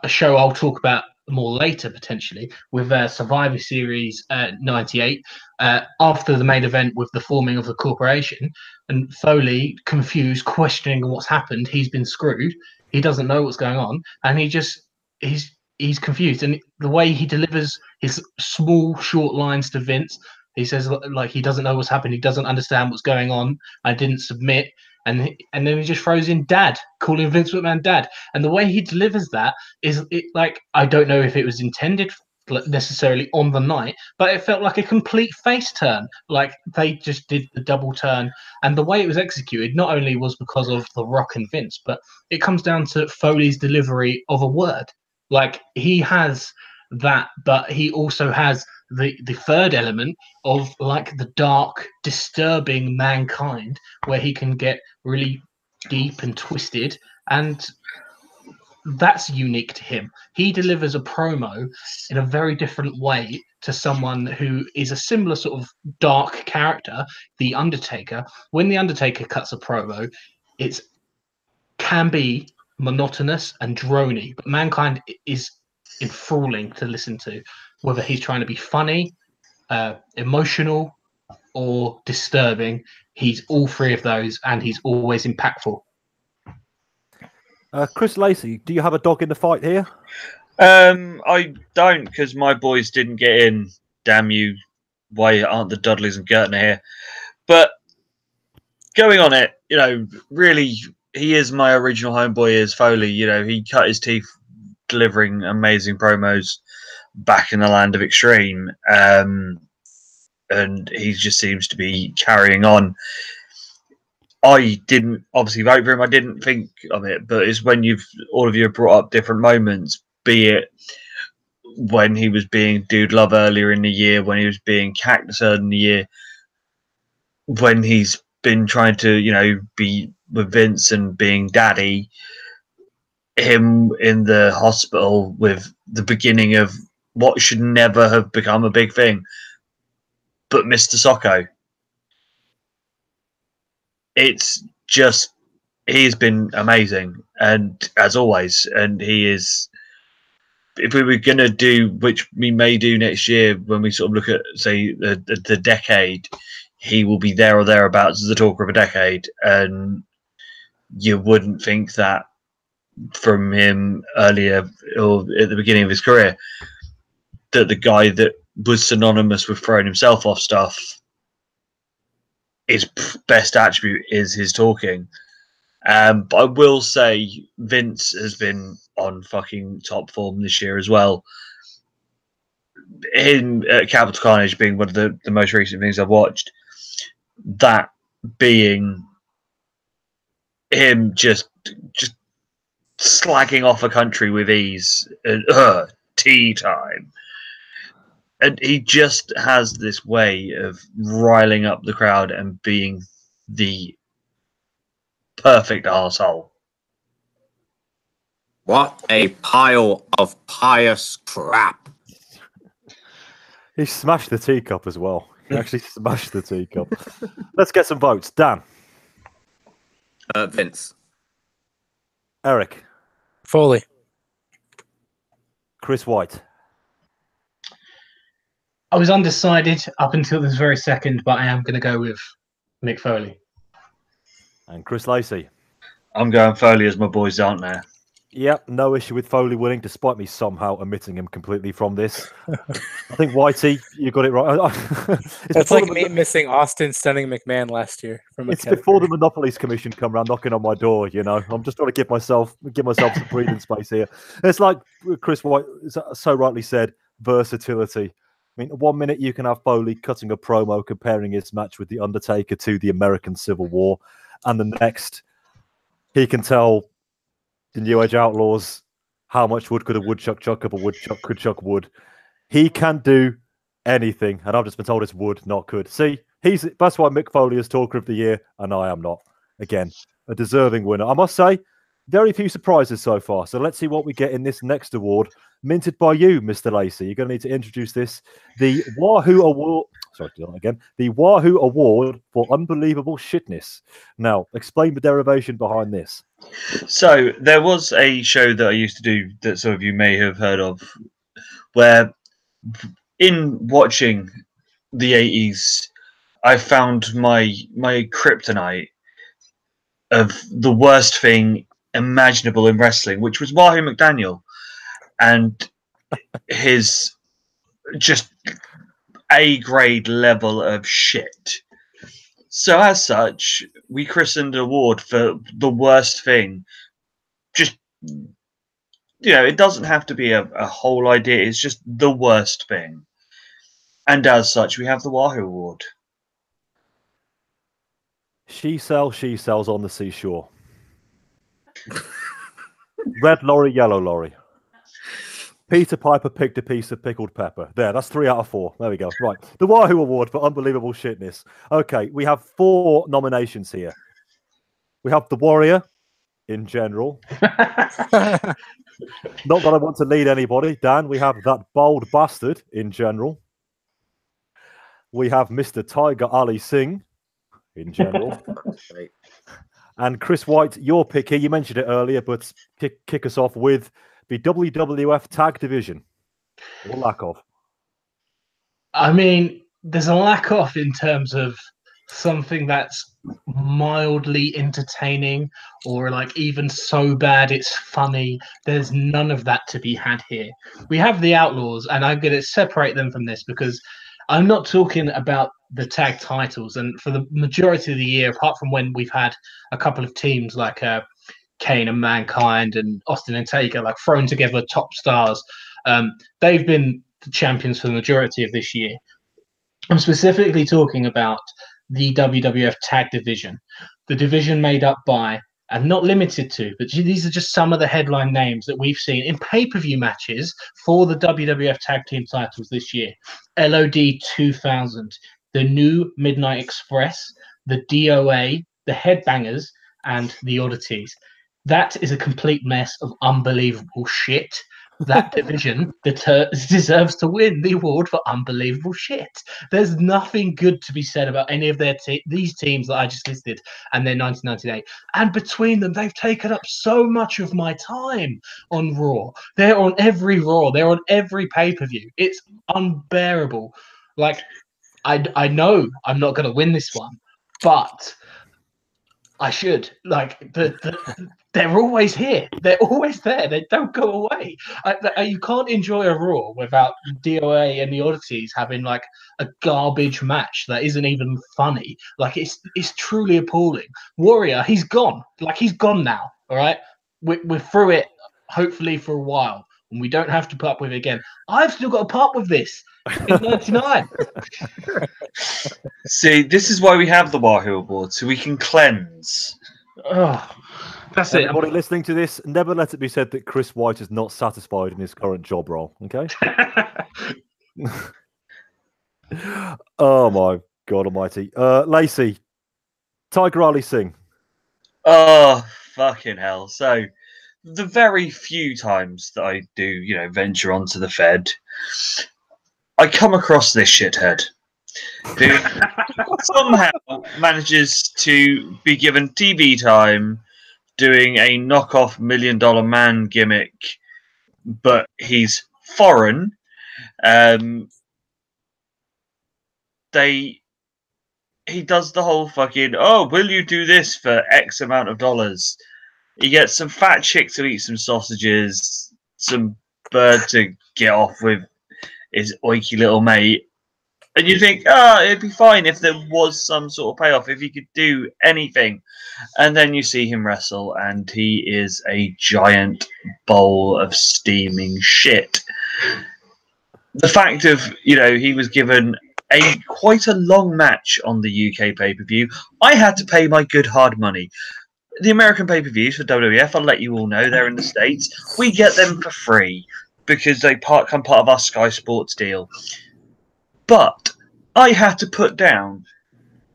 C: show I'll talk about more later, potentially, with Survivor Series 98, after the main event with the forming of the corporation, and Foley, confused, questioning what's happened. He's been screwed. He doesn't know what's going on, and he's confused. And the way he delivers his small, short lines to Vince, he says like he doesn't know what's happened. He doesn't understand what's going on. I didn't submit. And then he just throws in dad, calling Vince McMahon dad. And the way he delivers that is like, I don't know if it was intended necessarily on the night, but it felt like a complete face turn. Like they just did the double turn. And the way it was executed not only was because of The Rock and Vince, but it comes down to Foley's delivery of a word. Like he has that, but he also has the third element of like the dark, disturbing Mankind, where he can get really deep and twisted, and that's unique to him. He delivers a promo in a very different way to someone who is a similar sort of dark character, The Undertaker. When The Undertaker cuts a promo, it can be monotonous and drony, but Mankind is enthralling to listen to, whether he's trying to be funny, emotional, or disturbing. He's all three of those, and he's always impactful.
B: Chris Lacey, do you have a dog in the fight here?
A: I don't, because my boys didn't get in. Damn you! Why aren't the Dudleys and Gertner here? But going on it, really, he is my original homeboy. Is Foley? He cut his teeth delivering amazing promos back in the land of Extreme, and he just seems to be carrying on. I didn't obviously vote for him. I didn't think of it, but it's when all of you have brought up different moments, be it when he was being Dude Love earlier in the year, when he was being Cactus earlier in the year, when he's been trying to, be with Vince and being daddy, him in the hospital with the beginning of what should never have become a big thing, but Mr. Socko. It's just, he's been amazing, and as always, and he is. If we were going to do, which we may do next year, when we sort of look at, say, the decade, he will be there or thereabouts as the talker of a decade, and you wouldn't think that from him earlier or at the beginning of his career, that the guy that was synonymous with throwing himself off stuff, his best attribute is his talking. But I will say Vince has been on fucking top form this year as well. In Capital Carnage being one of the most recent things I've watched, that being him just slagging off a country with ease, and tea time. And he just has this way of riling up the crowd and being the perfect arsehole.
D: What a pile of pious crap.
B: He smashed the teacup as well. He actually smashed the teacup. Let's get some votes. Dan.
D: Vince.
B: Eric.
E: Foley.
B: Chris White.
C: I was undecided up until this very second, but I am going to go with Mick Foley.
B: And Chris Lacey.
A: I'm going Foley as my boys aren't there.
B: Yep, no issue with Foley winning, despite me somehow omitting him completely from this. I think Whitey, you got it right.
E: That's like me missing Austin stunning McMahon last year from a
B: It's before the Monopolies Commission come around knocking on my door. You know, I'm just trying to give myself some breathing space here. It's like Chris White so rightly said, versatility. I mean, 1 minute you can have Foley cutting a promo comparing his match with The Undertaker to the American Civil War, and the next he can tell the New Age Outlaws how much wood could a woodchuck chuck if a woodchuck could chuck wood. He can do anything, and I've just been told it's wood, not could. See, that's why Mick Foley is Talker of the Year, and I am not. Again, a deserving winner. I must say, very few surprises so far. So let's see what we get in this next award, minted by you, Mr. Lacey. You're going to need to introduce this. The Wahoo Award. Sorry, do that again. The Wahoo Award for Unbelievable Shitness. Now, explain the derivation behind this.
A: So there was a show that I used to do that some of you may have heard of, where in watching the 80s, I found my kryptonite of the worst thing imaginable in wrestling, which was Wahoo McDaniel and his just A-grade level of shit. So as such, we christened an award for the worst thing. Just, it doesn't have to be a whole idea. It's just the worst thing. And as such, we have the Wahoo Award.
B: She sells on the seashore. Red lorry, yellow lorry. Peter Piper picked a piece of pickled pepper. There, that's 3 out of 4. There we go. Right. The Wahoo Award for Unbelievable Shitness. Okay, we have 4 nominations here. We have The Warrior, in general. Not that I want to lead anybody. Dan, we have That Bold Bastard, in general. We have Mr. Tiger Ali Singh, in general.
D: Right.
B: And Chris White, your pick here. You mentioned it earlier, but kick us off with the WWF Tag Division, or lack of.
C: I mean, there's a lack of in terms of something that's mildly entertaining or like even so bad it's funny. There's none of that to be had here. We have the Outlaws, and I'm going to separate them from this because I'm not talking about the tag titles. And for the majority of the year, apart from when we've had a couple of teams like Kane and Mankind and Austin and Taker, like thrown together top stars, they've been the champions for the majority of this year. I'm specifically talking about the WWF Tag Division, the division made up by, and not limited to, but these are just some of the headline names that we've seen in pay-per-view matches for the WWF Tag Team titles this year. LOD 2000, the New Midnight Express, the DOA, the Headbangers, and the Oddities. That is a complete mess of unbelievable shit. That division deserves to win the award for unbelievable shit. There's nothing good to be said about any of these teams that I just listed and their 1998. And between them, they've taken up so much of my time on Raw. They're on every Raw. They're on every pay-per-view. It's unbearable. Like, I know I'm not going to win this one, but I should. Like, they're always here. They're always there. They don't go away. You can't enjoy a Raw without DOA and the Oddities having like a garbage match that isn't even funny. Like, it's truly appalling. Warrior, he's gone. Like, he's gone now. All right, we're through it. Hopefully for a while, and we don't have to put up with it again. I've still got to put up with this in '99.
A: See, this is why we have the Wahoo Award, so we can cleanse.
C: Oh, that's
B: Everybody
C: it.
B: listening to this, never let it be said that Chris White is not satisfied in his current job role. Okay. Oh my God Almighty, Lacey, Tiger Ali Singh.
A: Oh, fucking hell. So, the very few times that I do, venture onto the Fed, I come across this shithead who somehow manages to be given TV time doing a knockoff $1 Million Man gimmick, but he's foreign. he does the whole fucking, oh, will you do this for X amount of dollars? He gets some fat chick to eat some sausages, some bird to get off with his oiky little mate. And you think, it'd be fine if there was some sort of payoff, if he could do anything. And then you see him wrestle, and he is a giant bowl of steaming shit. The fact of, he was given quite a long match on the UK pay-per-view. I had to pay my good hard money. The American pay-per-views for WWF, I'll let you all know, they're in the States. We get them for free because they become part of our Sky Sports deal. But I had to put down,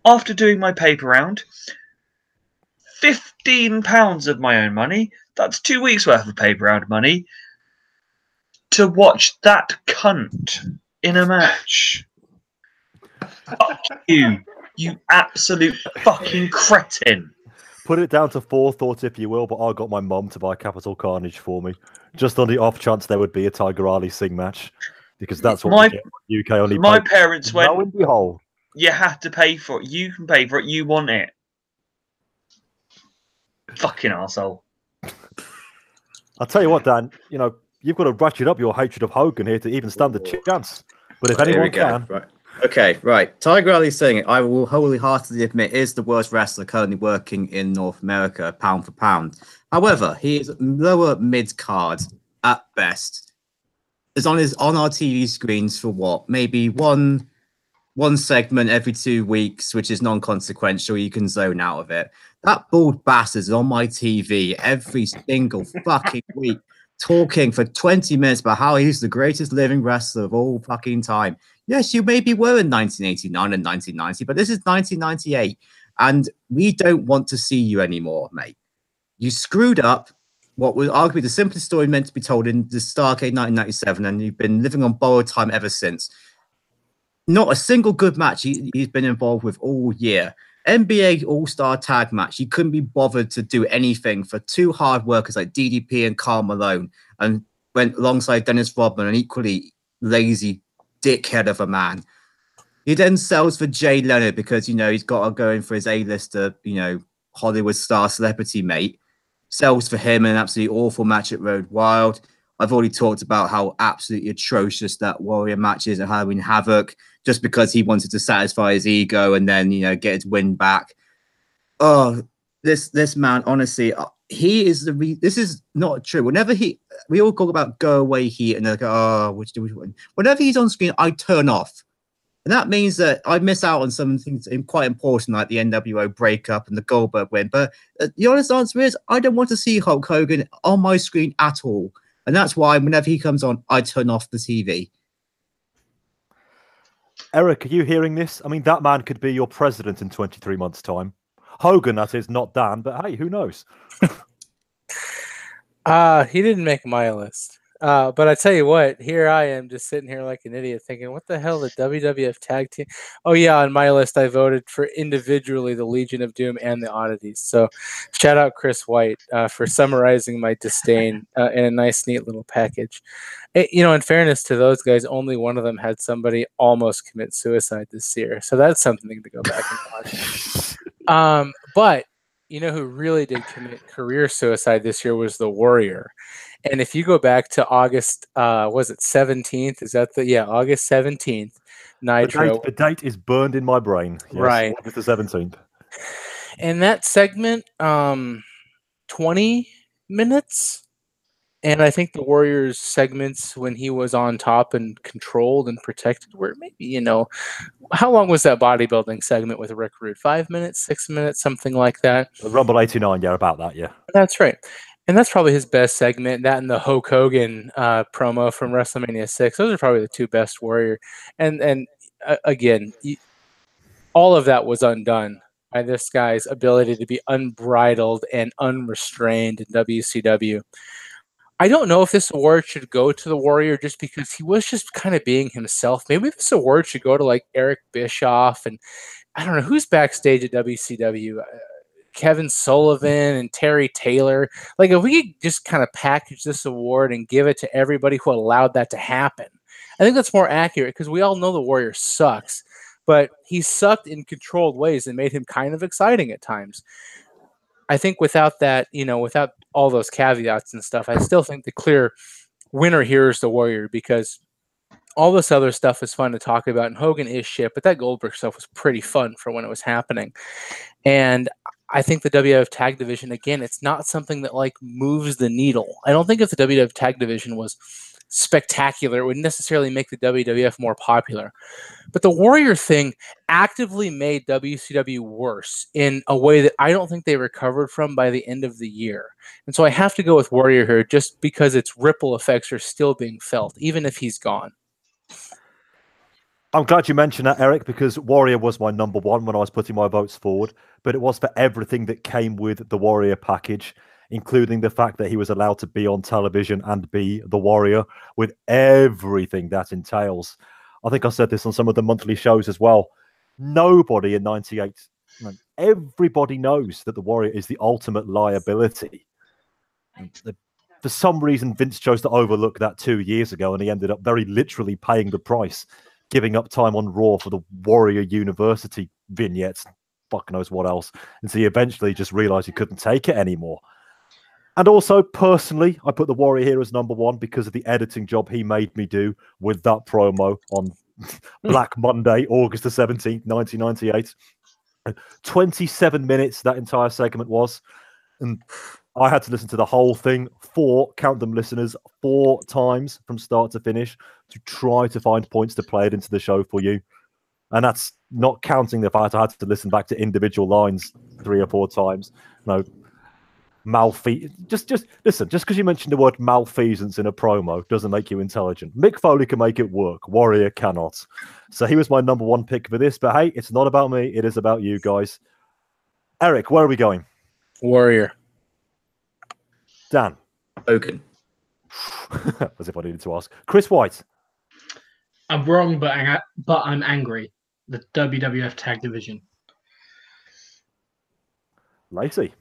A: after doing my paper round, £15 of my own money. That's 2 weeks worth of paper round money to watch that cunt in a match. Fuck you, you absolute fucking cretin.
B: Put it down to forethought, if you will, but I got my mum to buy Capital Carnage for me, just on the off chance there would be a Tiger Ali Singh match, because that's what UK only.
A: My parents went,
B: lo and behold,
A: you have to pay for it. You can pay for it. You want it. Fucking arsehole.
B: I'll tell you what, Dan, you've got to ratchet up your hatred of Hogan here to even stand a chance. But if anyone can...
D: Right. Okay, right. Tiger Ali Singh, I will wholeheartedly admit, is the worst wrestler currently working in North America, pound for pound. However, he is lower mid-card at best. Is on our TV screens for what? Maybe one segment every 2 weeks, which is non-consequential. You can zone out of it. That bald bastard is on my TV every single fucking week, talking for 20 minutes about how he's the greatest living wrestler of all fucking time. Yes, you maybe were in 1989 and 1990, but this is 1998, and we don't want to see you anymore, mate. You screwed up what was arguably the simplest story meant to be told in the Starrcade 1997, and you've been living on borrowed time ever since. Not a single good match he's been involved with all year. NBA All-Star Tag match, he couldn't be bothered to do anything for two hard workers like DDP and Karl Malone, and went alongside Dennis Rodman, an equally lazy dickhead of a man. He then sells for Jay Leonard because, he's got to go in for his A-lister, Hollywood star celebrity mate. Sells for him in an absolutely awful match at Road Wild. I've already talked about how absolutely atrocious that Warrior match is at Halloween Havoc, just because he wanted to satisfy his ego and then, get his win back. Oh, this man, honestly, he is this is not true. Whenever we all talk about go away heat and they're like, oh, which do we win? Whenever he's on screen, I turn off. And that means that I miss out on some things quite important, like the NWO breakup and the Goldberg win. But the honest answer is, I don't want to see Hulk Hogan on my screen at all. And that's why whenever he comes on, I turn off the TV.
B: Eric, are you hearing this? I mean, that man could be your president in 23 months' time. Hogan, that is, not Dan, but hey, who knows?
E: He didn't make my list. But I tell you what, here I am just sitting here like an idiot thinking, what the hell, the WWF tag team? Oh, yeah, on my list, I voted for individually the Legion of Doom and the Oddities. So shout out Chris White for summarizing my disdain in a nice, neat little package. In fairness to those guys, only one of them had somebody almost commit suicide this year. So that's something to go back and watch. But who really did commit career suicide this year was the Warrior. And if you go back to August, was it 17th? Is that August 17th, Nitro.
B: The date is burned in my brain. Yes,
E: right.
B: August the 17th.
E: And that segment, 20 minutes. And I think the Warriors segments when he was on top and controlled and protected were maybe, how long was that bodybuilding segment with Rick Rude? 5 minutes, 6 minutes, something like that.
B: The Rumble 89, yeah, about that, yeah.
E: That's right. And that's probably his best segment. That and the Hulk Hogan promo from WrestleMania 6. Those are probably the two best Warrior. And again, all of that was undone by this guy's ability to be unbridled and unrestrained in WCW. I don't know if this award should go to the Warrior just because he was just kind of being himself. Maybe this award should go to like Eric Bischoff and I don't know who's backstage at WCW. Kevin Sullivan and Terry Taylor. Like if we could just kind of package this award and give it to everybody who allowed that to happen. I think that's more accurate because we all know the Warrior sucks. but he sucked in controlled ways and made him kind of exciting at times. I think without that, without all those caveats and stuff, I still think the clear winner here is the Warrior, because all this other stuff is fun to talk about, and Hogan is shit, but that Goldberg stuff was pretty fun for when it was happening. And I think the WWF tag division, again, it's not something that like moves the needle. I don't think if the WWF tag division was spectacular, it would necessarily make the WWF more popular. But the Warrior thing actively made WCW worse in a way that I don't think they recovered from by the end of the year. And so I have to go with Warrior here just because its ripple effects are still being felt, even if he's gone.
B: I'm glad you mentioned that, Eric, because Warrior was my number one when I was putting my votes forward, but it was for everything that came with the Warrior package, including the fact that he was allowed to be on television and be the Warrior with everything that entails. I think I said this on some of the monthly shows as well. Nobody in 98, everybody knows that the Warrior is the ultimate liability. For some reason, Vince chose to overlook that 2 years ago, and he ended up very literally paying the price, giving up time on Raw for the Warrior University vignettes, fuck knows what else. And so he eventually just realized he couldn't take it anymore. And also, personally, I put the Warrior here as number one because of the editing job he made me do with that promo on Black Monday, August the 17th, 1998. 27 minutes that entire segment was. And I had to listen to the whole thing count them listeners, 4 times from start to finish to try to find points to play it into the show for you. And that's not counting the fact I had to listen back to individual lines 3 or 4 times. Just listen, just because you mentioned the word malfeasance in a promo doesn't make you intelligent. Mick Foley can make it work. Warrior cannot. So he was my number one pick for this. But hey, it's not about me. It is about you guys. Eric, where are we going?
E: Warrior.
B: Dan.
D: Hogan.
B: As if I needed to ask. Chris White.
C: I'm wrong, but I'm angry. The WWF tag division.
B: Lacey.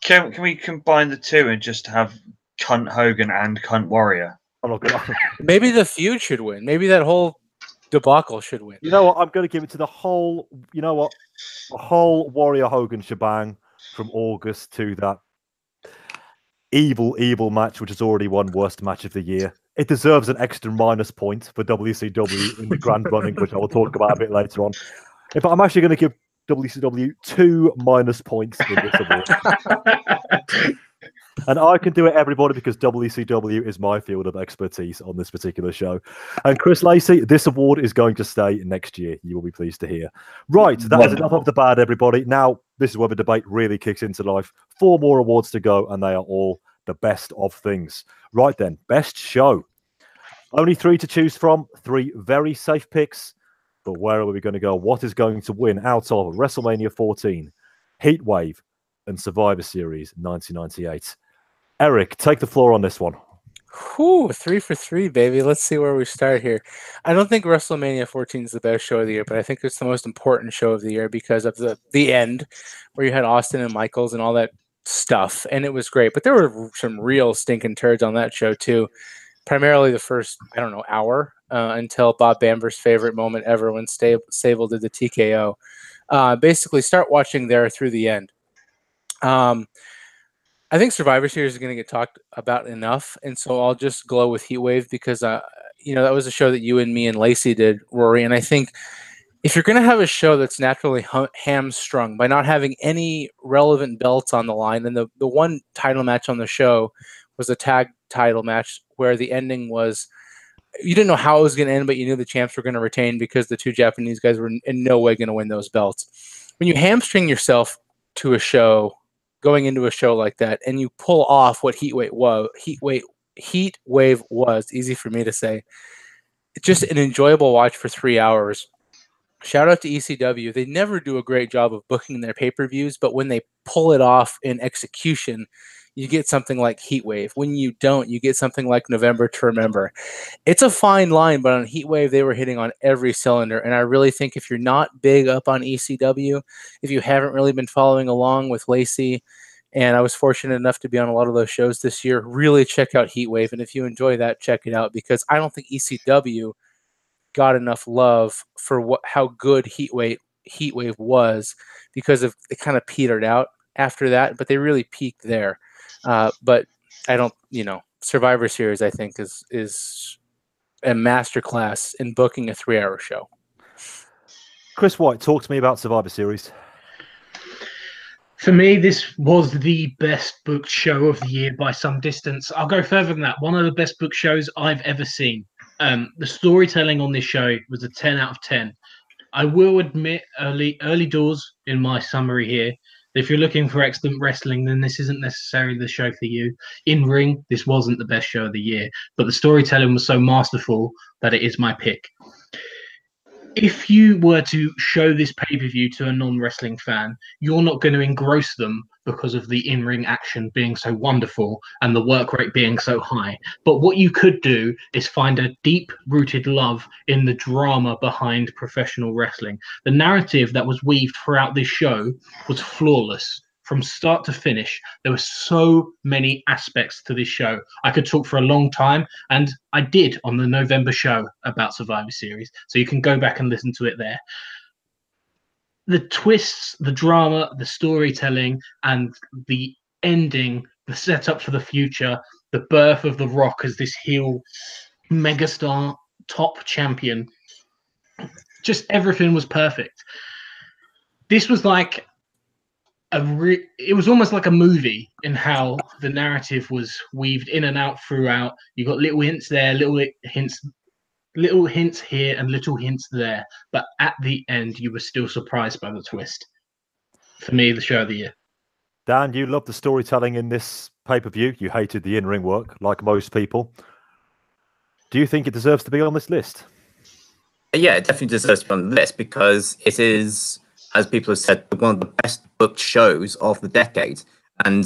A: Can we combine the two and just have Cunt Hogan and Cunt Warrior?
B: I'm not gonna...
E: Maybe the feud should win. Maybe that whole debacle should win.
B: You know what? I'm going to give it to the whole, the whole Warrior Hogan shebang from August to that evil match, which has already won worst match of the year. It deserves an extra minus point for WCW in the grand running, which I will talk about a bit later on. But I'm actually going to give WCW 2 minus points in this award. And I can do it, everybody, because WCW is my field of expertise on this particular show. And Chris Lacey, this award is going to stay next year. You will be pleased to hear. Right, that is enough of the bad, everybody. Now, this is where the debate really kicks into life. 4 more awards to go, and they are all the best of things. Right then, best show. Only 3 to choose from, 3 very safe picks. But where are we going to go? What is going to win out of WrestleMania 14, Heatwave, and Survivor Series 1998? Eric, take the floor on this one.
E: Whew, 3 for 3, baby. Let's see where we start here. I don't think WrestleMania 14 is the best show of the year, but I think it's the most important show of the year because of the end, where you had Austin and Michaels and all that stuff, and it was great. But there were some real stinking turds on that show too. Primarily the first, hour until Bob Bamber's favorite moment ever when Sable did the TKO. Basically, start watching there through the end. I think Survivor Series is going to get talked about enough, and so I'll just glow with Heatwave because, that was a show that you and me and Lacey did, Rory, and I think if you're going to have a show that's naturally hamstrung by not having any relevant belts on the line, then the one title match on the show was a tag title match where the ending was, you didn't know how it was going to end, but you knew the champs were going to retain because the 2 Japanese guys were in no way going to win those belts. When you hamstring yourself to a show, going into a show like that, and you pull off what Heatwave was, easy for me to say, it's just an enjoyable watch for 3 hours. Shout out to ECW. They never do a great job of booking their pay-per-views, but when they pull it off in execution, you get something like Heatwave. When you don't, you get something like November to Remember. It's a fine line, but on Heatwave, they were hitting on every cylinder. And I really think if you're not big up on ECW, if you haven't really been following along with Lacey, and I was fortunate enough to be on a lot of those shows this year, really check out Heatwave. And if you enjoy that, check it out, because I don't think ECW got enough love for how good Heatwave was, because of it kind of petered out after that, but they really peaked there. But I don't, Survivor Series, I think, is a masterclass in booking a 3-hour show.
B: Chris White, talk to me about Survivor Series.
C: For me, this was the best booked show of the year by some distance. I'll go further than that. One of the best booked shows I've ever seen. The storytelling on this show was a 10 out of 10. I will admit early doors in my summary here. If you're looking for excellent wrestling, then this isn't necessarily the show for you. In ring, this wasn't the best show of the year, but the storytelling was so masterful that it is my pick. If you were to show this pay-per-view to a non-wrestling fan, you're not going to engross them because of the in-ring action being so wonderful and the work rate being so high. But what you could do is find a deep-rooted love in the drama behind professional wrestling. The narrative that was weaved throughout this show was flawless. From start to finish, there were so many aspects to this show. I could talk for a long time, and I did on the November show about Survivor Series, so you can go back and listen to it there. The twists, the drama, the storytelling, and the ending, the setup for the future, the birth of The Rock as this heel megastar top champion, just everything was perfect. This was like it was almost like a movie in how the narrative was weaved in and out throughout. You got little hints there, little hints here, and little hints there. But at the end, you were still surprised by the twist. For me, the show of the year.
B: Dan, you loved the storytelling in this pay-per-view. You hated the in-ring work, like most people. Do you think it deserves to be on this list?
D: Yeah, it definitely deserves to be on the list because it is, as people have said, one of the best booked shows of the decade. And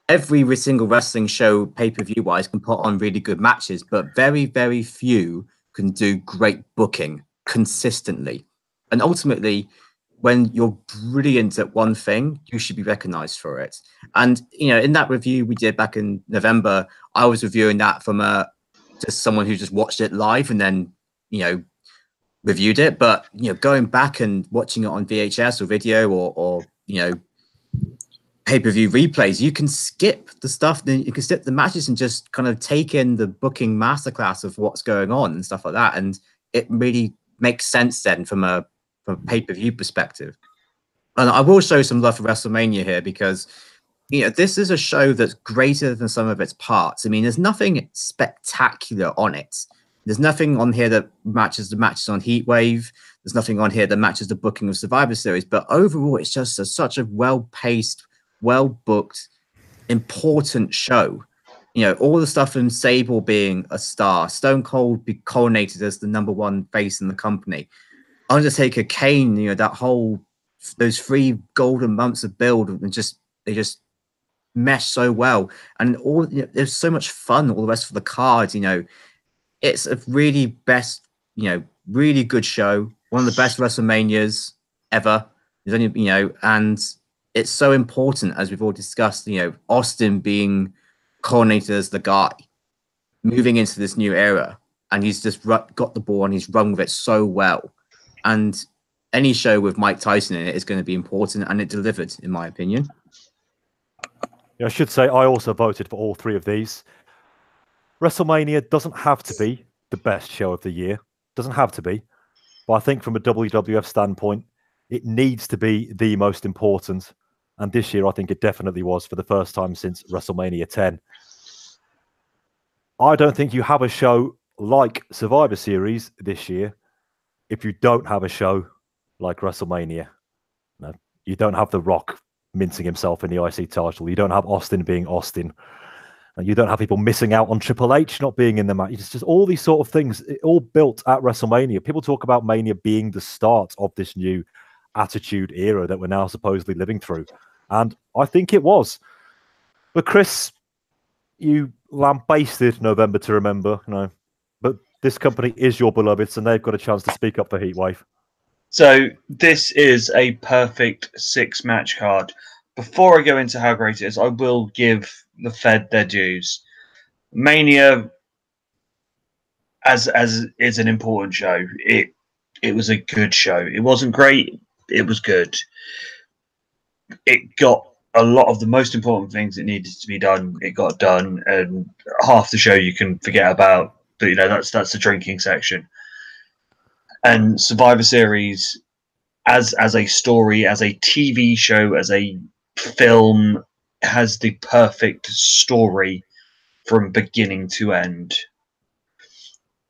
D: every single wrestling show, pay-per-view wise, can put on really good matches, but very, very few can do great booking consistently. And ultimately, when you're brilliant at one thing, you should be recognized for it. And, in that review we did back in November, I was reviewing that from just someone who just watched it live and then, reviewed it. But, going back and watching it on VHS or video or pay-per-view replays, you can skip the stuff, then you can skip the matches and just kind of take in the booking masterclass of what's going on and stuff like that. And it really makes sense then from a pay-per-view perspective. And I will show some love for WrestleMania here because this is a show that's greater than some of its parts. I mean, there's nothing spectacular on it. There's nothing on here that matches the matches on Heatwave. There's nothing on here that matches the booking of Survivor Series. But overall, it's just such a well-paced, well-booked, important show. All the stuff from Sable being a star, Stone Cold be coronated as the #1 face in the company, Undertaker, Kane, those 3 golden months of build, and they just mesh so well. And there's so much fun. All the rest of the cards, it's a really really good show. One of the best WrestleManias ever. There's only, and it's so important, as we've all discussed, Austin being coronated as the guy, moving into this new era, and he's just got the ball and he's run with it so well. And any show with Mike Tyson in it is going to be important, and it delivered, in my opinion.
B: Yeah, I should say I also voted for all 3 of these. WrestleMania doesn't have to be the best show of the year. Doesn't have to be. But I think from a WWF standpoint, it needs to be the most important. And this year, I think it definitely was for the first time since WrestleMania 10. I don't think you have a show like Survivor Series this year if you don't have a show like WrestleMania. No, you don't have The Rock mincing himself in the IC title. You don't have Austin being Austin. And you don't have people missing out on Triple H not being in the match. It's just all these sort of things, it all built at WrestleMania. People talk about Mania being the start of this new attitude era that we're now supposedly living through. And I think it was. But Chris, you lambasted November to Remember, but this company is your beloveds and they've got a chance to speak up for Heatwave.
A: So this is a perfect 6-match card. Before I go into how great it is, I will give the Fed their dues. Mania as is an important show. It was a good show. It wasn't great. It was good. It got a lot of the most important things that needed to be done. It got done, and half the show you can forget about. But you know that's the drinking section. And Survivor Series, as a story, as a TV show, as a film, has the perfect story from beginning to end.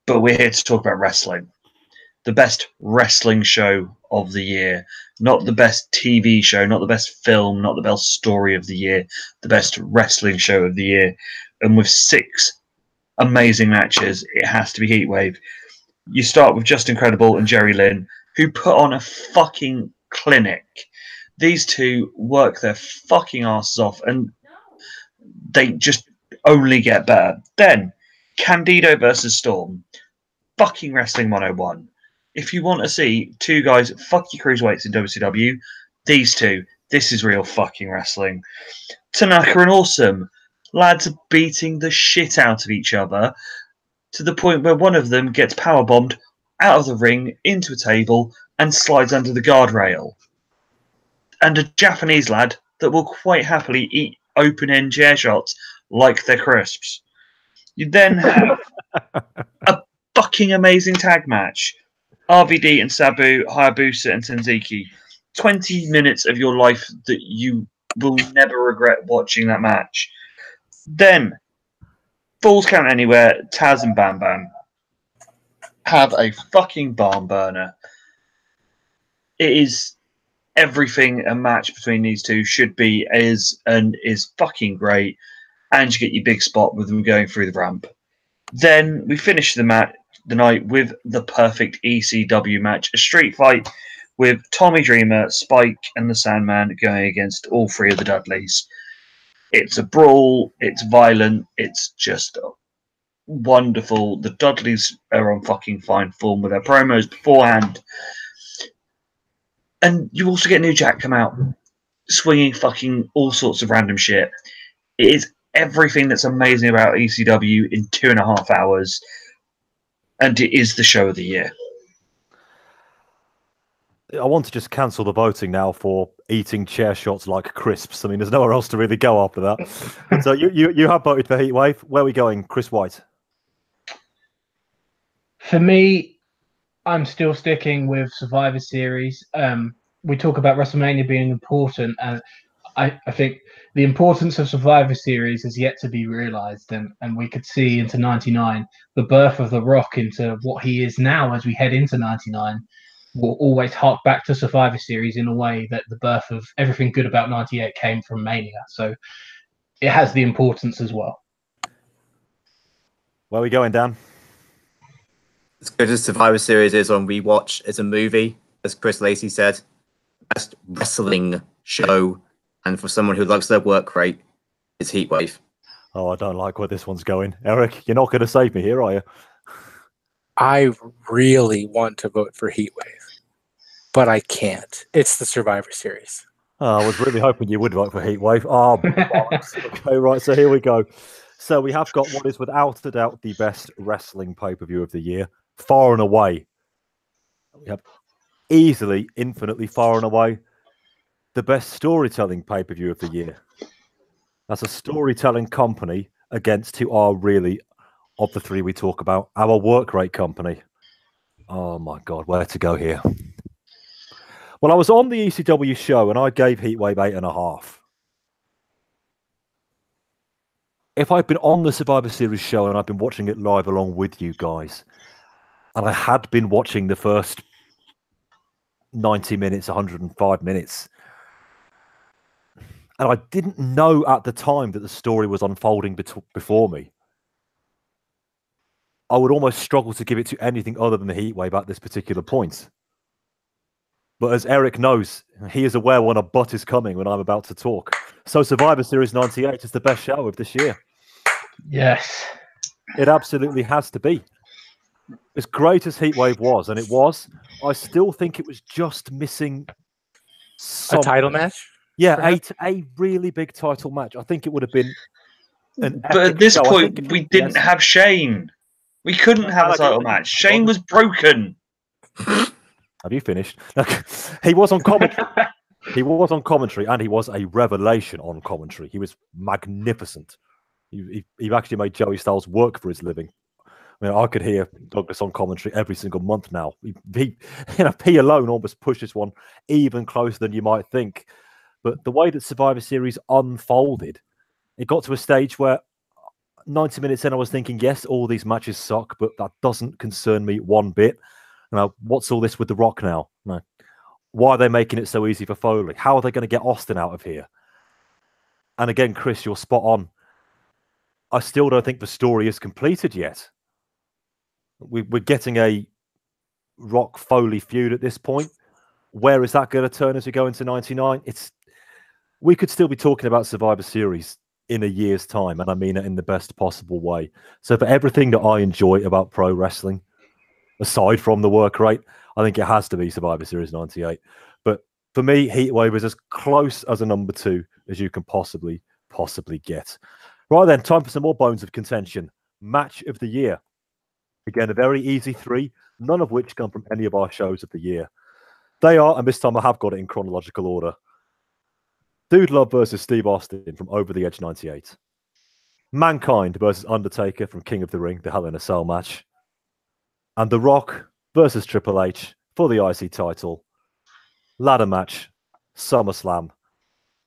A: But we're here to talk about wrestling. The best wrestling show of the year. Not the best TV show, not the best film, not the best story of the year. The best wrestling show of the year. And with 6 amazing matches, it has to be Heatwave. You start with Justin Credible and Jerry Lynn, who put on a fucking clinic. These two work their fucking asses off, and they just only get better. Then, Candido versus Storm. Fucking Wrestling 101. If you want to see 2 guys fuck your cruiserweights in WCW, these 2, this is real fucking wrestling. Tanaka and Awesome. Lads are beating the shit out of each other to the point where one of them gets powerbombed out of the ring into a table and slides under the guardrail. And a Japanese lad that will quite happily eat open-end chair shots like they're crisps. You then have a fucking amazing tag match. RVD and Sabu, Hayabusa and Tenziki. 20 minutes of your life that you will never regret watching that match. Then, Falls Count Anywhere, Taz and Bam Bam have a fucking barn burner. It is everything a match between these two should be, is fucking great. And you get your big spot with them going through the ramp. Then we finish the night with the perfect ECW match, a street fight with Tommy Dreamer, Spike, and the Sandman going against all 3 of the Dudleys. It's a brawl, it's violent, it's just wonderful. The Dudleys are on fucking fine form with their promos beforehand. And you also get New Jack come out swinging fucking all sorts of random shit. It is everything that's amazing about ECW in 2.5 hours. And it is the show of the year.
B: I want to just cancel the voting now for eating chair shots like crisps. I mean, there's nowhere else to really go after that. So you have voted for Heatwave. Where are we going, Chris White?
C: For me, I'm still sticking with Survivor Series. We talk about WrestleMania being important, and I think the importance of Survivor Series is yet to be realized, and we could see into 99 the birth of The Rock into what he is now as we head into 99 will always hark back to Survivor Series in a way that the birth of everything good about 98 came from Mania. So it has the importance as well.
B: Where are we going, Dan?
D: As good as Survivor Series is on rewatch, it's a movie, as Chris Lacey said. Best wrestling show, and for someone who likes their work rate, it's Heatwave.
B: Oh, I don't like where this one's going. Eric, you're not going to save me here, are you?
E: I really want to vote for Heatwave, but I can't. It's the Survivor Series.
B: Oh, I was really hoping you would vote for Heatwave. Oh, okay, right. So here we go. So we have got what is without a doubt the best wrestling pay-per-view of the year, far and away. We have easily, infinitely far and away the best storytelling pay-per-view of the year. That's a storytelling company against who are really, of the 3 we talk about, our work rate company. Oh my God, where to go here? Well, I was on the ECW show and I gave Heatwave 8.5. If I'd been on the Survivor Series show and I'd been watching it live along with you guys, and I had been watching the first 90 minutes, 105 minutes, and I didn't know at the time that the story was unfolding before me, I would almost struggle to give it to anything other than the Heatwave at this particular point. But as Eric knows, he is aware when a butt is coming when I'm about to talk. So Survivor Series 98 is the best show of this year.
C: Yes.
B: It absolutely has to be. As great as Heatwave was, and it was, I still think it was just missing
E: A title match?
B: Yeah,
E: perhaps?
B: a really big title match. I think it would have been an
A: But at
B: epic
A: this
B: show.
A: point, we didn't have Shane. We couldn't have a title match. Shane was broken.
B: Have you finished? He was on commentary. He was on commentary, and he was a revelation on commentary. He was magnificent. He actually made Joey Styles work for his living. I mean, I could hear Douglas on commentary every single month now. He alone almost pushed this one even closer than you might think. But the way that Survivor Series unfolded, it got to a stage where 90 minutes in, I was thinking, yes, all these matches suck, but that doesn't concern me one bit. Now, what's all this with The Rock now? No. Why are they making it so easy for Foley? How are they going to get Austin out of here? And again, Chris, you're spot on. I still don't think the story is completed yet. We're getting a Rock Foley feud at this point. Where is that going to turn as we go into 99? We could still be talking about Survivor Series in a year's time, and I mean it in the best possible way. So for everything that I enjoy about pro wrestling, aside from the work rate, I think it has to be Survivor Series 98. But for me, Heatwave is as close as a number 2 as you can possibly get. Right then, time for some more bones of contention. Match of the year. Again, a very easy 3, none of which come from any of our shows of the year. They are, and this time I have got it in chronological order, Dude Love versus Steve Austin from Over the Edge 98. Mankind versus Undertaker from King of the Ring, the Hell in a Cell match. And The Rock versus Triple H for the IC title. Ladder match, SummerSlam.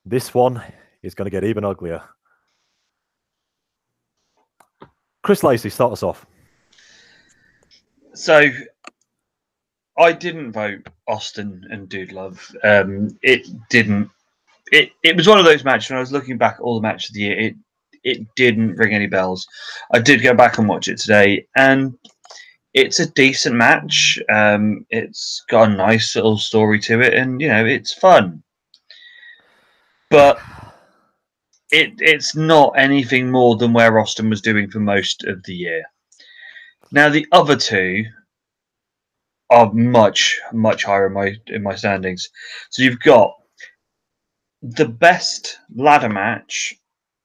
B: This one is going to get even uglier. Chris Lacey, start us off.
A: So, I didn't vote Austin and Dude Love. It didn't. It was one of those matches when I was looking back at all the matches of the year. It didn't ring any bells. I did go back and watch it today, and it's a decent match. It's got a nice little story to it, and it's fun. But it's not anything more than where Austin was doing for most of the year. Now the other two are much, much higher in my standings. So you've got the best ladder match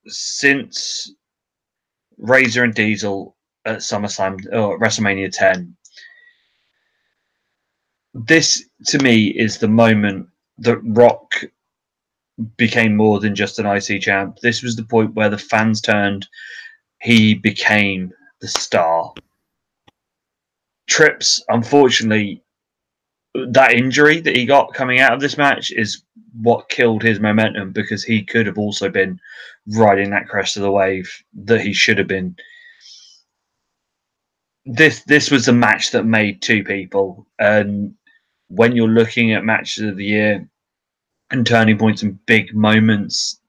A: since Razor and Diesel at SummerSlam or WrestleMania 10. This, to me, is the moment that Rock became more than just an IC champ. This was the point where the fans turned. He became the star. Trips, unfortunately, that injury that he got coming out of this match is what killed his momentum, because he could have also been riding that crest of the wave that he should have been. This was the match that made two people, and when you're looking at matches of the year and turning points and big moments,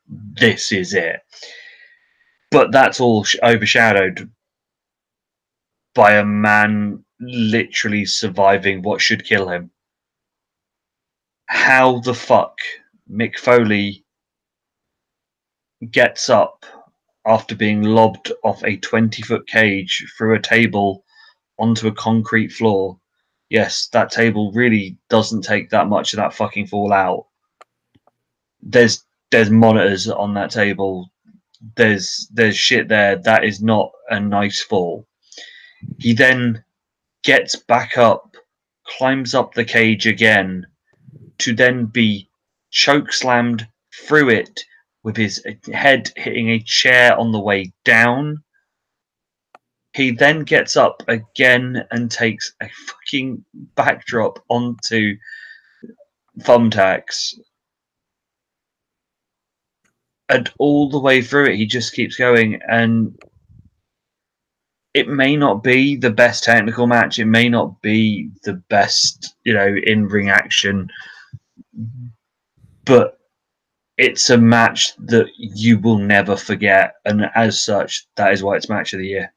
A: this is it. But that's all overshadowed by a man literally surviving what should kill him. How the fuck Mick Foley gets up after being lobbed off a 20-foot cage through a table onto a concrete floor. Yes, that table really doesn't take that much of that fucking fall out. There's monitors on that table. There's shit there. That is not a nice fall. He then gets back up, climbs up the cage again, to then be chokeslammed through it with his head hitting a chair on the way down. He then gets up again and takes a fucking backdrop onto thumbtacks. And all the way through it, he just keeps going. And it may not be the best technical match. It may not be the best, in-ring action. But it's a match that you will never forget. And as such, that is why it's match of the year.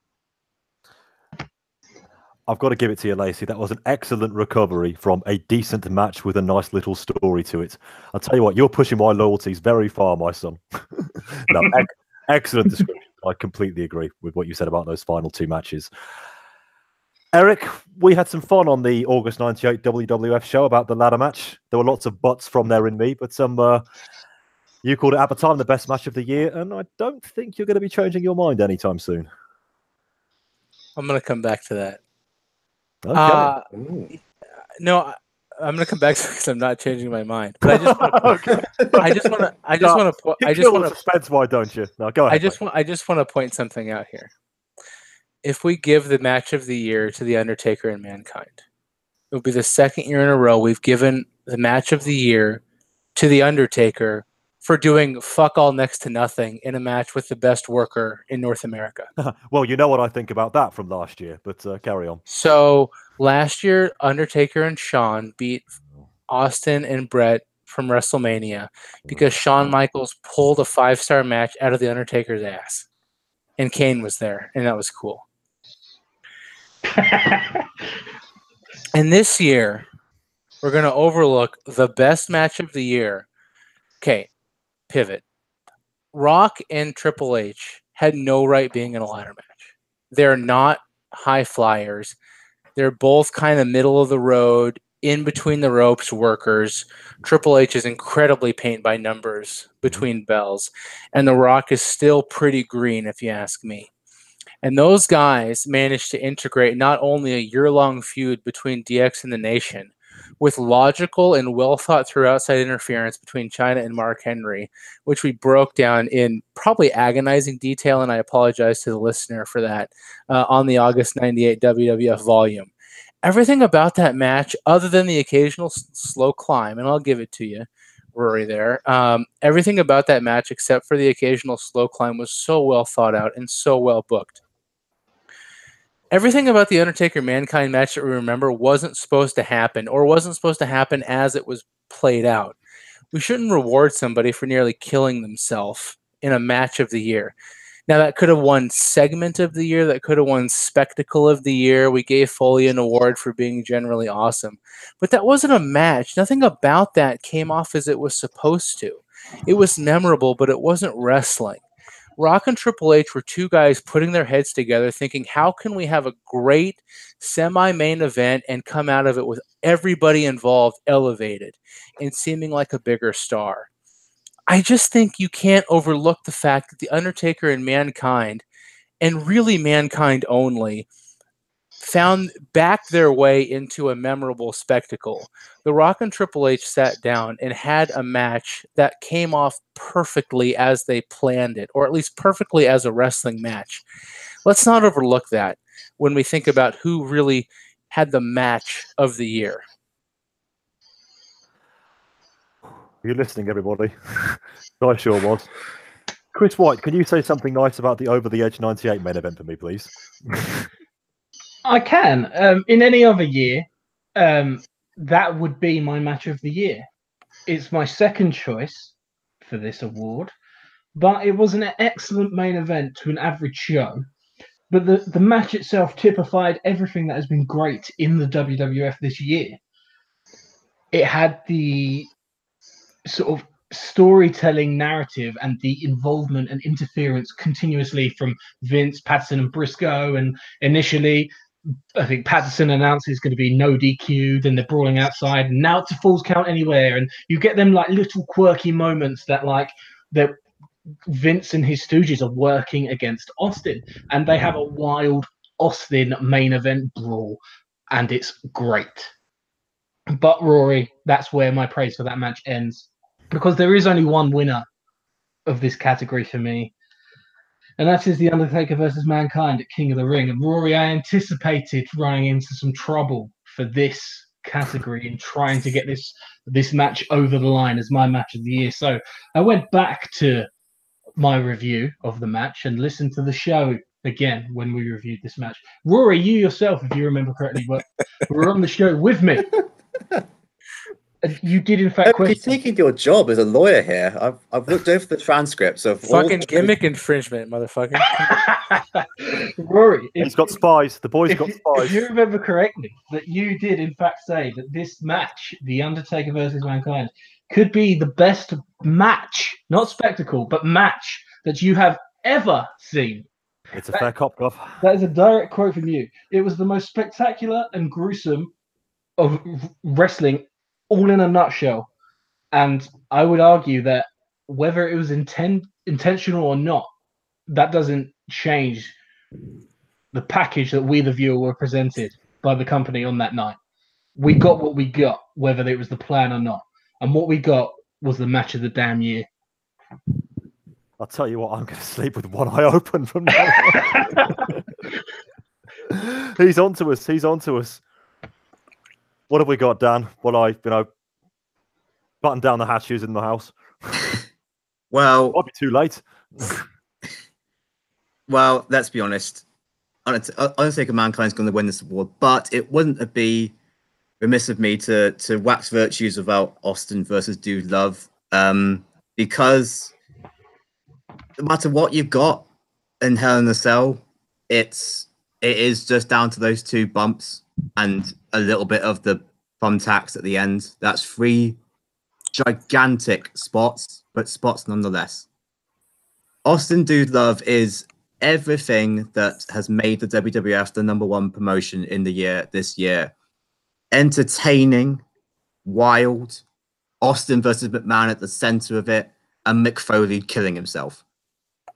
B: I've got to give it to you, Lacey. That was an excellent recovery from a decent match with a nice little story to it. I'll tell you what, you're pushing my loyalties very far, my son. No, excellent description. I completely agree with what you said about those final two matches. Eric, we had some fun on the August 98 WWF show about the ladder match. There were lots of butts from there in me, but you called it at the time the best match of the year, and I don't think you're going to be changing your mind anytime soon.
E: I'm gonna come back to that.
B: Okay.
E: No, I'm gonna come back to it because I'm not changing my mind. But I just want to.
B: Okay.
E: I just want to. I just want to. I just
B: kill the
E: want to.
B: suspense. Why don't you? No, go ahead.
E: I just want to point something out here. If we give the match of the year to The Undertaker and Mankind, it will be the second year in a row we've given the match of the year to The Undertaker for doing fuck all next to nothing in a match with the best worker in North America.
B: Well, you know what I think about that from last year, but carry on.
E: So last year, Undertaker and Shawn beat Austin and Brett from WrestleMania because Shawn Michaels pulled a 5-star match out of The Undertaker's ass. And Kane was there, and that was cool. And this year, we're going to overlook the best match of the year. Okay, pivot. Rock and Triple H had no right being in a ladder match. They're not high flyers. They're both kind of middle of the road, in between the ropes workers. Triple H is incredibly paint by numbers between bells, and The Rock is still pretty green, if you ask me. And those guys managed to integrate not only a year-long feud between DX and the Nation, with logical and well-thought-through outside interference between China and Mark Henry, which we broke down in probably agonizing detail, and I apologize to the listener for that, on the August 98 WWF volume. Everything about that match, other than the occasional slow climb, and I'll give it to you, Rory, there, everything about that match, except for the occasional slow climb, was so well thought out and so well booked. Everything about the Undertaker-Mankind match that we remember wasn't supposed to happen, or wasn't supposed to happen as it was played out. We shouldn't reward somebody for nearly killing themselves in a match of the year. Now, that could have won segment of the year. That could have won spectacle of the year. We gave Foley an award for being generally awesome. But that wasn't a match. Nothing about that came off as it was supposed to. It was memorable, but it wasn't wrestling. Rock and Triple H were two guys putting their heads together thinking, how can we have a great semi-main event and come out of it with everybody involved elevated and seeming like a bigger star? I just think you can't overlook the fact that The Undertaker and Mankind, and really Mankind only, found back their way into a memorable spectacle. The Rock and Triple H sat down and had a match that came off perfectly as they planned it, or at least perfectly as a wrestling match. Let's not overlook that when we think about who really had the match of the year.
B: You're listening, everybody. I sure was. Chris White, can you say something nice about the Over the Edge 98 main event for me, please?
C: I can. In any other year, that would be my match of the year. It's my second choice for this award, but it was an excellent main event to an average show. But the match itself typified everything that has been great in the WWF this year. It had the sort of storytelling narrative and the involvement and interference continuously from Vince, Patterson, and Briscoe. And initially, I think Patterson announced it's going to be no DQ, then they're brawling outside, and now it's a Falls Count Anywhere. And you get them like little quirky moments that Vince and his stooges are working against Austin, and they have a wild Austin main event brawl, and it's great. But Rory, that's where my praise for that match ends, because there is only one winner of this category for me, and that is The Undertaker versus Mankind at King of the Ring. And Rory, I anticipated running into some trouble for this category and trying to get this match over the line as my match of the year. So I went back to my review of the match and listened to the show again when we reviewed this match. Rory, you yourself, if you remember correctly, were on the show with me. You did, in fact,
D: You're taking your job as a lawyer here. I've looked over the transcripts of
E: fucking gimmick infringement, motherfucker.
C: Rory,
B: he's got spies. The boy's got spies.
C: If you remember correctly, that you did, in fact, say that this match, The Undertaker versus Mankind, could be the best match, not spectacle, but match that you have ever seen.
B: It's a fair cop, Goff.
C: That is a direct quote from you. It was the most spectacular and gruesome of wrestling, all in a nutshell. And I would argue that whether it was intentional or not, that doesn't change the package that we, the viewer, were presented by the company on that night. We got what we got, whether it was the plan or not. And what we got was the match of the damn year.
B: I'll tell you what, I'm going to sleep with one eye open from now on. He's on to us. He's on to us. What have we got, Dan? Well, button down the hatches in the house.
D: Well,
B: Might be too late.
D: well, let's be honest. I don't think Mankind's going to win this award, but it wouldn't be remiss of me to wax virtues about Austin versus Dude Love, because no matter what you've got in Hell in a Cell, it is just down to those 2 bumps and a little bit of the thumbtacks at the end. That's 3 gigantic spots, but spots nonetheless. Austin Dude Love is everything that has made the WWF the #1 promotion in the year this year. Entertaining, wild, Austin versus McMahon at the center of it, and Mick Foley killing himself.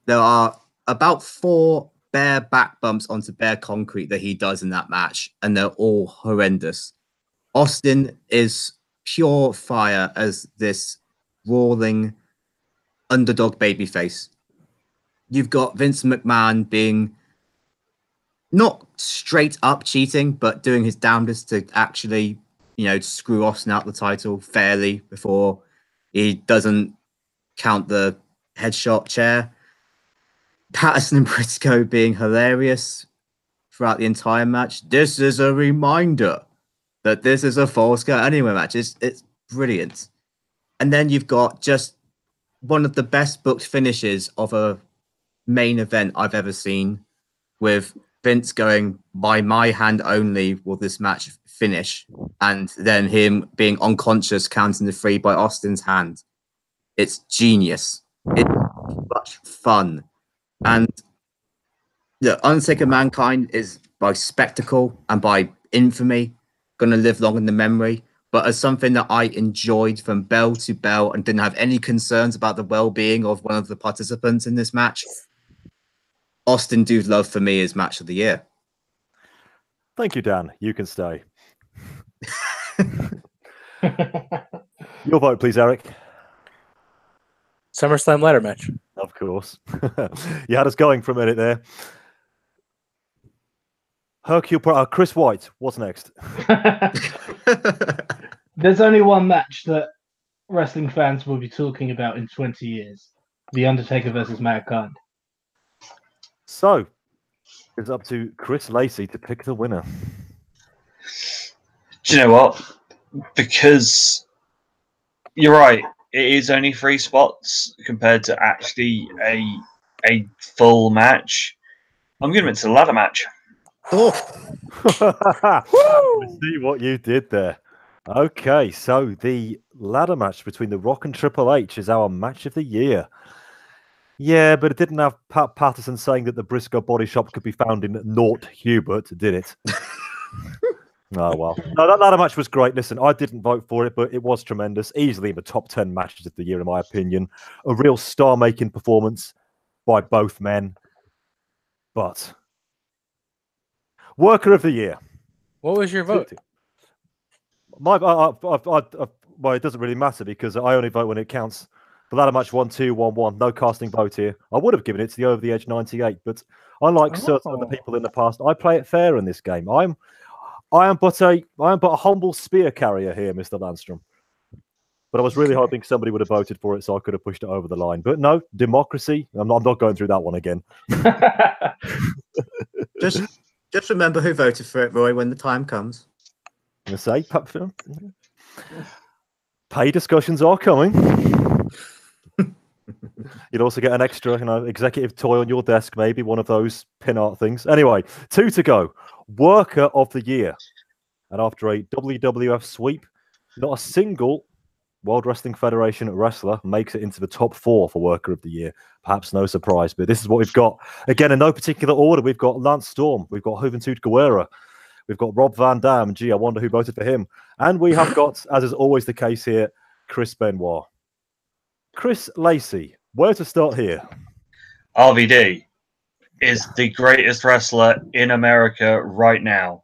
D: There are about 4 bare back bumps onto bare concrete that he does in that match, and they're all horrendous. Austin is pure fire as this brawling underdog babyface. You've got Vince McMahon being not straight up cheating, but doing his damnedest to actually, screw Austin out the title fairly before he doesn't count the headshot chair. Patterson and Briscoe being hilarious throughout the entire match. This is a reminder that this is a false count anywhere match. It's brilliant. And then you've got just one of the best booked finishes of a main event I've ever seen, with Vince going, by my hand only will this match finish, and then him being unconscious counting the 3 by Austin's hand. It's genius. It's much fun. And the Undertaker Mankind is, by spectacle and by infamy, going to live long in the memory. But as something that I enjoyed from bell to bell and didn't have any concerns about the well-being of one of the participants in this match, Austin Dude Love for me is match of the year.
B: Thank you, Dan. You can stay. Your vote, please, Eric.
E: SummerSlam ladder match.
B: Of course. You had us going for a minute there. Chris White, what's next?
C: There's only one match that wrestling fans will be talking about in 20 years. The Undertaker versus Mankind.
B: So, it's up to Chris Lacey to pick the winner.
A: Do you know what? Because you're right, it is only 3 spots compared to actually a full match. I'm giving it to the ladder match.
D: Oh,
B: See what you did there. Okay, so the ladder match between The Rock and Triple H is our match of the year. Yeah, but it didn't have Pat Patterson saying that the Briscoe Body Shop could be found in North Hubert, did it? Oh, well. No, that ladder match was great. Listen, I didn't vote for it, but it was tremendous. Easily in the top 10 matches of the year, in my opinion. A real star-making performance by both men. But Worker of the Year.
E: What was your vote?
B: Well, it doesn't really matter because I only vote when it counts. The ladder match 1-2-1-1. No casting vote here. I would have given it to the Over the Edge 98, but unlike certain other people in the past, I play it fair in this game. I am but a humble spear carrier here, Mr. Landstrom. But I was really hoping somebody would have voted for it so I could have pushed it over the line. But no, democracy. I'm not going through that one again.
D: just remember who voted for it, Roy, when the time comes.
B: I'm going to say, pay discussions are coming. You'd also get an extra, executive toy on your desk, maybe one of those pin art things. Anyway, 2 to go. Worker of the Year. And after a WWF sweep, not a single World Wrestling Federation wrestler makes it into the top 4 for Worker of the Year. Perhaps no surprise, but this is what we've got. Again, in no particular order, we've got Lance Storm, we've got Juventud Guerrera, we've got Rob Van Dam. Gee, I wonder who voted for him. And we have got, as is always the case here, Chris Benoit. Chris Lacey, where to start here?
A: RVD. is the greatest wrestler in America right now.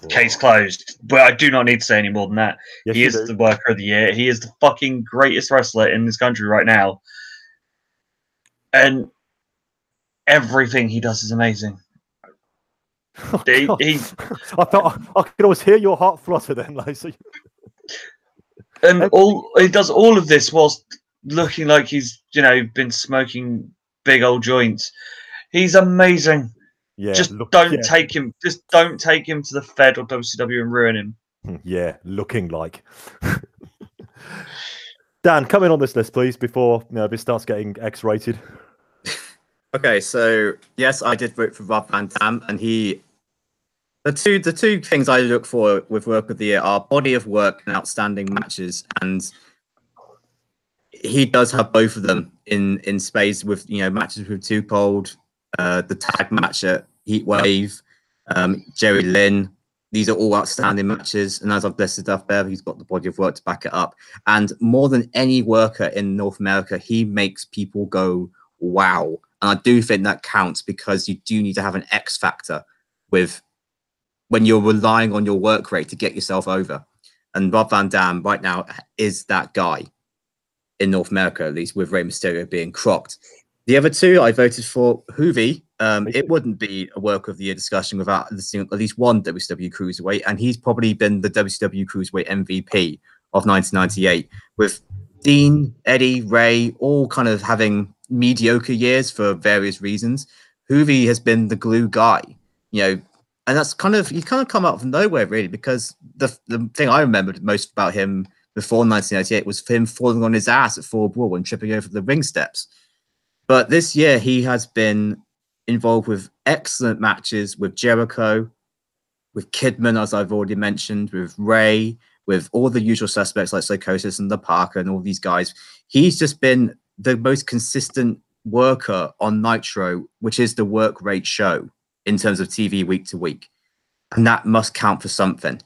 A: Case closed. But I do not need to say any more than that.
B: Yes,
A: He
B: you
A: is
B: do.
A: the worker of the year. He is the fucking greatest wrestler in this country right now. And everything he does is amazing.
B: Oh,
A: He,
B: God.
A: he
B: I thought I could always hear your heart flutter then, Lacey.
A: and all he does all of this whilst looking like he's been smoking big old joints. He's amazing.
B: Yeah,
A: Just
B: look,
A: don't
B: yeah.
A: take him. Just don't take him to the Fed or WCW and ruin him.
B: Yeah, looking like. Dan, come in on this list, please, before this starts getting X-rated.
D: Okay, so yes, I did vote for Rob Van Dam, and the two things I look for with work of the year are body of work and outstanding matches, and he does have both of them in space with matches with Too Cold, the tag match at Heat Wave, Jerry Lynn. These are all outstanding matches, and as I've listed up there, he's got the body of work to back it up. And more than any worker in North America, he makes people go, wow. And I do think that counts because you do need to have an X factor with when you're relying on your work rate to get yourself over. And Rob Van Dam right now is that guy in North America, at least, with Rey Mysterio being crocked. The other two, I voted for Hoovy. It wouldn't be a work of the year discussion without listing at least one WCW Cruiserweight, and he's probably been the WCW Cruiserweight MVP of 1998, with Dean, Eddie, Ray, all kind of having mediocre years for various reasons. Hoovy has been the glue guy, and that's he's kind of come out of nowhere, really, because the thing I remembered most about him before 1998 was him falling on his ass at Fall Brawl and tripping over the ring steps. But this year, he has been involved with excellent matches with Jericho, with Kidman, as I've already mentioned, with Ray, with all the usual suspects like Psychosis and the Parker and all these guys. He's just been the most consistent worker on Nitro, which is the work rate show in terms of TV week to week. And that must count for something.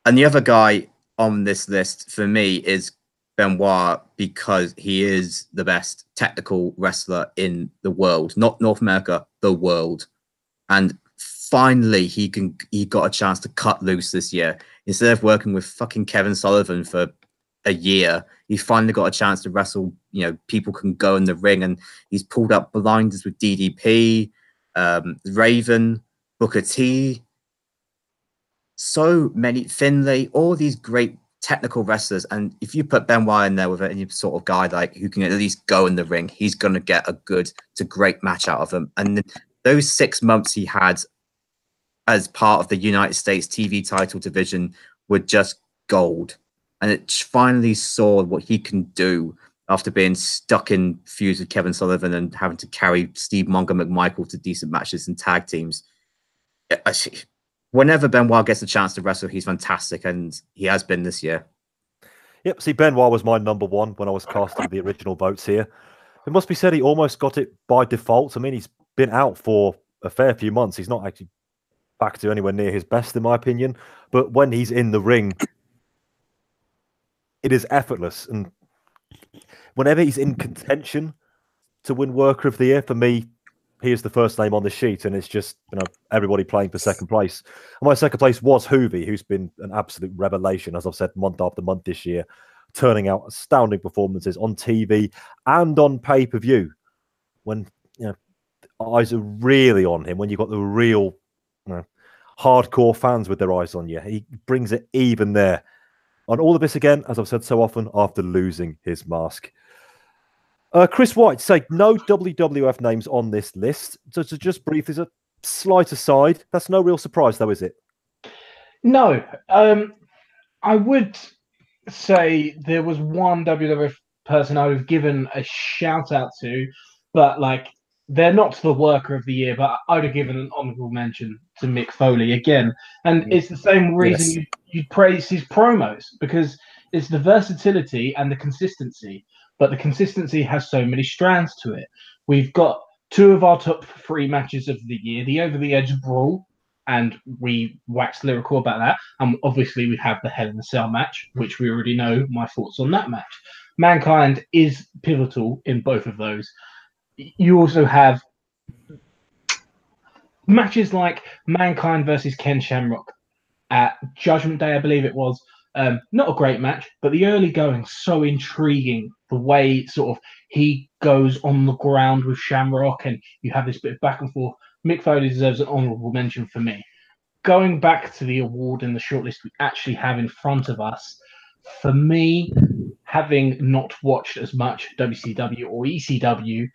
D: And the other guy on this list for me is Benoit, because he is the best technical wrestler in the world, not North America, the world. And finally, he got a chance to cut loose this year. Instead of working with fucking Kevin Sullivan for a year, he finally got a chance to wrestle. People can go in the ring, and he's pulled up blinders with DDP, Raven, Booker T, so many, Finlay, all these great technical wrestlers. And if you put Benoit in there with any sort of guy like who can at least go in the ring, he's going to get a good to great match out of him. And those 6 months he had as part of the United States TV title division were just gold. And it finally saw what he can do after being stuck in feuds with Kevin Sullivan and having to carry Steve Monger McMichael to decent matches and tag teams. Whenever Benoit gets a chance to wrestle, he's fantastic, and he has been this year.
B: Yep, see, Benoit was my number one when I was casting the original votes here. It must be said he almost got it by default. I mean, he's been out for a fair few months. He's not actually back to anywhere near his best, in my opinion. But when he's in the ring, it is effortless. And whenever he's in contention to win Worker of the Year, for me, he is the first name on the sheet, and it's just everybody playing for second place. And my second place was Hoovy, who's been an absolute revelation, as I've said, month after month this year, turning out astounding performances on TV and on pay-per-view. When eyes are really on him, when you've got the real hardcore fans with their eyes on you, he brings it even there. On all of this again, as I've said so often, after losing his mask. Chris White, say no WWF names on this list. So to just brief, there's a slight aside. That's no real surprise, though, is it?
C: No. I would say there was one WWF person I would have given a shout out to, but they're not the worker of the year, but I would have given an honorable mention to Mick Foley again. And it's the same reason you praise his promos, because it's the versatility and the consistency. But the consistency has so many strands to it. We've got two of our top 3 matches of the year, the Over the Edge Brawl, and we waxed lyrical about that. And obviously we have the Hell in a Cell match, which we already know my thoughts on that match. Mankind is pivotal in both of those. You also have matches like Mankind versus Ken Shamrock at Judgment Day, I believe it was. Not a great match, but the early going so intriguing. The way sort of he goes on the ground with Shamrock, and you have this bit of back and forth. Mick Foley deserves an honourable mention for me. Going back to the award and the shortlist we actually have in front of us, for me, having not watched as much WCW or ECW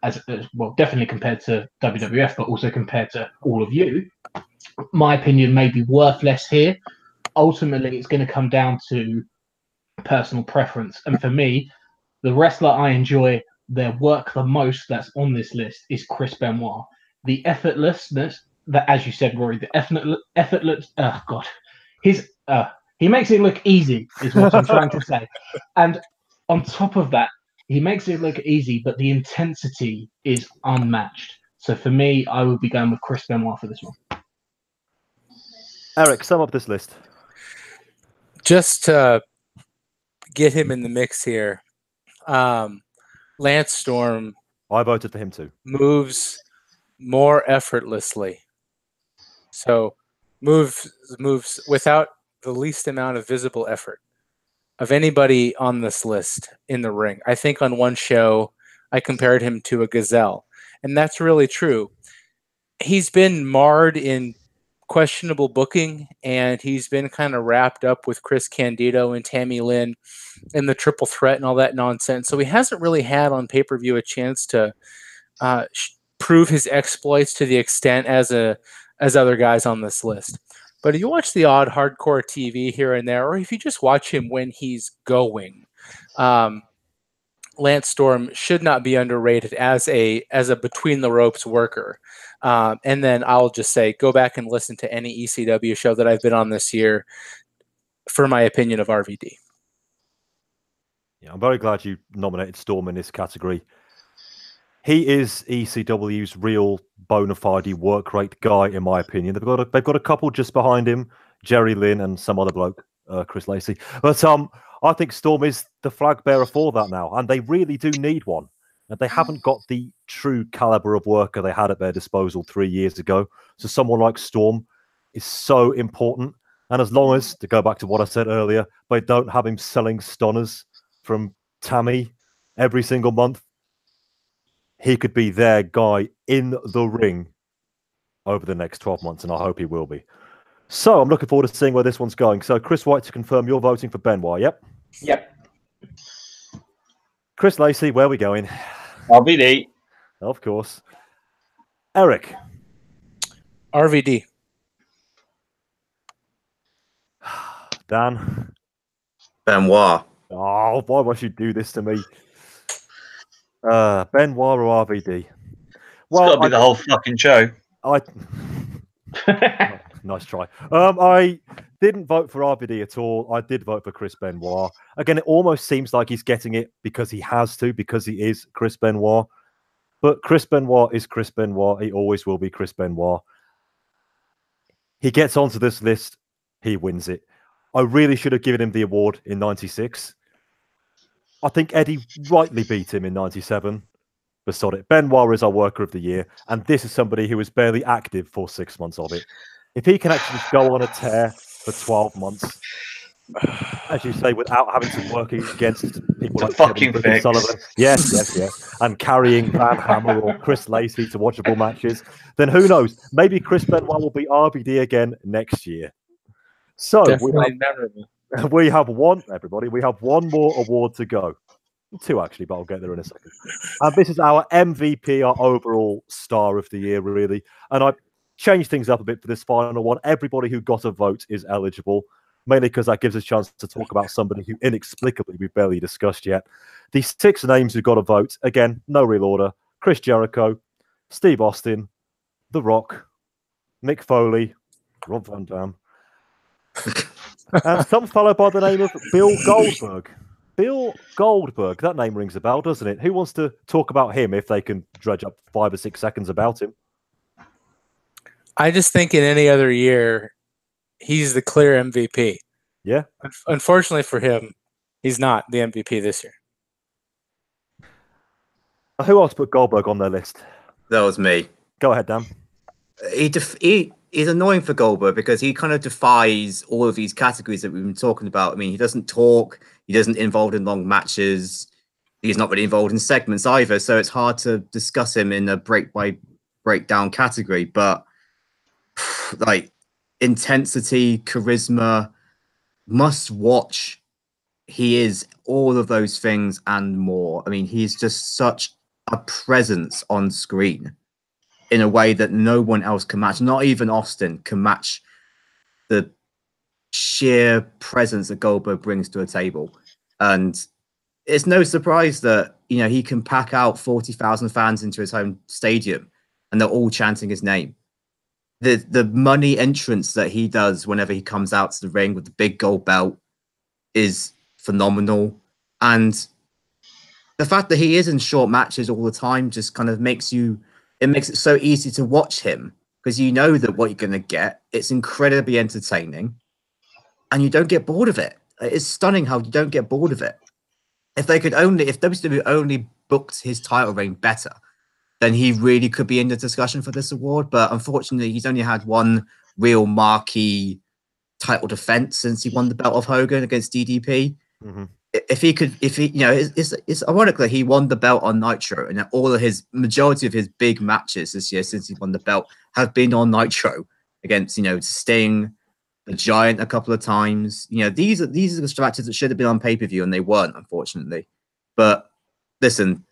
C: as well, definitely compared to WWF, but also compared to all of you, my opinion may be worth less here. Ultimately, it's going to come down to personal preference. And for me, the wrestler I enjoy their work the most that's on this list is Chris Benoit. The effortlessness that, as you said, Rory, the effortless. Oh God, his he makes it look easy, is what I'm trying to say. And on top of that, he makes it look easy, but the intensity is unmatched. So for me, I would be going with Chris Benoit for this one.
B: Eric, sum up this list.
E: Just to get him in the mix here, Lance Storm
B: I voted for him too.
E: moves more effortlessly. So moves without the least amount of visible effort of anybody on this list in the ring. I think on one show I compared him to a gazelle, and that's really true. He's been marred in questionable booking, and he's been kind of wrapped up with Chris Candido and Tammy Lynn and the triple threat and all that nonsense. So he hasn't really had on pay-per-view a chance to prove his exploits to the extent as other guys on this list. But if you watch the odd hardcore TV here and there, or if you just watch him when he's going, Lance Storm should not be underrated as a between the ropes worker. And then I'll just say, go back and listen to any ECW show that I've been on this year for my opinion of RVD.
B: Yeah, I'm very glad you nominated Storm in this category. He is ECW's real bona fide work rate guy, in my opinion. They've got a couple just behind him, Jerry Lynn and some other bloke, Chris Lacey. But I think Storm is the flag bearer for that now, and they really do need one. And they haven't got the true caliber of worker they had at their disposal 3 years ago. So someone like Storm is so important. And as long as, to go back to what I said earlier, they don't have him selling stunners from Tammy every single month, he could be their guy in the ring over the next 12 months, and I hope he will be. So I'm looking forward to seeing where this one's going. So Chris White, to confirm, you're voting for Benoit, yep?
C: Yep.
B: Chris Lacey, where are we going?
A: RVD.
B: Of course. Eric.
E: RVD.
B: Dan.
D: Benoit.
B: Oh, why must you do this to me? Benoit or RVD?
A: Well, it's got to be the whole fucking show.
B: Nice try. I didn't vote for RVD at all. I did vote for Chris Benoit. Again, it almost seems like he's getting it because he has to, because he is Chris Benoit. But Chris Benoit is Chris Benoit. He always will be Chris Benoit. He gets onto this list. He wins it. I really should have given him the award in 96. I think Eddie rightly beat him in 97. But sod it. Benoit is our worker of the year. And this is somebody who was barely active for 6 months of it. If he can actually go on a tear for 12 months, as you say, without having to work against people like
A: fucking
B: Kevin Fix. Sullivan, yes, and carrying Van Hammer or Chris Lacey to watchable matches, then who knows? Maybe Chris Benoit will be RVD again next year. So we have one more award to go. 2 actually, but I'll get there in a second. And this is our MVP, our overall star of the year, really. And I changed things up a bit for this final one. Everybody who got a vote is eligible, mainly because that gives us a chance to talk about somebody who inexplicably we've barely discussed yet. The 6 names who got a vote, again, no real order: Chris Jericho, Steve Austin, The Rock, Mick Foley, Rob Van Dam, and some fellow by the name of Bill Goldberg. Bill Goldberg, that name rings a bell, doesn't it? Who wants to talk about him if they can dredge up 5 or 6 seconds about him?
E: I just think in any other year, he's the clear MVP.
B: Yeah.
E: Unfortunately for him, he's not the MVP this year.
B: Who else put Goldberg on their list?
D: That was me.
B: Go ahead, Dan.
D: He's annoying for Goldberg because he kind of defies all of these categories that we've been talking about. I mean, he doesn't talk, he doesn't involved in long matches, he's not really involved in segments either. So it's hard to discuss him in a break by breakdown category. But like intensity, charisma, must watch. He is all of those things and more. I mean, he's just such a presence on screen in a way that no one else can match. Not even Austin can match the sheer presence that Goldberg brings to a table. And it's no surprise that, you know, he can pack out 40,000 fans into his home stadium and they're all chanting his name. The money entrance that he does whenever he comes out to the ring with the big gold belt is phenomenal. And the fact that he is in short matches all the time just kind of makes it so easy to watch him because you know that what you're going to get. It's incredibly entertaining and you don't get bored of it. It's stunning how you don't get bored of it. If WCW only booked his title reign better, then he really could be in the discussion for this award. But unfortunately, he's only had one real marquee title defense since he won the belt of Hogan against DDP.
B: Mm-hmm.
D: It's ironic that he won the belt on Nitro, and all of his majority of his big matches this year since he won the belt have been on Nitro against, Sting, the Giant a couple of times. These are the matches that should have been on pay-per-view and they weren't, unfortunately. But listen,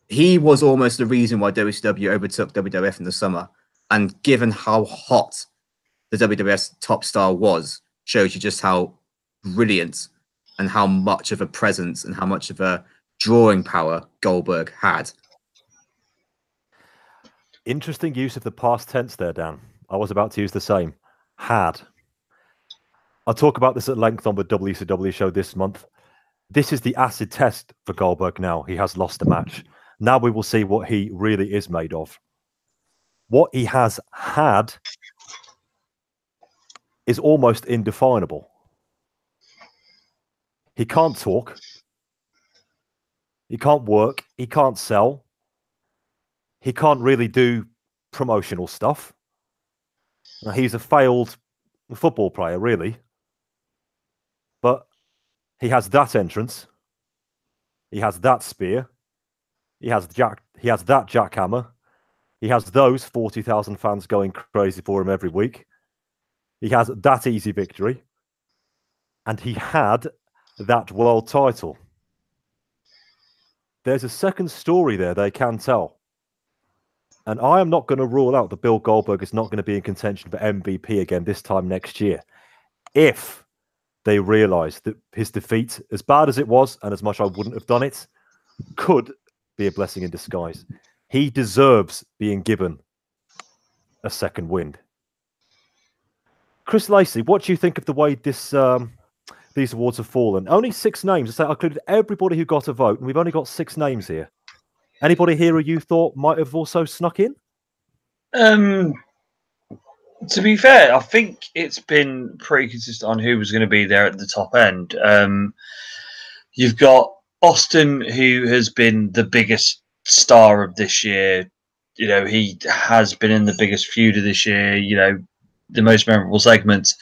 D: he was almost the reason why WCW overtook WWF in the summer. And given how hot the WWF's top star was, shows you just how brilliant and how much of a presence and how much of a drawing power Goldberg had.
B: Interesting use of the past tense there, Dan. I was about to use the same. Had. I'll talk about this at length on the WCW show this month. This is the acid test for Goldberg now. He has lost a match. Now we will see what he really is made of. What he has had is almost indefinable. He can't talk. He can't work. He can't sell. He can't really do promotional stuff. Now, he's a failed football player, really. But he has that entrance. He has that spear. He has that jackhammer. He has those 40,000 fans going crazy for him every week. He has that easy victory. And he had that world title. There's a second story there they can tell. And I am not going to rule out that Bill Goldberg is not going to be in contention for MVP again this time next year. If they realise that his defeat, as bad as it was, and as much I wouldn't have done it, could be a blessing in disguise. He deserves being given a second wind. Chris Lacey, what do you think of the way these awards have fallen? Only 6 names. I included everybody who got a vote, and we've only got 6 names here. Anybody here who you thought might have also snuck in?
A: To be fair, I think it's been pretty consistent on who was going to be there at the top end. You've got Austin, who has been the biggest star of this year. He has been in the biggest feud of this year, the most memorable segments.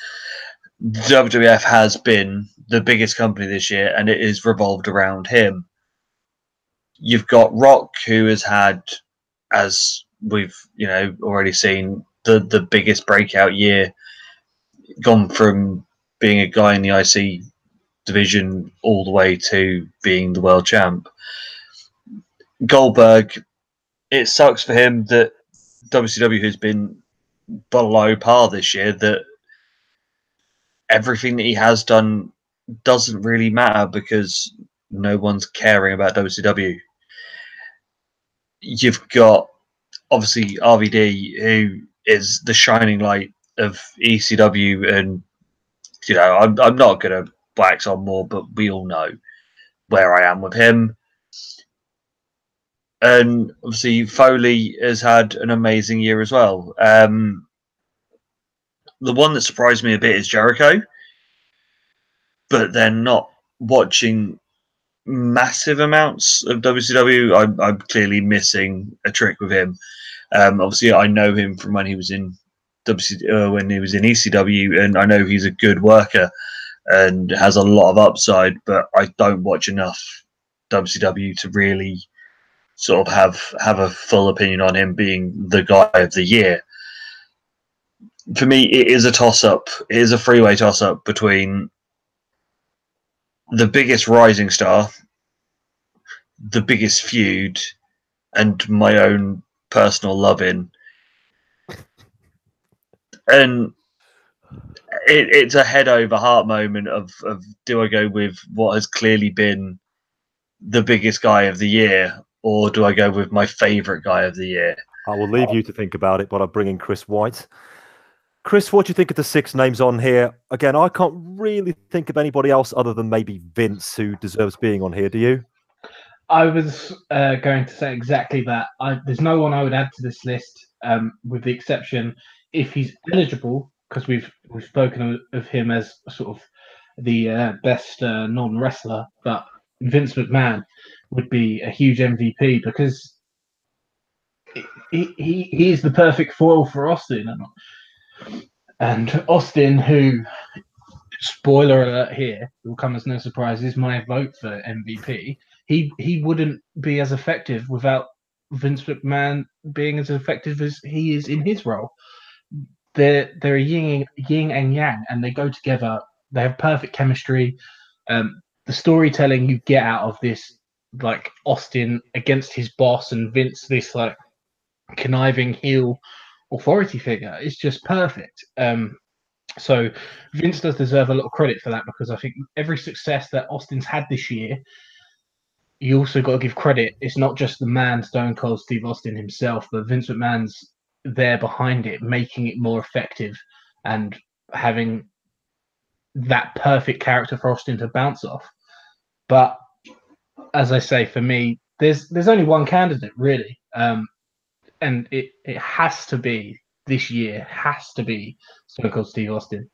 A: WWF has been the biggest company this year, and it is revolved around him. You've got Rock, who has had, as we've already seen, the biggest breakout year, gone from being a guy in the IC division all the way to being the world champ. Goldberg, it sucks for him that WCW has been below par this year, that everything that he has done doesn't really matter because no one's caring about WCW. You've got, obviously, RVD, who is the shining light of ECW, and I'm not going to wax on more, but we all know where I am with him. And obviously Foley has had an amazing year as well. The one that surprised me a bit is Jericho, but then not watching massive amounts of WCW. I'm clearly missing a trick with him. Obviously, I know him from when he was in when he was in ECW, and I know he's a good worker and has a lot of upside. But I don't watch enough WCW to really sort of have a full opinion on him being the guy of the year. For me, it is a toss-up. It is a freeway toss-up between the biggest rising star, the biggest feud, and my own personal love-in. And it's a head-over-heart moment of do I go with what has clearly been the biggest guy of the year, or do I go with my favourite guy of the year?
B: I will leave you to think about it, but I'll bring in Chris White. Chris, what do you think of the 6 names on here? Again, I can't really think of anybody else other than maybe Vince who deserves being on here. Do you?
C: I was going to say exactly that. There's no one I would add to this list, with the exception if he's eligible, because we've spoken of him as sort of the best non-wrestler. But Vince McMahon would be a huge MVP because he is the perfect foil for Austin, and Austin, who, spoiler alert here, will come as no surprise, is my vote for MVP. He wouldn't be as effective without Vince McMahon being as effective as he is in his role. They're a yin and yang, and they go together. They have perfect chemistry. The storytelling you get out of this, like Austin against his boss and Vince, this like conniving heel authority figure, is just perfect. So Vince does deserve a lot of credit for that, because I think every success that Austin's had this year, you also got to give credit. It's not just the man Stone Cold Steve Austin himself, but Vince McMahon's there behind it, making it more effective and having that perfect character for Austin to bounce off. But as I say, for me, there's only one candidate really, and it has to be this year. Has to be Stone Cold Steve Austin.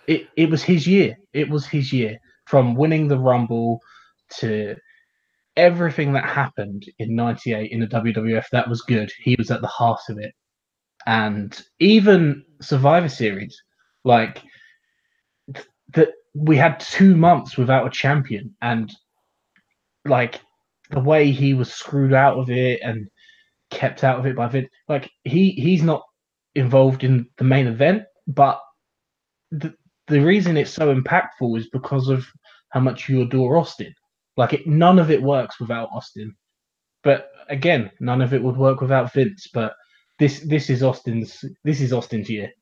C: It was his year. It was his year, from winning the Rumble to everything that happened in '98 in the WWF that was good. He was at the heart of it. And even Survivor Series, like that, we had 2 months without a champion, and like the way he was screwed out of it and kept out of it by Vince, like he's not involved in the main event, but the reason it's so impactful is because of how much you adore Austin. Like none of it works without Austin. But again, none of it would work without Vince. But this is Austin's year.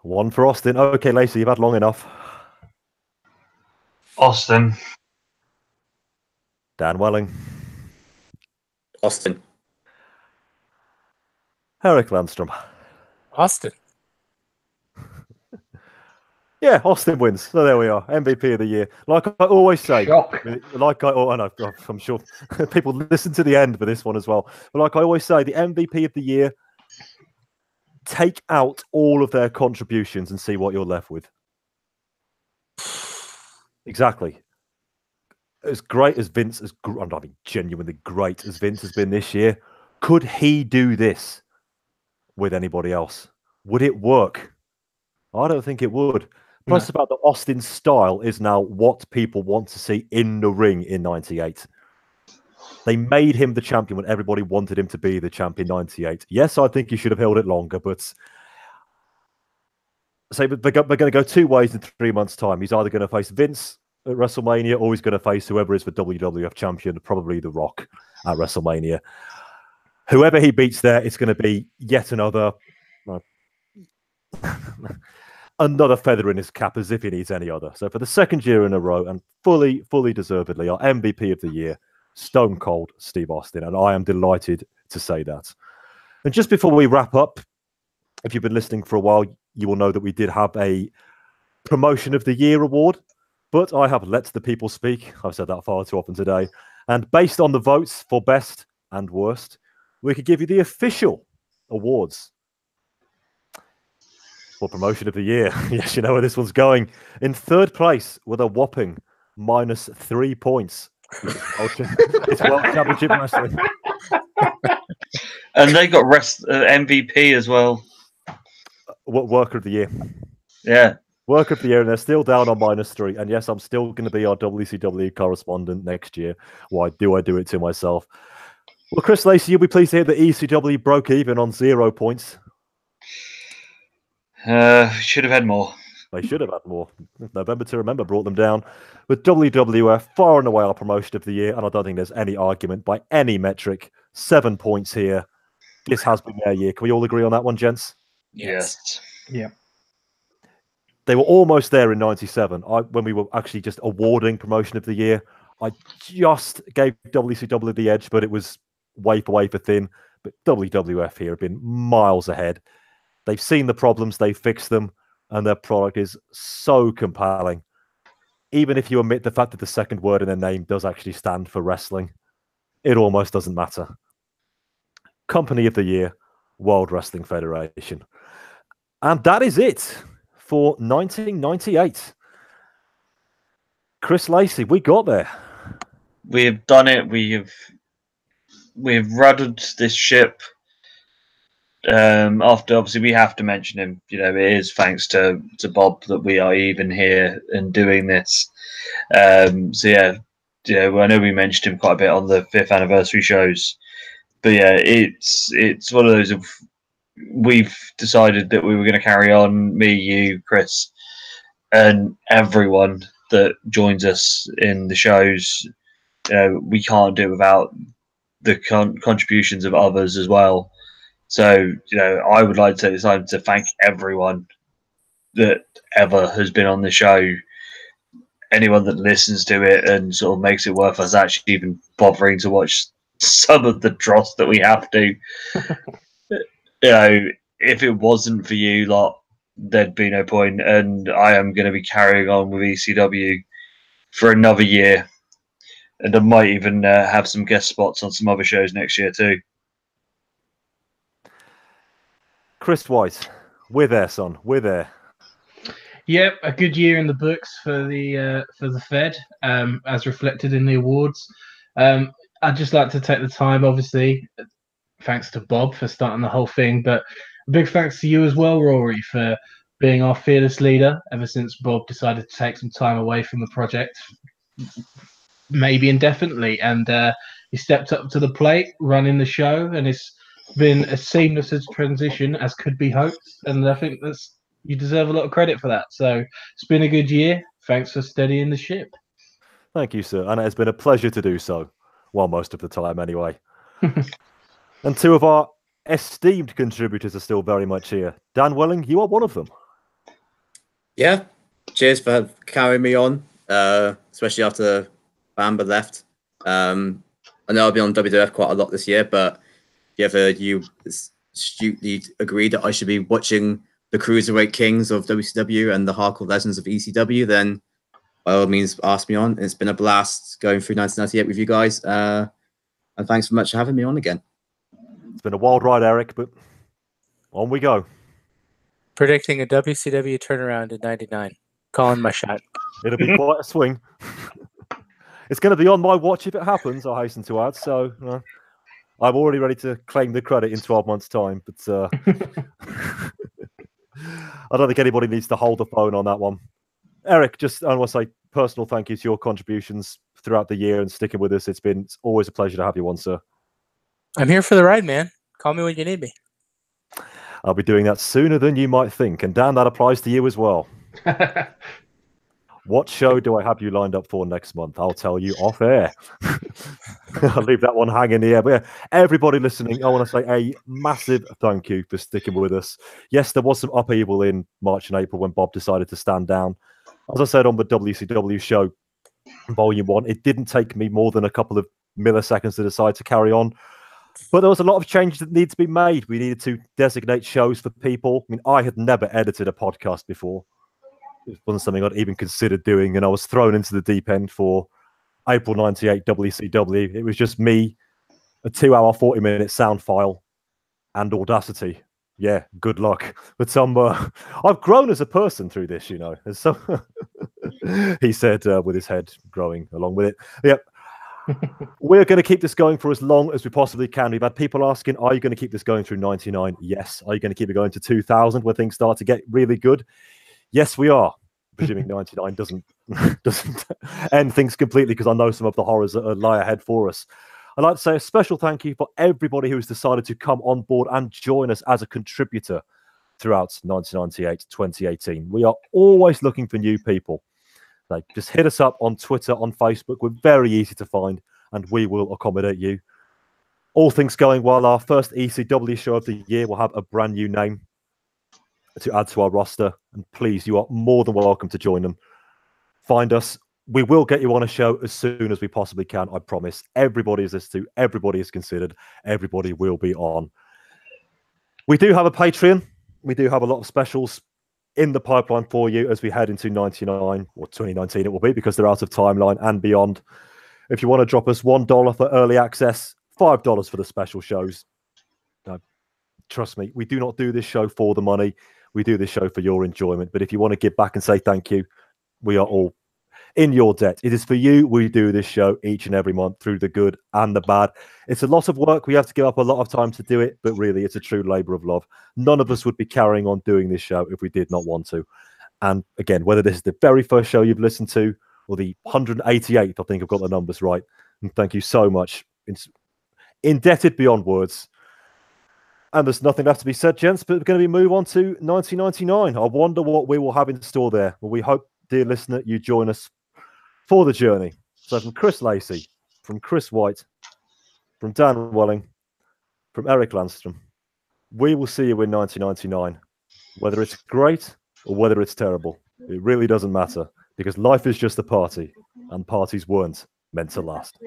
B: One for Austin. Okay, Lacey, you've had long enough.
A: Austin.
B: Dan Welling.
D: Austin.
B: Eric Landstrom.
E: Austin.
B: Yeah, Austin wins. So there we are. MVP of the year. Like I always say,
C: Shock.
B: I know, I'm sure people listen to the end for this one as well. But like I always say, the MVP of the year, take out all of their contributions and see what you're left with. Exactly. As great as Vince, genuinely great as Vince has been this year, could he do this with anybody else? Would it work? I don't think it would. Plus, about the Austin style is now what people want to see in the ring in '98. They made him the champion when everybody wanted him to be the champion in '98. Yes, I think he should have held it longer, but say they're going to go 2 ways in 3 months' time. He's either going to face Vince at WrestleMania, or he's going to face whoever is the WWF champion, probably The Rock at WrestleMania. Whoever he beats there, it's going to be yet another another feather in his cap, as if he needs any other. So for the second year in a row, and fully deservedly, our MVP of the year, Stone Cold Steve Austin. And I am delighted to say that. And just before we wrap up, if you've been listening for a while, you will know that we did have a Promotion of the Year award, but I have let the people speak. I've said that far too often today. And based on the votes for best and worst, we could give you the official awards for Promotion of the Year. Yes, you know where this one's going. In third place with a whopping minus 3 points. It's World Championship Wrestling.
A: And they got MVP as well.
B: Worker of the year.
A: Yeah.
B: Worker of the year, and they're still down on minus 3. And yes, I'm still going to be our WCW correspondent next year. Why do I do it to myself? Well, Chris Lacey, you'll be pleased to hear that ECW broke even on 0 points.
A: Should have had more.
B: They should have had more. November to Remember brought them down. But WWF, far and away our promotion of the year, and I don't think there's any argument by any metric. 7 points here. This has been their year. Can we all agree on that one, gents?
A: Yes.
C: Yeah.
B: They were almost there in 97. When we were actually just awarding promotion of the year, I just gave WCW the edge, but it was wafer thin. But WWF here have been miles ahead. They've seen the problems, they fixed them, and their product is so compelling. Even if you omit the fact that the second word in their name does actually stand for wrestling, it almost doesn't matter. Company of the Year, World Wrestling Federation. And that is it for 1998. Chris Lacey, we got there.
A: We have done it. We've ruddered this ship. After obviously we have to mention him. You know, it is thanks to Bob that we are even here and doing this. So yeah, you know, I know we mentioned him quite a bit on the 5th anniversary shows, but yeah, it's one of those of we've decided that we were going to carry on. Me, you, Chris, and everyone that joins us in the shows. You know, we can't do it without the contributions of others as well. So, you know, I would like to take this time to thank everyone that ever has been on the show, anyone that listens to it and sort of makes it worth us actually even bothering to watch some of the dross that we have to. You know, if it wasn't for you lot, there'd be no point. And I am going to be carrying on with ECW for another year. And I might even have some guest spots on some other shows next year too.
B: Chris White, we're there, son. We're there.
C: Yep, a good year in the books for the Fed, as reflected in the awards. I'd just like to take the time, obviously, thanks to Bob for starting the whole thing, but a big thanks to you as well, Rory, for being our fearless leader ever since Bob decided to take some time away from the project, maybe indefinitely, and he stepped up to the plate, running the show, and it's been as seamless a transition as could be hoped, and I think you deserve a lot of credit for that. So it's been a good year. Thanks for steadying the ship.
B: Thank you, sir. And it has been a pleasure to do so. Well, most of the time anyway. And 2 of our esteemed contributors are still very much here. Dan Welling, you are one of them.
D: Yeah, cheers for carrying me on, especially after Bamba left. I know I've been on WWF quite a lot this year, but if you astutely agree that I should be watching the Cruiserweight Kings of WCW and the Hardcore Legends of ECW, then by all means ask me on. It's been a blast going through 1998 with you guys, and thanks so much for having me on again.
B: It's been a wild ride, Eric, but on we go.
E: Predicting a WCW turnaround in 99. Calling my shot.
B: It'll be quite a swing. It's going to be on my watch if it happens, I hasten to add. So I'm already ready to claim the credit in 12 months' time. But I don't think anybody needs to hold the phone on that one. Eric, I want to say personal thank you to your contributions throughout the year and sticking with us. It's always a pleasure to have you on, sir.
E: I'm here for the ride, man. Call me when you need me.
B: I'll be doing that sooner than you might think. And Dan, that applies to you as well. What show do I have you lined up for next month? I'll tell you off air. I'll leave that one hanging in the air. But yeah, everybody listening, I want to say a massive thank you for sticking with us. Yes, there was some upheaval in March and April when Bob decided to stand down. As I said on the WCW show, Volume 1, it didn't take me more than a couple of milliseconds to decide to carry on. But there was a lot of changes that need to be made. We needed to designate shows for people. I mean, I had never edited a podcast before. It wasn't something I'd even considered doing, and I was thrown into the deep end for April 98 WCW. It was just me, a 2-hour, 40-minute sound file, and Audacity. Yeah, good luck. But I've grown as a person through this, you know. he said with his head growing along with it. Yep. We're going to keep this going for as long as we possibly can. We've had people asking, are you going to keep this going through 99? Yes. Are you going to keep it going to 2000 where things start to get really good? Yes, we are. Presuming 99 doesn't end things completely, because I know some of the horrors that lie ahead for us. I'd like to say a special thank you for everybody who's decided to come on board and join us as a contributor throughout 1998, 2018. We are always looking for new people. Like, just hit us up on Twitter, on Facebook. We're very easy to find, and we will accommodate you. All things going well, our first ECW show of the year will have a brand new name to add to our roster. And please, you are more than welcome to join them. Find us. We will get you on a show as soon as we possibly can, I promise. Everybody is listened to. Everybody is considered. Everybody will be on. We do have a Patreon. We do have a lot of specials in the pipeline for you as we head into 99 or 2019 it will be, because they're out of timeline and beyond. If you want to drop us $1 for early access, $5 for the special shows. Trust me, we do not do this show for the money. We do this show for your enjoyment. But if you want to give back and say thank you, we are all in your debt. It is for you we do this show each and every month, through the good and the bad. It's a lot of work. We have to give up a lot of time to do it, but really it's a true labor of love. None of us would be carrying on doing this show if we did not want to. And again, whether this is the very first show you've listened to or the 188th, I think I've got the numbers right. And thank you so much. It's indebted beyond words. And there's nothing left to be said, gents, but we're going to move on to 1999. I wonder what we will have in store there. Well, we hope, dear listener, you join us for the journey. So from Chris Lacey, from Chris White, from Dan Welling, from Eric Landstrom, we will see you in 1999. Whether it's great or whether it's terrible, it really doesn't matter, because life is just a party, and parties weren't meant to last.